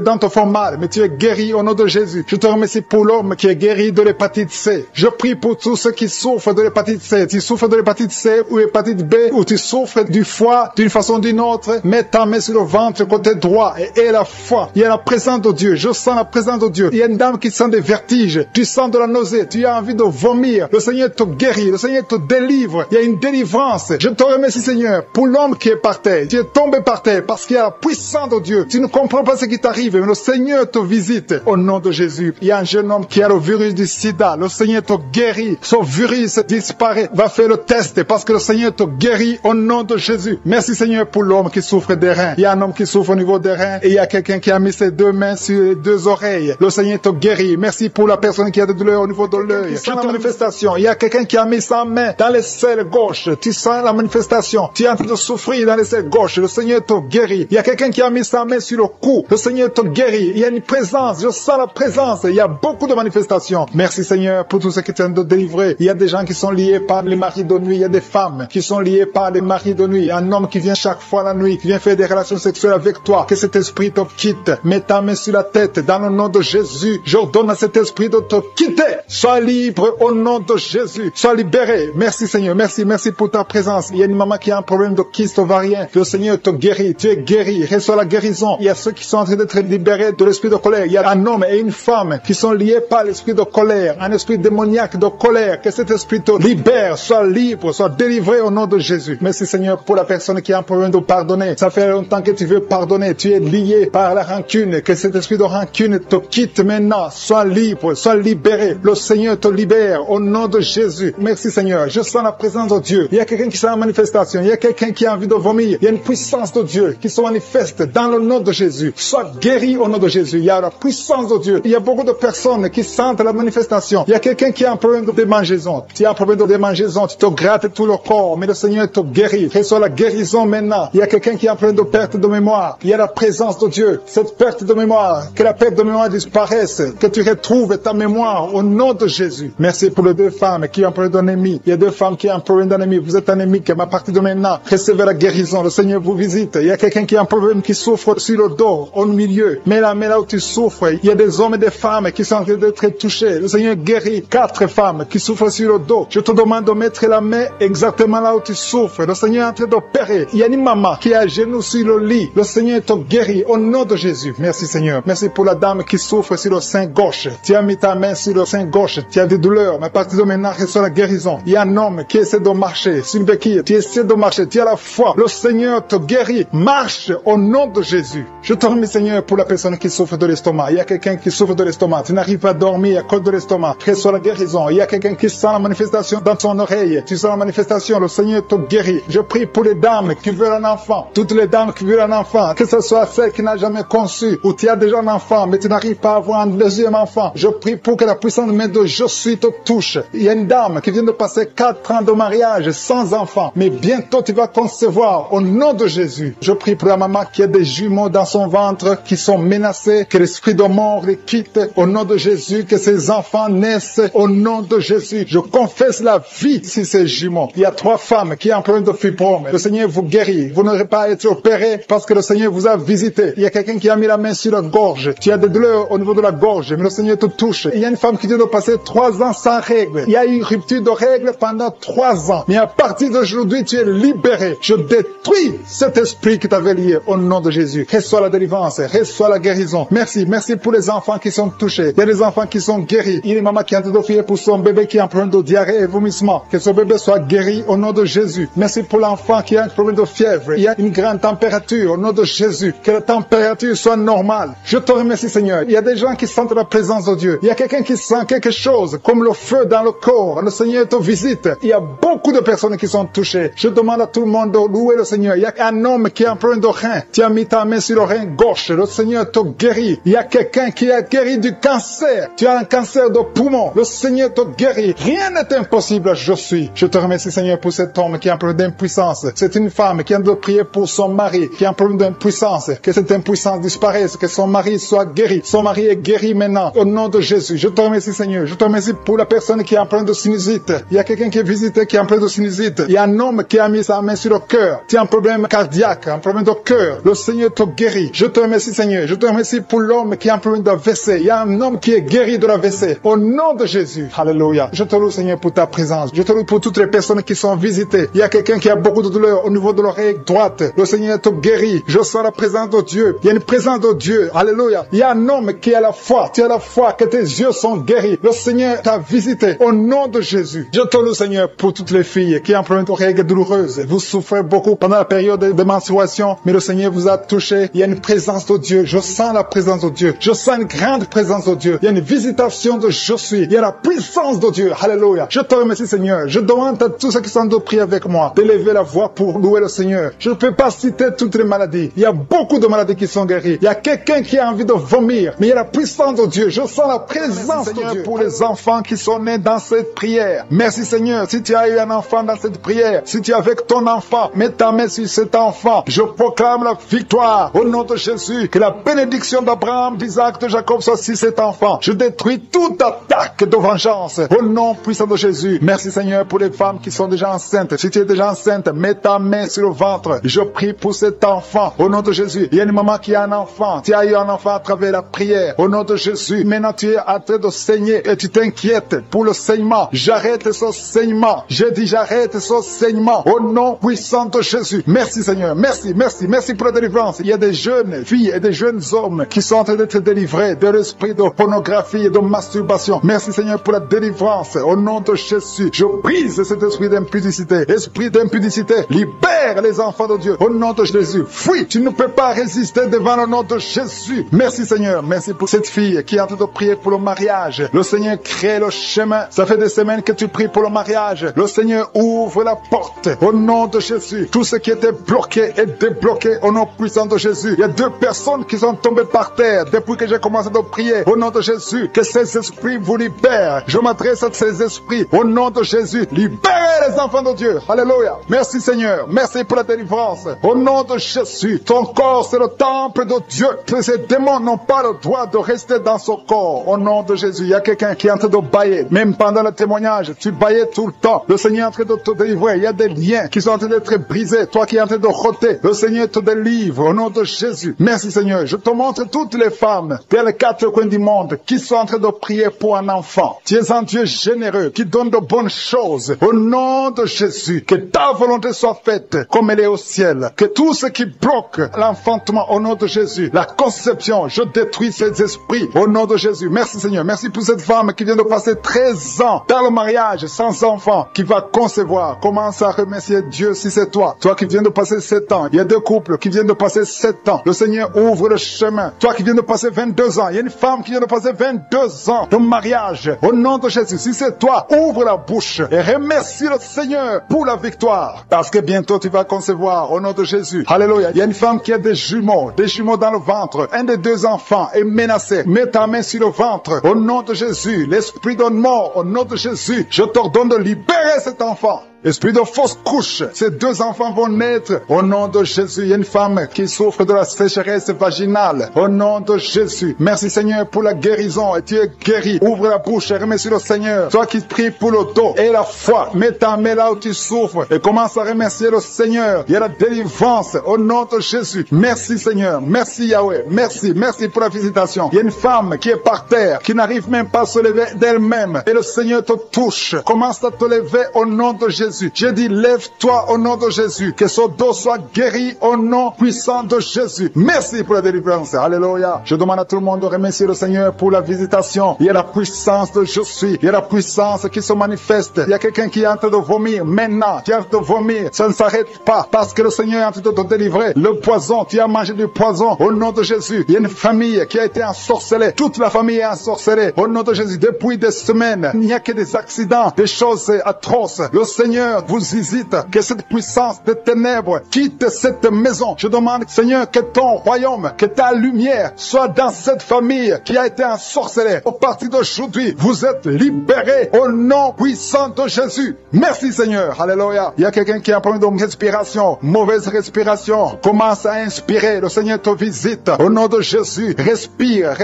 dents te font mal, mais tu es guéri au nom de Jésus. Je te remercie pour l'homme qui est guéri de l'hépatite C. Je prie pour tous ceux qui souffrent de l'hépatite C. Tu souffres de l'hépatite C ou l'hépatite B ou tu souffres du foie d'une façon ou d'une autre. Mets ta main sur le ventre côté droit et la foi. Il y a la présence de Dieu. Je sens la présence de Dieu. Il y a une dame qui sent des vertiges. Tu sens de la nausée. Tu as envie de vomir. Le Seigneur te guérit. Le Seigneur te délivre. Il y a une délivrance. Je te remercie Seigneur pour l'homme qui est par terre. Tu es tombé par terre parce qu'il y a la puissance de Dieu. Tu ne comprends pas ce qui t'arrive, mais le Seigneur te visite au nom de Jésus. Il y a un jeune homme qui a le virus du sida. Le Seigneur te guérit. Son virus disparaît. Va faire le test parce que le Seigneur te guérit au nom de Jésus. Merci Seigneur pour l'homme qui souffre des reins. Il y a un homme qui souffre au niveau des reins et il y a quelqu'un qui a mis ses 2 mains sur les 2 oreilles. Le Seigneur te guérit. Merci pour la personne qui a des douleurs au niveau de l'œil. Tu sens la manifestation. Il y a quelqu'un qui a mis sa main dans les selles gauches. Tu sens la manifestation. Tu es en train de souffrir dans les selles gauches. Le Seigneur te guérit. Il y a quelqu'un qui a mis sa main sur le cou. Le Seigneur te guérit. Il y a une présence. Je sens la présence. Il y a beaucoup de manifestations. Merci Seigneur pour tout ce que tu viens de délivrer. Il y a des gens qui sont liés par les maris de nuit. Il y a des femmes qui sont liées par les maris de nuit. Un homme qui vient chaque fois la nuit, qui vient faire des relations sexuelles avec toi. Que cet esprit te quitte. Mets ta main sur la tête. Dans le nom de Jésus, j'ordonne à cet esprit de te quitter. Sois libre au nom de Jésus. Sois libéré. Merci Seigneur. Merci pour ta présence. Il y a une maman qui a un problème de kyste ovarien. Le Seigneur te guérit. Tu es guéri. Reçois la guérison. Il y a ceux qui sont en train d'être libérés de l'esprit de colère. Il y a un homme et une femme qui sont liés par l'esprit de colère. Un esprit démoniaque de colère. Que cet esprit te libère. Sois libre. Sois délivré au nom de Jésus. Merci Seigneur pour la personne qui a un problème de pardonner. Ça fait longtemps que tu veux pardonner. Tu es lié par la rancune. Que cet esprit de rancune te quitte maintenant. Sois libre. Sois libéré. Le Seigneur te libère au nom de Jésus. Merci Seigneur. Je sens la présence de Dieu. Il y a quelqu'un qui sent la manifestation. Il y a quelqu'un qui a envie de vomir. Il y a une puissance de Dieu qui se manifeste dans le nom de Jésus. Sois guéri au nom de Jésus. Il y a la puissance de Dieu. Il y a beaucoup de personnes qui sentent la manifestation. Il y a quelqu'un qui a un problème de démangeaison. Tu as un problème de démangeaison. Tu te grattes tout le corps. Mais le Seigneur te guérit. Reçois la guérison maintenant. Il y a quelqu'un qui a un problème de perte de mémoire. Il y a la présence de Dieu. Cette perte de mémoire. Que la perte de mémoire disparaisse. Que tu retrouves ta mémoire au nom de Jésus. Merci Merci pour les deux femmes qui ont un problème d'ennemi. Il y a deux femmes qui ont un problème d'ennemi. Vous êtes anémique, mais à partir de maintenant, recevez la guérison. Le Seigneur vous visite. Il y a quelqu'un qui a un problème qui souffre sur le dos, au milieu. Mais là où tu souffres, il y a des hommes et des femmes qui sont en train d'être touchés. Le Seigneur guérit 4 femmes qui souffrent sur le dos. Je te demande de mettre la main exactement là où tu souffres. Le Seigneur est en train d'opérer. Il y a une maman qui est à genoux sur le lit. Le Seigneur te guérit au nom de Jésus. Merci Seigneur. Merci pour la dame qui souffre sur le sein gauche. Tu as mis ta main sur le sein gauche. Tu as des douleurs, mais à partir de maintenant, reçois la guérison. Il y a un homme qui essaie de marcher sur une béquille. Tu essaies de marcher. Tu as la foi. Le Seigneur te guérit. Marche au nom de Jésus. Je te remercie Seigneur pour la personne qui souffre de l'estomac. Il y a quelqu'un qui souffre de l'estomac. Tu n'arrives pas à dormir à cause de l'estomac. Reçois la guérison. Il y a quelqu'un qui sent la manifestation dans ton oreille. Tu sens la manifestation. Le Seigneur te guérit. Je prie pour les dames qui veulent un enfant. Toutes les dames qui veulent un enfant. Que ce soit celle qui n'a jamais conçu ou tu as déjà un enfant mais tu n'arrives pas à avoir un deuxième enfant. Je prie pour que la puissante main de Je suis te touche. Il y a une dame qui vient de passer 4 ans de mariage sans enfant. Mais bientôt tu vas concevoir au nom de Jésus. Je prie pour la maman qui a des jumeaux dans son ventre qui sont menacés. Que l'esprit de mort les quitte au nom de Jésus. Que ces enfants naissent au nom de Jésus. Je confesse la vie sur ces jumeaux. Il y a 3 femmes qui ont un problème de fibrome. Le Seigneur vous guérit. Vous n'aurez pas à être opéré parce que le Seigneur vous a visité. Il y a quelqu'un qui a mis la main sur la gorge. Tu as des douleurs au niveau de la gorge, mais le Seigneur te touche. Il y a une femme qui vient de passer 3 ans sans règles. Il y a eu une rupture de règles pendant 3 ans. Mais à partir d'aujourd'hui, tu es libéré. Je détruis cet esprit qui t'avait lié au nom de Jésus. Reçois la délivrance, reçois la guérison. Merci, merci pour les enfants qui sont touchés. Il y a des enfants qui sont guéris. Il y a une maman qui est en train d'offrir pour son bébé qui a un problème de diarrhée et vomissement. Que son bébé soit guéri au nom de Jésus. Merci pour l'enfant qui a un problème de fièvre. Il y a une grande température au nom de Jésus. Que la température soit normale. Je te remercie Seigneur. Il y a des gens qui sentent la présence de Dieu. Il y a quelqu'un qui sent quelque chose comme le feu dans le corps. Le Seigneur te visite. Il y a beaucoup de personnes qui sont touchées. Je demande à tout le monde de louer le Seigneur. Il y a un homme qui a un problème de rein. Tu as mis ta main sur le rein gauche. Le Seigneur te guérit. Il y a quelqu'un qui a guéri du cancer. Tu as un cancer de poumon. Le Seigneur te guérit. Rien n'est impossible. Je suis. Je te remercie Seigneur pour cet homme qui a un problème d'impuissance. C'est une femme qui a de prier pour son mari qui a un problème d'impuissance. Que cette impuissance disparaisse. Que son mari soit guéri. Son mari est guéri maintenant. Au nom de Jésus. Je te remercie Seigneur. Je te remercie pour la personne qui a un problème de sinusite. Il y a quelqu'un qui est visité qui a un problème de sinusite. Il y a un homme qui a mis sa main sur le cœur. Tu as un problème cardiaque, un problème de cœur. Le Seigneur te guérit. Je te remercie Seigneur. Je te remercie pour l'homme qui a un problème d'AVC. Il y a un homme qui est guéri de l'AVC. Au nom de Jésus. Alléluia. Je te loue Seigneur pour ta présence. Je te loue pour toutes les personnes qui sont visitées. Il y a quelqu'un qui a beaucoup de douleur au niveau de l'oreille droite. Le Seigneur te guérit. Je sens la présence de Dieu. Il y a une présence de Dieu. Alléluia. Il y a un homme qui a la foi. Tu as la foi que tes yeux sont guéris. Le Seigneur t'a visité. Au nom de Jésus. Je te loue Seigneur pour toutes les filles qui ont un problème de règles douloureuses. Vous souffrez beaucoup pendant la période de menstruation, mais le Seigneur vous a touché. Il y a une présence de Dieu. Je sens la présence de Dieu. Je sens une grande présence de Dieu. Il y a une visitation de Je suis. Il y a la puissance de Dieu. Alléluia. Je te remercie Seigneur. Je demande à tous ceux qui sont de prier avec moi d'élever la voix pour louer le Seigneur. Je ne peux pas citer toutes les maladies. Il y a beaucoup de maladies qui sont guéries. Il y a quelqu'un qui a envie de vomir, mais il y a la puissance de Dieu. Je sens la présence de Dieu pour les enfants qui sont nés dans cette prière. Merci Seigneur. Si tu as eu un enfant dans cette prière, si tu es avec ton enfant, mets ta main sur cet enfant. Je proclame la victoire au nom de Jésus. Que la bénédiction d'Abraham, d'Isaac, de Jacob soit sur cet enfant. Je détruis toute attaque de vengeance au nom puissant de Jésus. Merci Seigneur pour les femmes qui sont déjà enceintes. Si tu es déjà enceinte, mets ta main sur le ventre. Je prie pour cet enfant au nom de Jésus. Il y a une maman qui a un enfant. Tu as eu un enfant à travers la prière au nom de Jésus. Maintenant tu es en train de saigner et tu t'inquiètes pour le saignement. J'arrête ce saignement. Je dis j'arrête ce saignement au nom puissant de Jésus. Merci Seigneur. Merci, merci, merci pour la délivrance. Il y a des jeunes filles et des jeunes hommes qui sont en train d'être délivrés de l'esprit de pornographie et de masturbation. Merci Seigneur pour la délivrance au nom de Jésus. Je brise cet esprit d'impudicité. Esprit d'impudicité, libère les enfants de Dieu au nom de Jésus. Fuis, tu ne peux pas résister devant le nom de Jésus. Merci Seigneur. Merci pour cette fille qui est en train de prier pour le mariage. Le Seigneur crée le chemin. Ça fait des semaines que tu pries pour le mariage. Le Seigneur ouvre la porte au nom de Jésus. Tout ce qui était bloqué est débloqué au nom puissant de Jésus. Il y a 2 personnes qui sont tombées par terre depuis que j'ai commencé de prier au nom de Jésus. Que ces esprits vous libèrent. Je m'adresse à ces esprits au nom de Jésus. Libérez les enfants de Dieu. Alléluia. Merci Seigneur. Merci pour la délivrance. Au nom de Jésus. Ton corps c'est le temple de Dieu. Que ces démons n'ont pas le droit de rester dans son corps. Au nom de Jésus. Il y a quelqu'un qui est en train de baillais. Même pendant le témoignage, tu baillais tout le temps. Le Seigneur est en train de te délivrer. Il y a des liens qui sont en train d'être brisés. Toi qui es en train de roter, le Seigneur te délivre au nom de Jésus. Merci Seigneur. Je te montre toutes les femmes dans les quatre coins du monde qui sont en train de prier pour un enfant. Tu es un Dieu généreux qui donne de bonnes choses. Au nom de Jésus, que ta volonté soit faite comme elle est au ciel. Que tout ce qui bloque l'enfantement au nom de Jésus, la conception, je détruis ces esprits au nom de Jésus. Merci Seigneur. Merci pour cette femme qui vient de passer 13 ans dans le mariage sans enfant, qui va concevoir. Commence à remercier Dieu si c'est toi. Toi qui viens de passer 7 ans. Il y a deux couples qui viennent de passer 7 ans. Le Seigneur ouvre le chemin. Toi qui viens de passer 22 ans. Il y a une femme qui vient de passer 22 ans de mariage. Au nom de Jésus, si c'est toi, ouvre la bouche et remercie le Seigneur pour la victoire. Parce que bientôt tu vas concevoir au nom de Jésus. Alléluia. Il y a une femme qui a des jumeaux dans le ventre. Un des deux enfants est menacé. Mets ta main sur le ventre. Au nom de Jésus, l'esprit de mort, au nom de Jésus, je t'ordonne de libérer cet enfant. Esprit de fausse couche, ces deux enfants vont naître au nom de Jésus. Il y a une femme qui souffre de la sécheresse vaginale au nom de Jésus. Merci Seigneur pour la guérison et tu es guéri. Ouvre la bouche et remercie le Seigneur. Toi qui pries pour le dos et la foi, mets ta main là où tu souffres et commence à remercier le Seigneur. Il y a la délivrance au nom de Jésus. Merci Seigneur, merci Yahweh, merci pour la visitation. Il y a une femme qui est par terre, qui n'arrive même pas à se lever d'elle-même et le Seigneur te touche. Commence à te lever au nom de Jésus. J'ai dit, lève-toi au nom de Jésus. Que son dos soit guéri au nom puissant de Jésus. Merci pour la délivrance. Alléluia. Je demande à tout le monde de remercier le Seigneur pour la visitation. Il y a la puissance de je suis. Il y a la puissance qui se manifeste. Il y a quelqu'un qui est en train de vomir maintenant. Tu es en train de vomir. Ça ne s'arrête pas parce que le Seigneur est en train de te délivrer. Le poison, tu as mangé du poison au nom de Jésus. Il y a une famille qui a été ensorcelée. Toute la famille est ensorcelée au nom de Jésus. Depuis des semaines, il n'y a que des accidents, des choses atroces. Le Seigneur vous visite, que cette puissance de ténèbres quitte cette maison. Je demande, Seigneur, que ton royaume, que ta lumière soit dans cette famille qui a été ensorcelée. Au partir d'aujourd'hui, vous êtes libérés au nom puissant de Jésus. Merci Seigneur. Alléluia. Il y a quelqu'un qui a un problème de respiration, mauvaise respiration. Commence à inspirer. Le Seigneur te visite. Au nom de Jésus, respire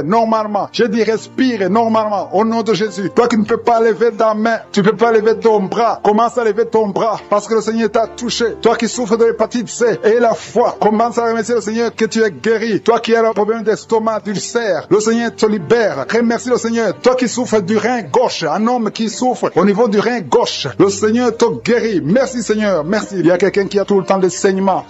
normalement. Je dis respire normalement. Au nom de Jésus. Toi qui ne peux pas lever ta main, tu ne peux pas lever ton bras. Commence à lever ton bras parce que le Seigneur t'a touché. Toi qui souffres de l'hépatite C et la foi, commence à remercier le Seigneur que tu es guéri. Toi qui as un problème d'estomac, d'ulcère, le Seigneur te libère. Remercie le Seigneur. Toi qui souffres du rein gauche, un homme qui souffre au niveau du rein gauche, le Seigneur te guérit. Merci Seigneur, merci. Il y a quelqu'un qui a tout le temps des saignements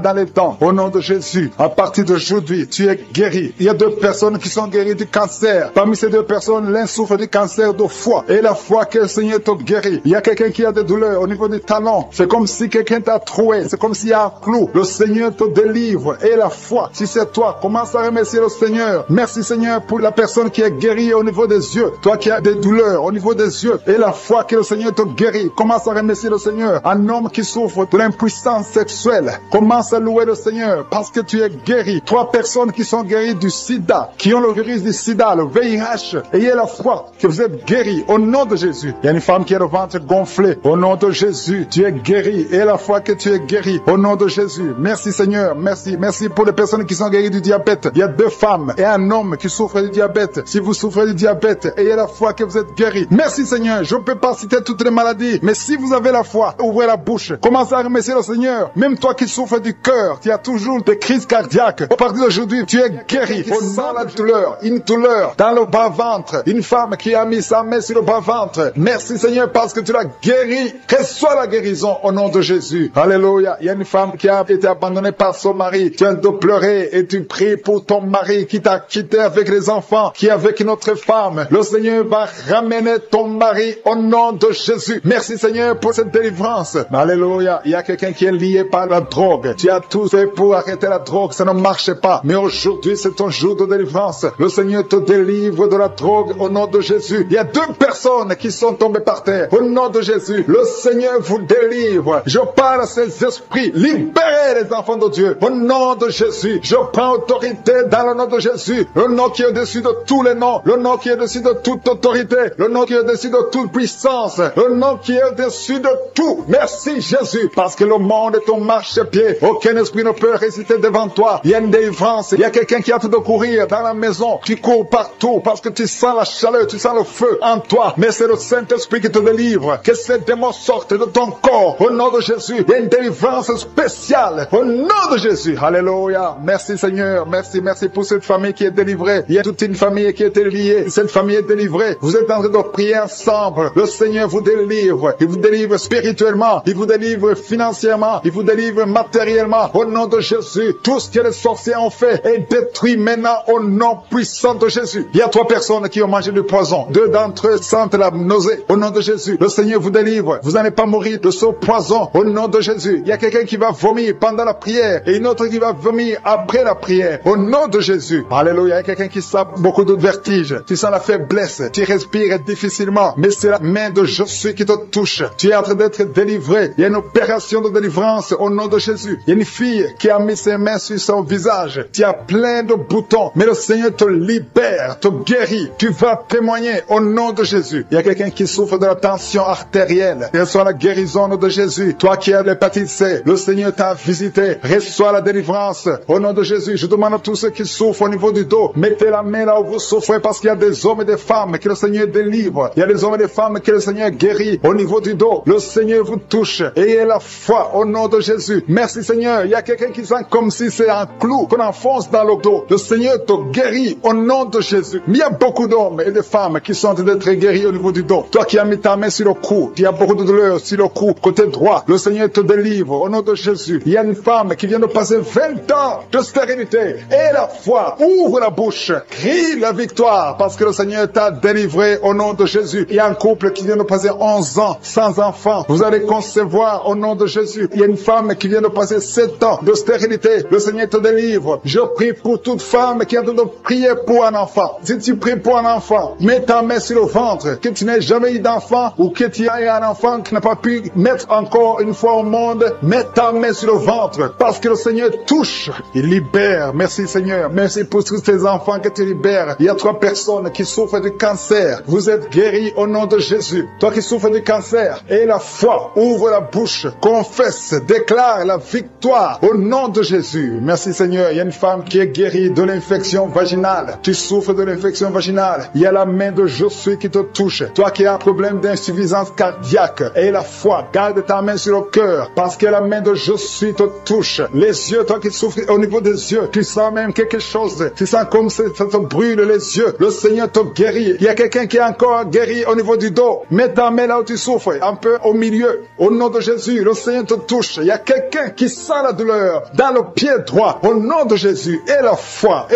dans les dents. Au nom de Jésus, à partir d'aujourd'hui, tu es guéri. Il y a 2 personnes qui sont guéries du cancer. Parmi ces 2 personnes, l'un souffre du cancer de foie et la foi que le Seigneur te guérit. Il y a quelqu'un qui a des douleurs au niveau des talons. C'est comme si quelqu'un t'a troué. C'est comme s'il y a un clou. Le Seigneur te délivre. Et la foi, si c'est toi, commence à remercier le Seigneur. Merci Seigneur pour la personne qui est guérie au niveau des yeux. Toi qui as des douleurs au niveau des yeux. Et la foi que le Seigneur te guérit. Commence à remercier le Seigneur. Un homme qui souffre de l'impuissance sexuelle. Commence à louer le Seigneur parce que tu es guéri. 3 personnes qui sont guéries du sida, qui ont le virus du sida, le VIH. Ayez la foi que vous êtes guéris au nom de Jésus. Il y a une femme qui a le ventre gonflé. Au nom de Jésus, tu es guéri. Et la foi que tu es guéri. Au nom de Jésus. Merci Seigneur. Merci. Merci pour les personnes qui sont guéries du diabète. Il y a 2 femmes et un homme qui souffrent du diabète. Si vous souffrez du diabète, ayez la foi que vous êtes guéri. Merci Seigneur. Je ne peux pas citer toutes les maladies. Mais si vous avez la foi, ouvrez la bouche. Commencez à remercier le Seigneur. Même toi qui souffres du cœur, tu as toujours des crises cardiaques. À partir d'aujourd'hui, tu es guéri. Au nom de la douleur, une douleur dans le bas-ventre. Une femme qui a mis sa main sur le bas-ventre. Merci Seigneur parce que tu l'as guéri. Reçois la guérison au nom de Jésus. Alléluia. Il y a une femme qui a été abandonnée par son mari. Tu viens de pleurer et tu pries pour ton mari qui t'a quitté avec les enfants, qui est avec une autre femme. Le Seigneur va ramener ton mari au nom de Jésus. Merci Seigneur pour cette délivrance. Alléluia. Il y a quelqu'un qui est lié par la drogue. Tu as tout fait pour arrêter la drogue. Ça ne marchait pas. Mais aujourd'hui, c'est ton jour de délivrance. Le Seigneur te délivre de la drogue au nom de Jésus. Il y a 2 personnes qui sont tombées par terre. Au nom de Jésus. Jésus, le Seigneur vous délivre. Je parle à ces esprits, libérez les enfants de Dieu. Au nom de Jésus, je prends autorité dans le nom de Jésus, le nom qui est au-dessus de tous les noms, le nom qui est au-dessus de toute autorité, le nom qui est au-dessus de toute puissance, le nom qui est au-dessus de tout. Merci Jésus, parce que le monde est ton marchepied. Aucun esprit ne peut résister devant toi. Il y a une délivrance, il y a quelqu'un qui a hâte de courir dans la maison. Tu cours partout parce que tu sens la chaleur, tu sens le feu en toi. Mais c'est le Saint-Esprit qui te délivre. Que ces démons sortent de ton corps. Au nom de Jésus, il y a une délivrance spéciale. Au nom de Jésus. Alléluia. Merci Seigneur. Merci pour cette famille qui est délivrée. Il y a toute une famille qui est liée. Cette famille est délivrée. Vous êtes en train de prier ensemble. Le Seigneur vous délivre. Il vous délivre spirituellement. Il vous délivre financièrement. Il vous délivre matériellement. Au nom de Jésus. Tout ce que les sorciers ont fait est détruit maintenant au nom puissant de Jésus. Il y a 3 personnes qui ont mangé du poison. 2 d'entre eux sentent la nausée. Au nom de Jésus, le Seigneur vous délivre. Vous n'allez pas mourir de ce poison. Au nom de Jésus, il y a quelqu'un qui va vomir pendant la prière et une autre qui va vomir après la prière. Au nom de Jésus. Alléluia. Il y a quelqu'un qui sent beaucoup de vertige. Tu sens la faiblesse. Tu respires difficilement. Mais c'est la main de Jésus qui te touche. Tu es en train d'être délivré. Il y a une opération de délivrance au nom de Jésus. Il y a une fille qui a mis ses mains sur son visage. Tu as plein de boutons. Mais le Seigneur te libère, te guérit. Tu vas témoigner au nom de Jésus. Il y a quelqu'un qui souffre de la tension artérielle. Reçois la guérison de Jésus. Toi qui as l'hépatite C, le Seigneur t'a visité. Reçois la délivrance au nom de Jésus. Je demande à tous ceux qui souffrent au niveau du dos, mettez la main là où vous souffrez parce qu'il y a des hommes et des femmes que le Seigneur délivre. Il y a des hommes et des femmes que le Seigneur guérit au niveau du dos. Le Seigneur vous touche. Ayez la foi au nom de Jésus. Merci Seigneur. Il y a quelqu'un qui sent comme si c'est un clou qu'on enfonce dans le dos. Le Seigneur te guérit au nom de Jésus. Mais il y a beaucoup d'hommes et de femmes qui sont en train d'être guéris au niveau du dos. Toi qui as mis ta main sur le cou, il y a beaucoup de douleur sur le cou, côté droit. Le Seigneur te délivre au nom de Jésus. Il y a une femme qui vient de passer 20 ans de stérilité. Et la foi, ouvre la bouche, crie la victoire parce que le Seigneur t'a délivré au nom de Jésus. Il y a un couple qui vient de passer 11 ans sans enfant. Vous allez concevoir au nom de Jésus. Il y a une femme qui vient de passer 7 ans de stérilité. Le Seigneur te délivre. Je prie pour toute femme qui est en train de prier pour un enfant. Si tu pries pour un enfant, mets ta main sur le ventre, que tu n'aies jamais eu d'enfant ou que tu aies un enfant qui n'a pas pu mettre encore une fois au monde, mets ta main sur le ventre parce que le Seigneur touche, il libère. Merci Seigneur. Merci pour tous ces enfants que tu libères. Il y a 3 personnes qui souffrent du cancer. Vous êtes guéris au nom de Jésus. Toi qui souffres du cancer, et la foi, ouvre la bouche, confesse, déclare la victoire au nom de Jésus. Merci Seigneur. Il y a une femme qui est guérie de l'infection vaginale. Tu souffres de l'infection vaginale. Il y a la main de Jésus qui te touche. Toi qui as un problème d'insuffisance cardiaque, et la foi, garde ta main sur le cœur parce que la main de Jésus te touche. Les yeux, toi qui souffres au niveau des yeux, tu sens même quelque chose. Tu sens comme ça te brûle les yeux. Le Seigneur te guérit. Il y a quelqu'un qui est encore guéri au niveau du dos. Mets ta main là où tu souffres, un peu au milieu. Au nom de Jésus, le Seigneur te touche. Il y a quelqu'un qui sent la douleur dans le pied droit. Au nom de Jésus, et la foi,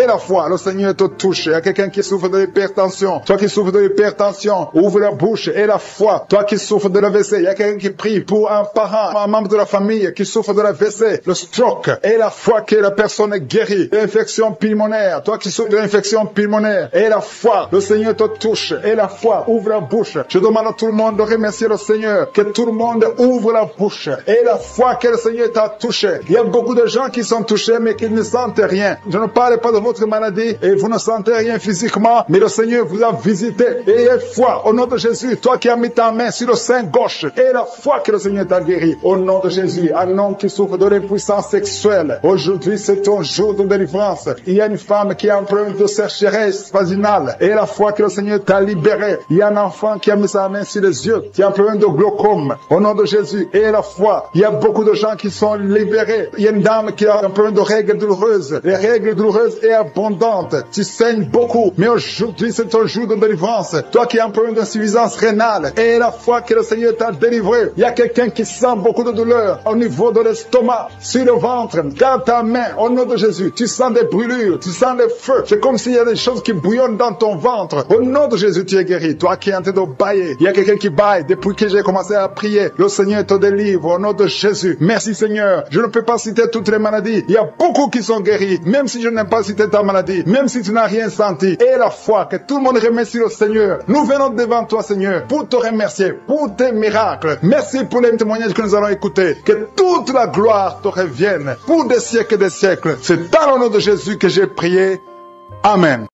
le Seigneur te touche. Il y a quelqu'un qui souffre de l'hypertension. Toi qui souffres de l'hypertension, ouvre la bouche et la foi. Toi qui souffres de l'AVC, il y a quelqu'un qui prie pour un parent, un membre de la famille qui souffre de l'AVC, le stroke, et la foi que la personne est guérie. L'infection pulmonaire, toi qui souffres de l'infection pulmonaire, et la foi, le Seigneur te touche, et la foi, ouvre la bouche. Je demande à tout le monde de remercier le Seigneur, que tout le monde ouvre la bouche, et la foi que le Seigneur t'a touché. Il y a beaucoup de gens qui sont touchés, mais qui ne sentent rien. Je ne parle pas de votre maladie, et vous ne sentez rien physiquement, mais le Seigneur vous a visité, et ayez foi, au nom de Jésus, toi qui as mis ta main sur le sein gauche, et la foi que le Seigneur t'a guéri, au nom de Jésus, un homme qui souffre de l'impuissance sexuelle, aujourd'hui c'est ton jour de délivrance. Il y a une femme qui a un problème de sécheresse vaginale, et la foi que le Seigneur t'a libéré. Il y a un enfant qui a mis sa main sur les yeux, qui a un problème de glaucome, au nom de Jésus, et la foi. Il y a beaucoup de gens qui sont libérés. Il y a une dame qui a un problème de règles douloureuses. Les règles douloureuses est abondante. Tu saignes beaucoup, mais aujourd'hui c'est ton jour de délivrance. Toi qui as un problème d'insuffisance rénale, et la foi que le Seigneur t'a délivré. Il y a quelqu'un qui sent beaucoup de douleur au niveau de l'estomac, sur le ventre. Garde ta main au nom de Jésus. Tu sens des brûlures, tu sens des feux. C'est comme s'il y a des choses qui bouillonnent dans ton ventre. Au nom de Jésus, tu es guéri. Toi qui es en train de bailler, il y a quelqu'un qui baille depuis que j'ai commencé à prier. Le Seigneur te délivre au nom de Jésus. Merci Seigneur. Je ne peux pas citer toutes les maladies. Il y a beaucoup qui sont guéris, même si je n'ai pas cité ta maladie, même si tu n'as rien senti. Et la foi, que tout le monde remercie le Seigneur. Nous venons devant toi Seigneur pour te remercier, pour pour tes miracles. Merci pour les témoignages que nous allons écouter. Que toute la gloire te revienne pour des siècles et des siècles. C'est dans le nom de Jésus que j'ai prié. Amen.